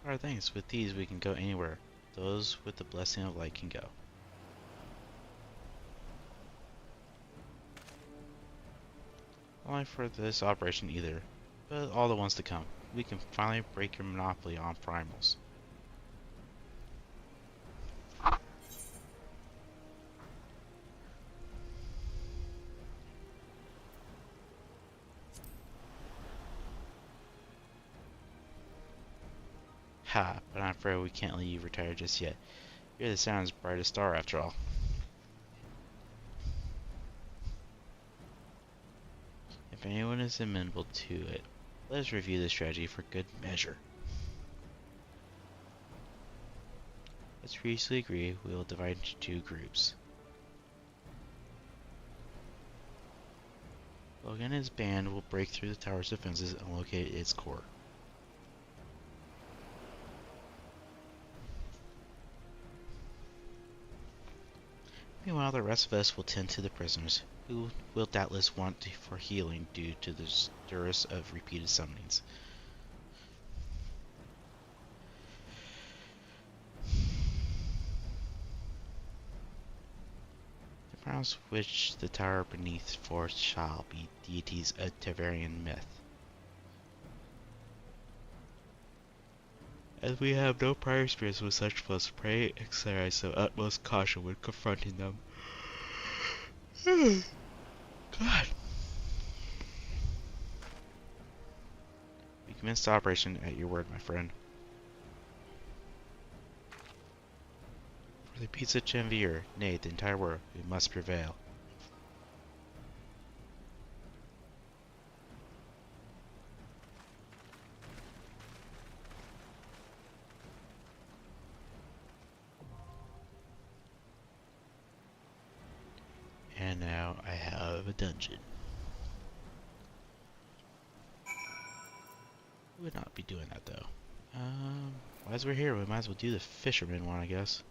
Alright, thanks. With these we can go anywhere. Those with the blessing of light can go. Not only for this operation either, but all the ones to come. We can finally break your monopoly on primals. Ha, but I'm afraid we can't let you retire just yet. You're the Sound's brightest star after all. If anyone is amenable to it, let us review the strategy for good measure. Let's previously agree we will divide into 2 groups. Logan and his band will break through the tower's defenses and locate its core. Meanwhile, the rest of us will tend to the prisoners, who will doubtless want for healing due to the duress of repeated summonings. The grounds which the tower beneath forth shall be deities of Tavarian myth. As we have no prior experience with such foes, pray exercise the utmost caution when confronting them. God. Commence the operation at your word, my friend. For the Pizza Triumvir, nay, the entire world, we must prevail. And now I have a dungeon. Would not be doing that though. As we're here, we might as well do the fisherman one, I guess.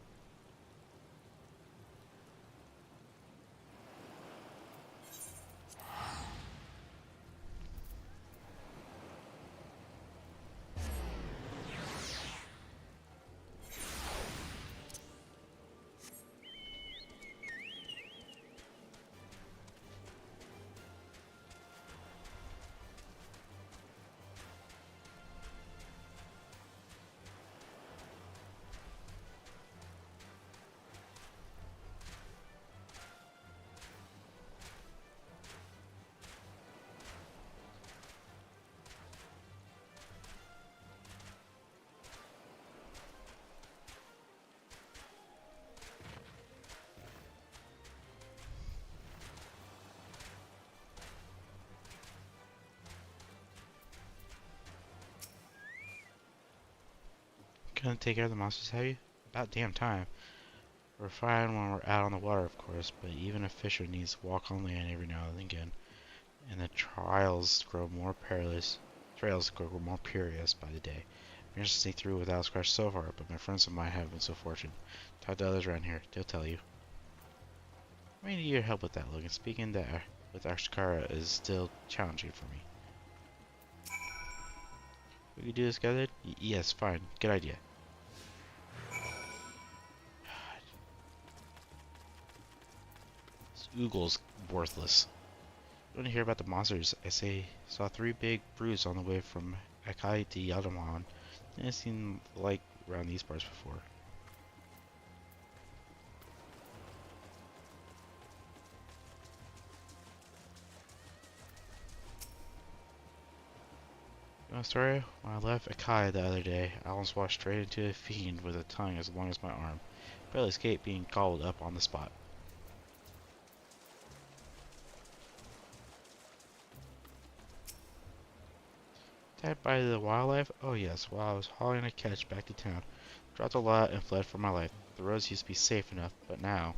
Gonna take care of the monsters, have you? About damn time. We're fine when we're out on the water, of course, but even a fisher needs to walk on land every now and again. And the trails grow more perilous by the day. I managed to sneak through without a scratch so far, but my friends of mine haven't been so fortunate. Talk to others around here, they'll tell you. I may need your help with that, Logan. Speaking there with Ashkara is still challenging for me. We can do this together? Yes, fine. Good idea. Oogle's worthless. You want to hear about the monsters? I saw 3 big brutes on the way from Akai to Yadaman. Didn't seem like around these parts before. You want a story? When I left Akai the other day, I almost walked straight into a fiend with a tongue as long as my arm. Barely escaped being gobbled up on the spot. Attacked by the wildlife? Oh yes, while I was hauling a catch back to town. Dropped a lot and fled for my life. The roads used to be safe enough, but now...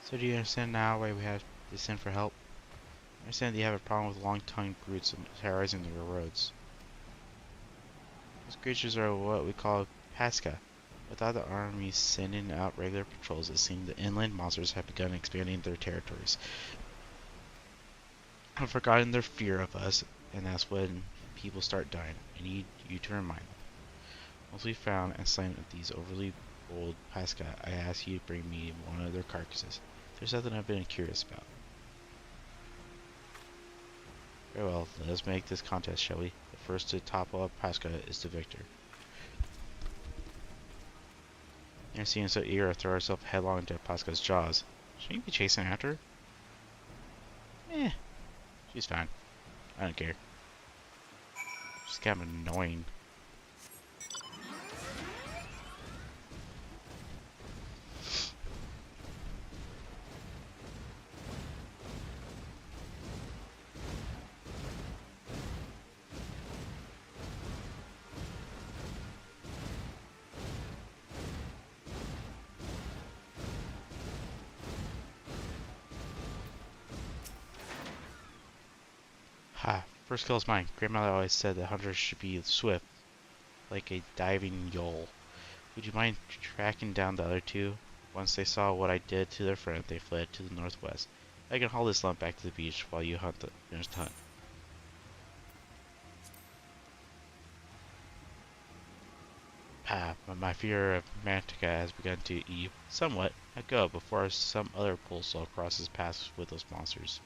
So do you understand now why we have to send for help? I understand that you have a problem with long-tongued brutes terrorizing the roads. Those creatures are what we call Pasca. Without the army sending out regular patrols, it seemed the inland monsters have begun expanding their territories. I've forgotten their fear of us, and that's when people start dying. I need you to remind them. Once we found and slain these overly bold Pasca, I ask you to bring me one of their carcasses. There's something I've been curious about. Very well, let us make this contest, shall we? The first to topple up Pasca is the victor. Never seen so eager to throw herself headlong into Pasca's jaws. Shouldn't you be chasing after her? She's fine. I don't care. She's kind of annoying. Ha, first kill is mine. Grandmother always said that hunters should be swift, like a diving yole. Would you mind tracking down the other 2? Once they saw what I did to their friend, they fled to the northwest. I can haul this lump back to the beach while you finish the hunt. But my fear of Mantica has begun to ease somewhat. I go before some other pole soul crosses paths with those monsters.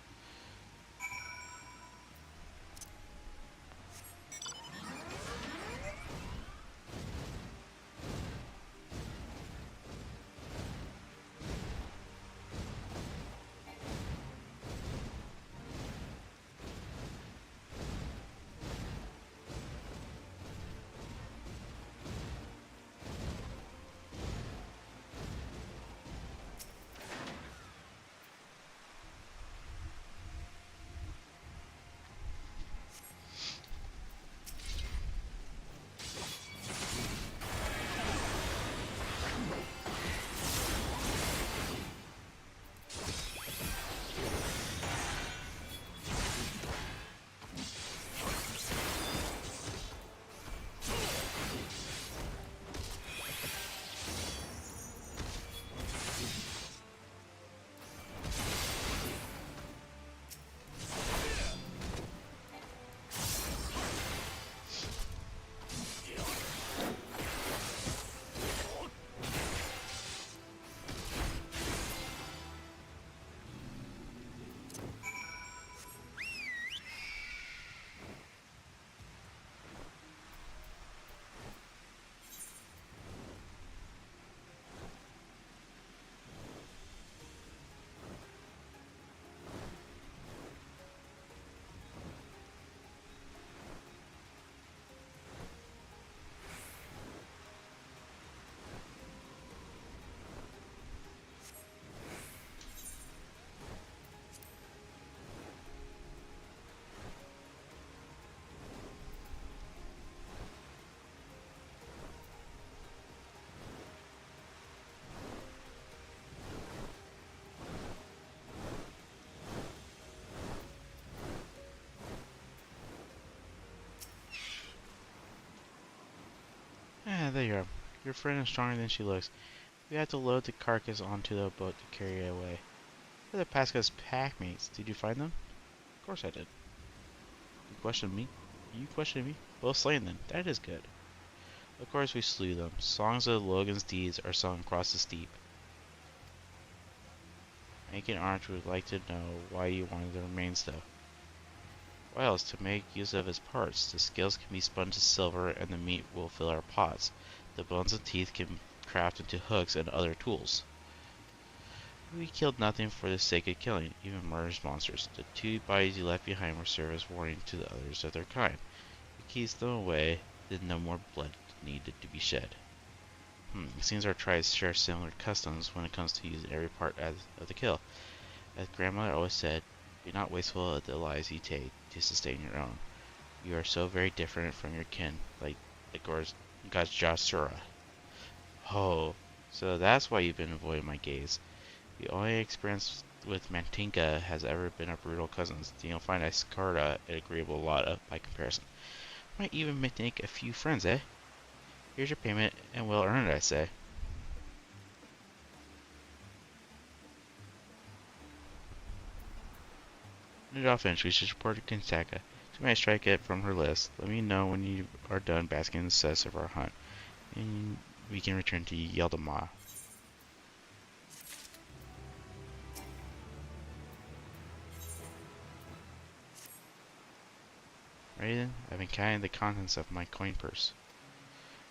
there you are. Your friend is stronger than she looks. We had to load the carcass onto the boat to carry it away. Where are the Pasca's pack mates? Did you find them? Of course I did. You questioned me? You questioned me? Both slain then. That is good. Of course we slew them. Songs of Logan's deeds are sung across the steep. Ancient Arch would like to know why you wanted the remains though. Why else? To make use of its parts. The scales can be spun to silver and the meat will fill our pots. The bones and teeth can craft into hooks and other tools. We killed nothing for the sake of killing, even murderous monsters. The 2 bodies you left behind were served as warning to the others of their kind. We keys them away, then no more blood needed to be shed. It seems our tribes share similar customs when it comes to using every part of the kill. As grandmother always said, be not wasteful of the lives you take to sustain your own. You are so very different from your kin, like the Gajasura. Oh, so that's why you've been avoiding my gaze. The only experience with Mantinka has ever been our brutal cousins. Then you'll find Iskarta an agreeable lot by comparison. Might even make a few friends, eh? Here's your payment, and well earned, I say. When it all finished, we should report to Kinsaka. She might strike it from her list. Let me know when you are done basking in the success of our hunt, and we can return to Yeldama. Ready then? I've been counting the contents of my coin purse.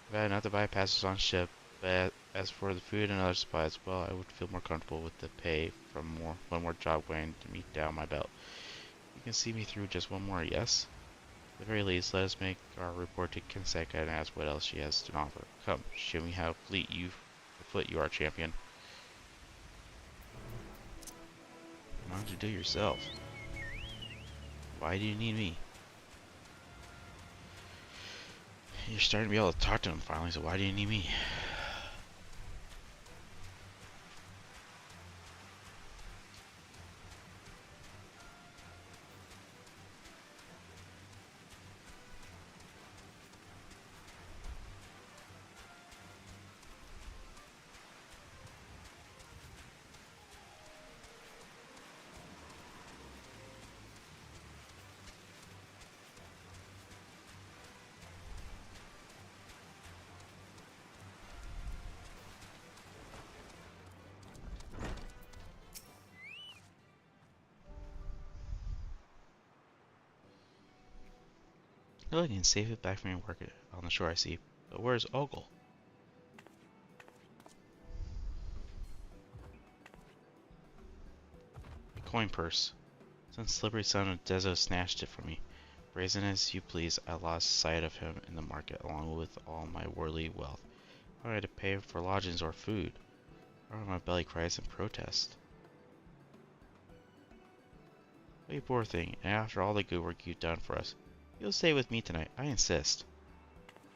I've had enough to buy passes on ship, but as for the food and other supplies, well, I would feel more comfortable with the pay from one more job going to me down my belt. You can see me through just one more, yes? At the very least, let us make our report to Kinsaka and ask what else she has to offer. Come, show me how fleet you are, champion. Why don't you do it yourself? Why do you need me? You're starting to be able to talk to him finally, so why do you need me? Look, and save it back from your work on the shore, I see. But where's Ogle? A coin purse. Some slippery son of Dezo snatched it from me. Brazen as you please, I lost sight of him in the market along with all my worldly wealth. I had to pay for lodgings or food. My belly cries in protest. Oh, you poor thing, and after all the good work you've done for us, you'll stay with me tonight, I insist.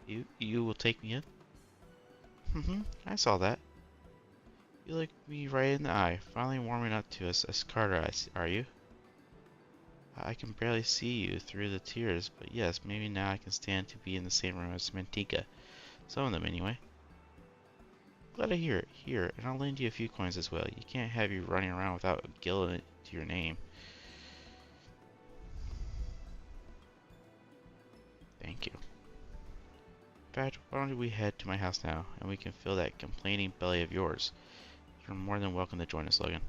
You will take me in? I saw that. You look me right in the eye, finally warming up to us as Carter, are you? I can barely see you through the tears, but yes, maybe now I can stand to be in the same room as Mantika. Some of them, anyway. Glad to hear it. Here, and I'll lend you a few coins as well. You can't have you running around without a gilded to your name. Thank you. In fact, why don't we head to my house now, and we can fill that complaining belly of yours. You're more than welcome to join us, Logan.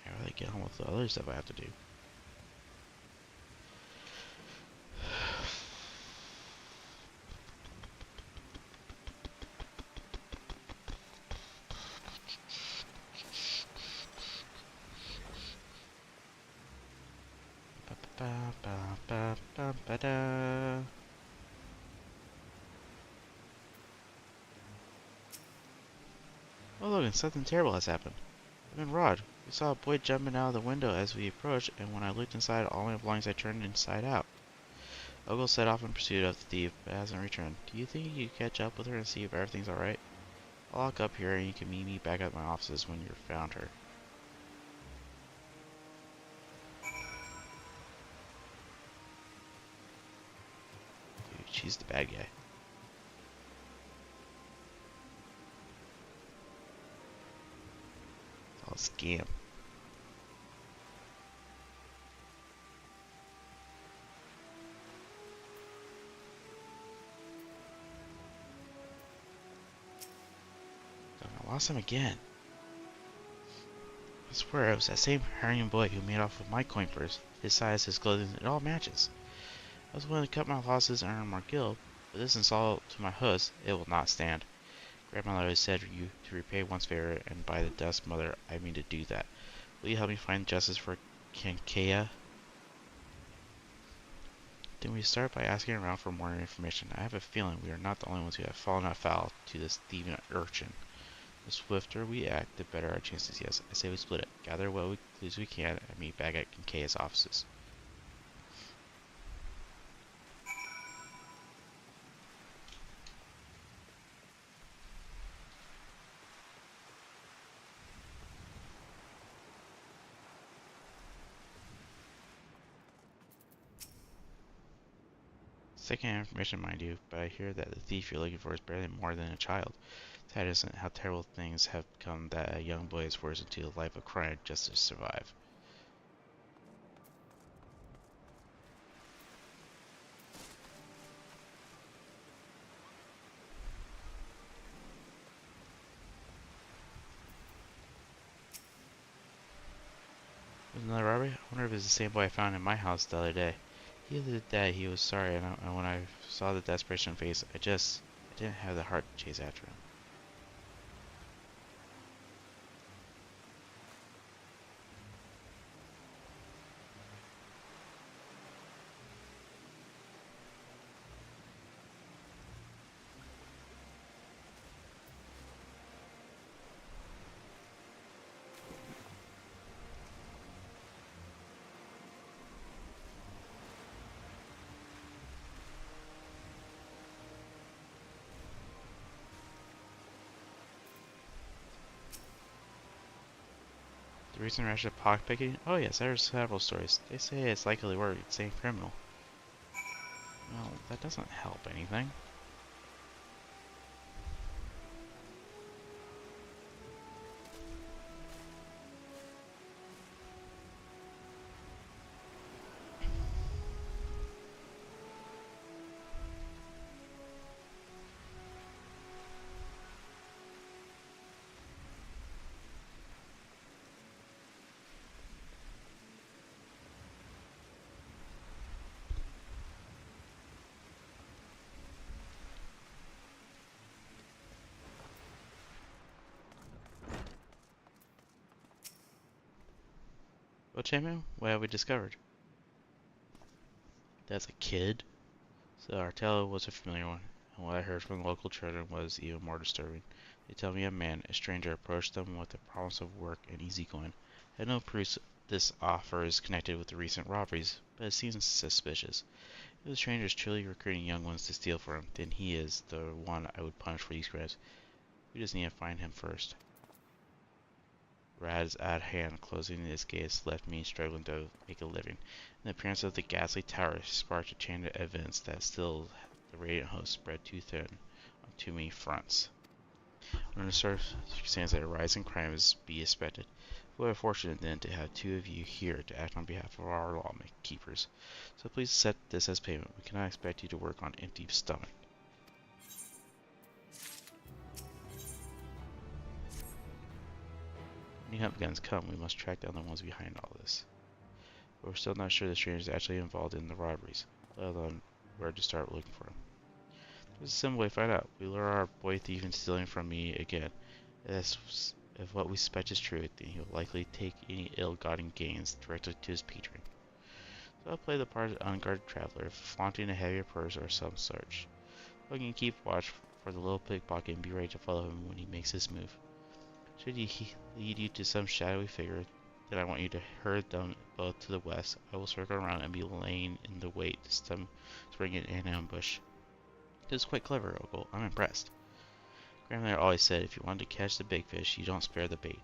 How do I get on with the other stuff I have to do? Oh, Logan, something terrible has happened. I'm in Rod. We saw a boy jumping out of the window as we approached, and when I looked inside, all my belongings I turned inside out. Ogle set off in pursuit of the thief, but hasn't returned. Do you think you could catch up with her and see if everything's alright? I'll lock up here and you can meet me back at my offices when you've found her. Dude, she's the bad guy. It's all a scam. I lost him again. I swear it was that same Hurrian boy who made off with my coin purse. His size, his clothing, it all matches. I was willing to cut my losses and earn more guild, but this insult to my host, it will not stand. Grandmother always said you to repay one's favor, and by the dust mother, I mean to do that. Will you help me find justice for Kankea? Then we start by asking around for more information. I have a feeling we are not the only ones who have fallen afoul to this thieving urchin. The swifter we act, the better our chances. Yes, I say we split it. Gather what clues we can and meet back at Kincaid's offices. Second information, mind you, but I hear that the thief you're looking for is barely more than a child. That isn't how terrible things have become that a young boy is forced into a life of crime just to survive. There's another robbery? I wonder if it's the same boy I found in my house the other day. He admitted that he was sorry, and when I saw the desperation face, I didn't have the heart to chase after him. The recent rash of pockpicking? Oh yes, there are several stories. They say it's likely we're the same criminal. Well, that doesn't help anything. Well, Champion, what have we discovered? That's a kid? So our tale was a familiar one, and what I heard from the local children was even more disturbing. They tell me a man, a stranger, approached them with the promise of work and easy going. I had no proof this offer is connected with the recent robberies, but it seems suspicious. If the stranger is truly recruiting young ones to steal for him, then he is the one I would punish for these crimes. We just need to find him first. Rad's odd hand closing his gaze left me struggling to make a living. The appearance of the ghastly tower sparked a chain of events that still the radiant host spread too thin on too many fronts. Under the circumstances that a rise in crime is be expected, we are fortunate then to have two of you here to act on behalf of our law keepers. So please accept this as payment. We cannot expect you to work on empty stomach. When help guns come, we must track down the ones behind all this. But we're still not sure the stranger is actually involved in the robberies, let alone where to start looking for him. There's a simple way to find out. We lure our boy thief into stealing from me again. If what we suspect is true, then he will likely take any ill-gotten gains directly to his patron. So I'll play the part of unguarded traveler, flaunting a heavier purse or some such. We can keep watch for the little pickpocket and be ready to follow him when he makes his move. Should he lead you to some shadowy figure, Then I want you to herd them both to the west. I will circle around and be laying in the wait to spring it in ambush. This is quite clever, Ogle. I'm impressed. Grandmother always said if you want to catch the big fish, you don't spare the bait.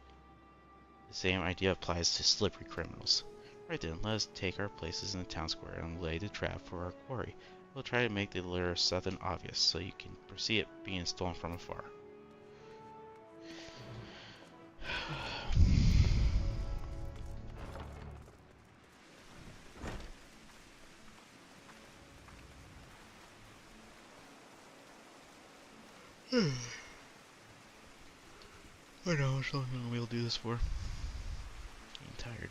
The same idea applies to slippery criminals. Right then, let us take our places in the town square and lay the trap for our quarry. We'll try to make the lure subtle and obvious so you can perceive it being stolen from afar. I know how long we'll do this for. I'm tired.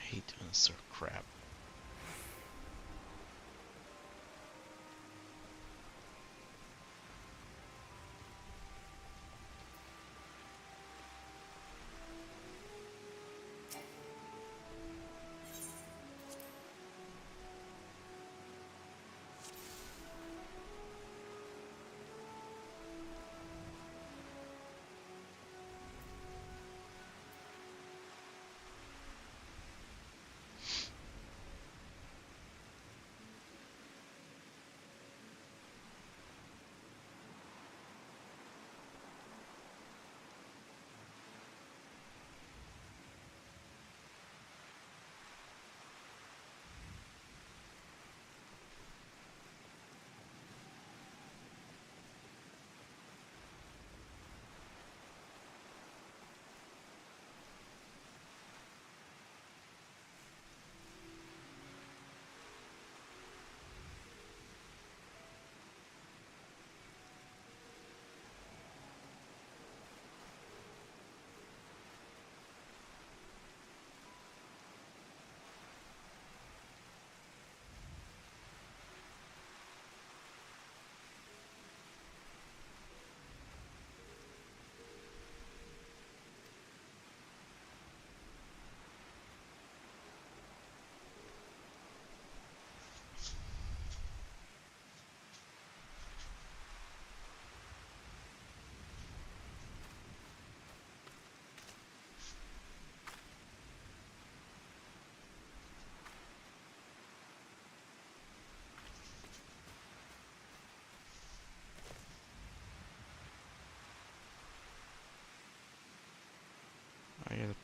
I hate doing this sort of crap.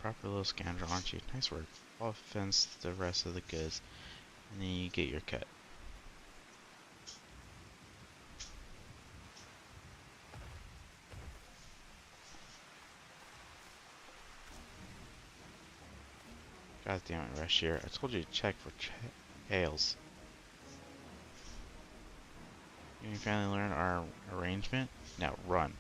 Proper little scoundrel, aren't you? Nice work. I'll fence the rest of the goods, and then you get your cut. God damn it, Rashir. I told you to check for tails. You finally learn our arrangement? Now run.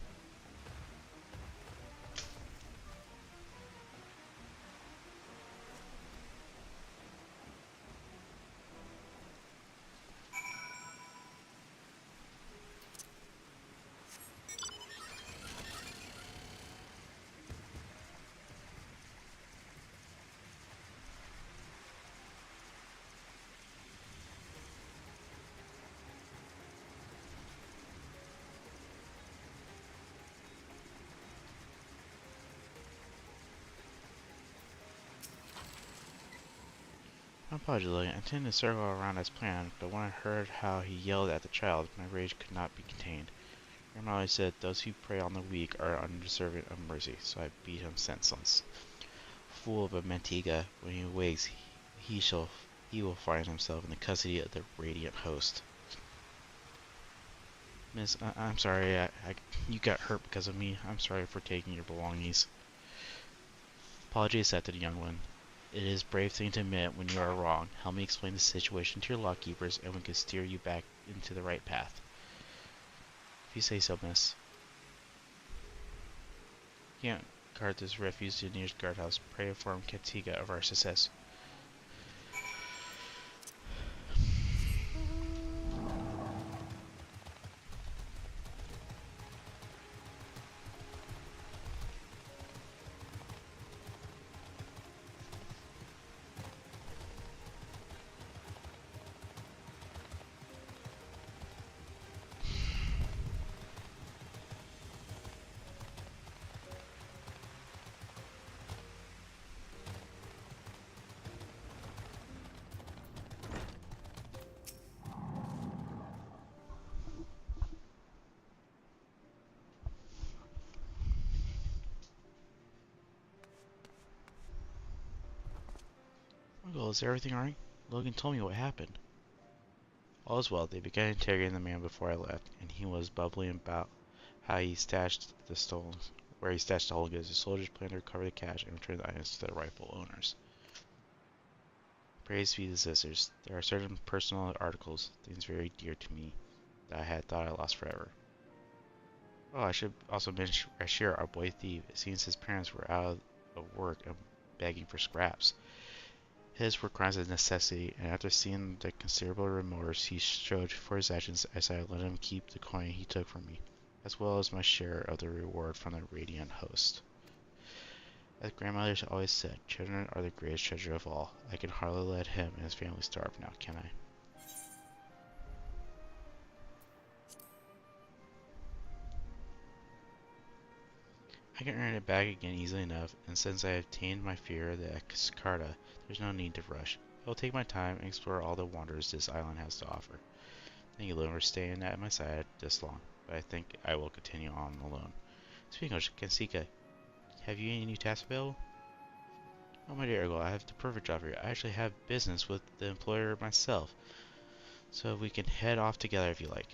My apologies, Logan. I intended to circle around as planned, but when I heard how he yelled at the child, my rage could not be contained. Grandma always said, those who prey on the weak are undeserving of mercy, so I beat him senseless. Fool of a Mantiga, when he wakes, he will find himself in the custody of the Radiant Host. Miss, I'm sorry, you got hurt because of me. I'm sorry for taking your belongings. Apology accepted, young one. It is a brave thing to admit when you are wrong. Help me explain the situation to your lockkeepers, and we can steer you back into the right path. If you say so, miss. You can't guard this refuge to the nearest guardhouse. Pray inform Katiga of our success. Uncle, is everything alright? Logan told me what happened. All is well. They began interrogating the man before I left, and he was bubbling about how he stashed the stolen, where he stashed the whole goods. The soldiers planned to recover the cash and return the items to their rightful owners. Praise be the sisters. There are certain personal articles, things very dear to me, that I had thought I lost forever. Oh, I should also mention Rashir, our boy thief. It seems his parents were out of work and begging for scraps. His were crimes of necessity, and after seeing the considerable remorse he showed for his actions, I decided to let him keep the coin he took from me, as well as my share of the reward from the Radiant Host. As grandmothers always said, children are the greatest treasure of all. I can hardly let him and his family starve now, can I? I can earn it back again easily enough, and since I have tamed my fear of the Excarta, there's no need to rush. I will take my time and explore all the wonders this island has to offer. Thank you, Logan, for staying at my side this long, but I think I will continue on alone. Speaking of Kansika, have you any new tasks available? Oh, my dear Ergo, I have the perfect job here. I actually have business with the employer myself, so we can head off together if you like.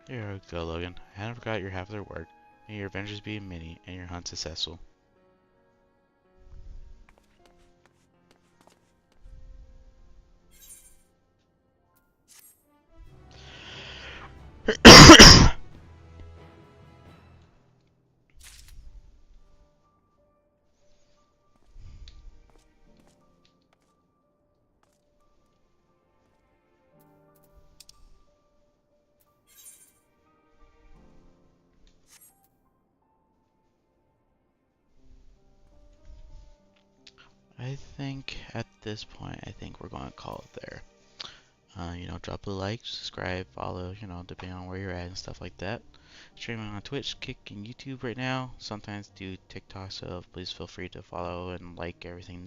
There you go, Logan. I hadn't forgot your half of their work. May your adventures be many and your hunt successful. I think at this point, I think we're going to call it there. Drop a like, subscribe, follow, depending on where you're at and stuff like that. Streaming on Twitch, Kick, and YouTube right now. Sometimes do TikTok, so please feel free to follow and like everything there.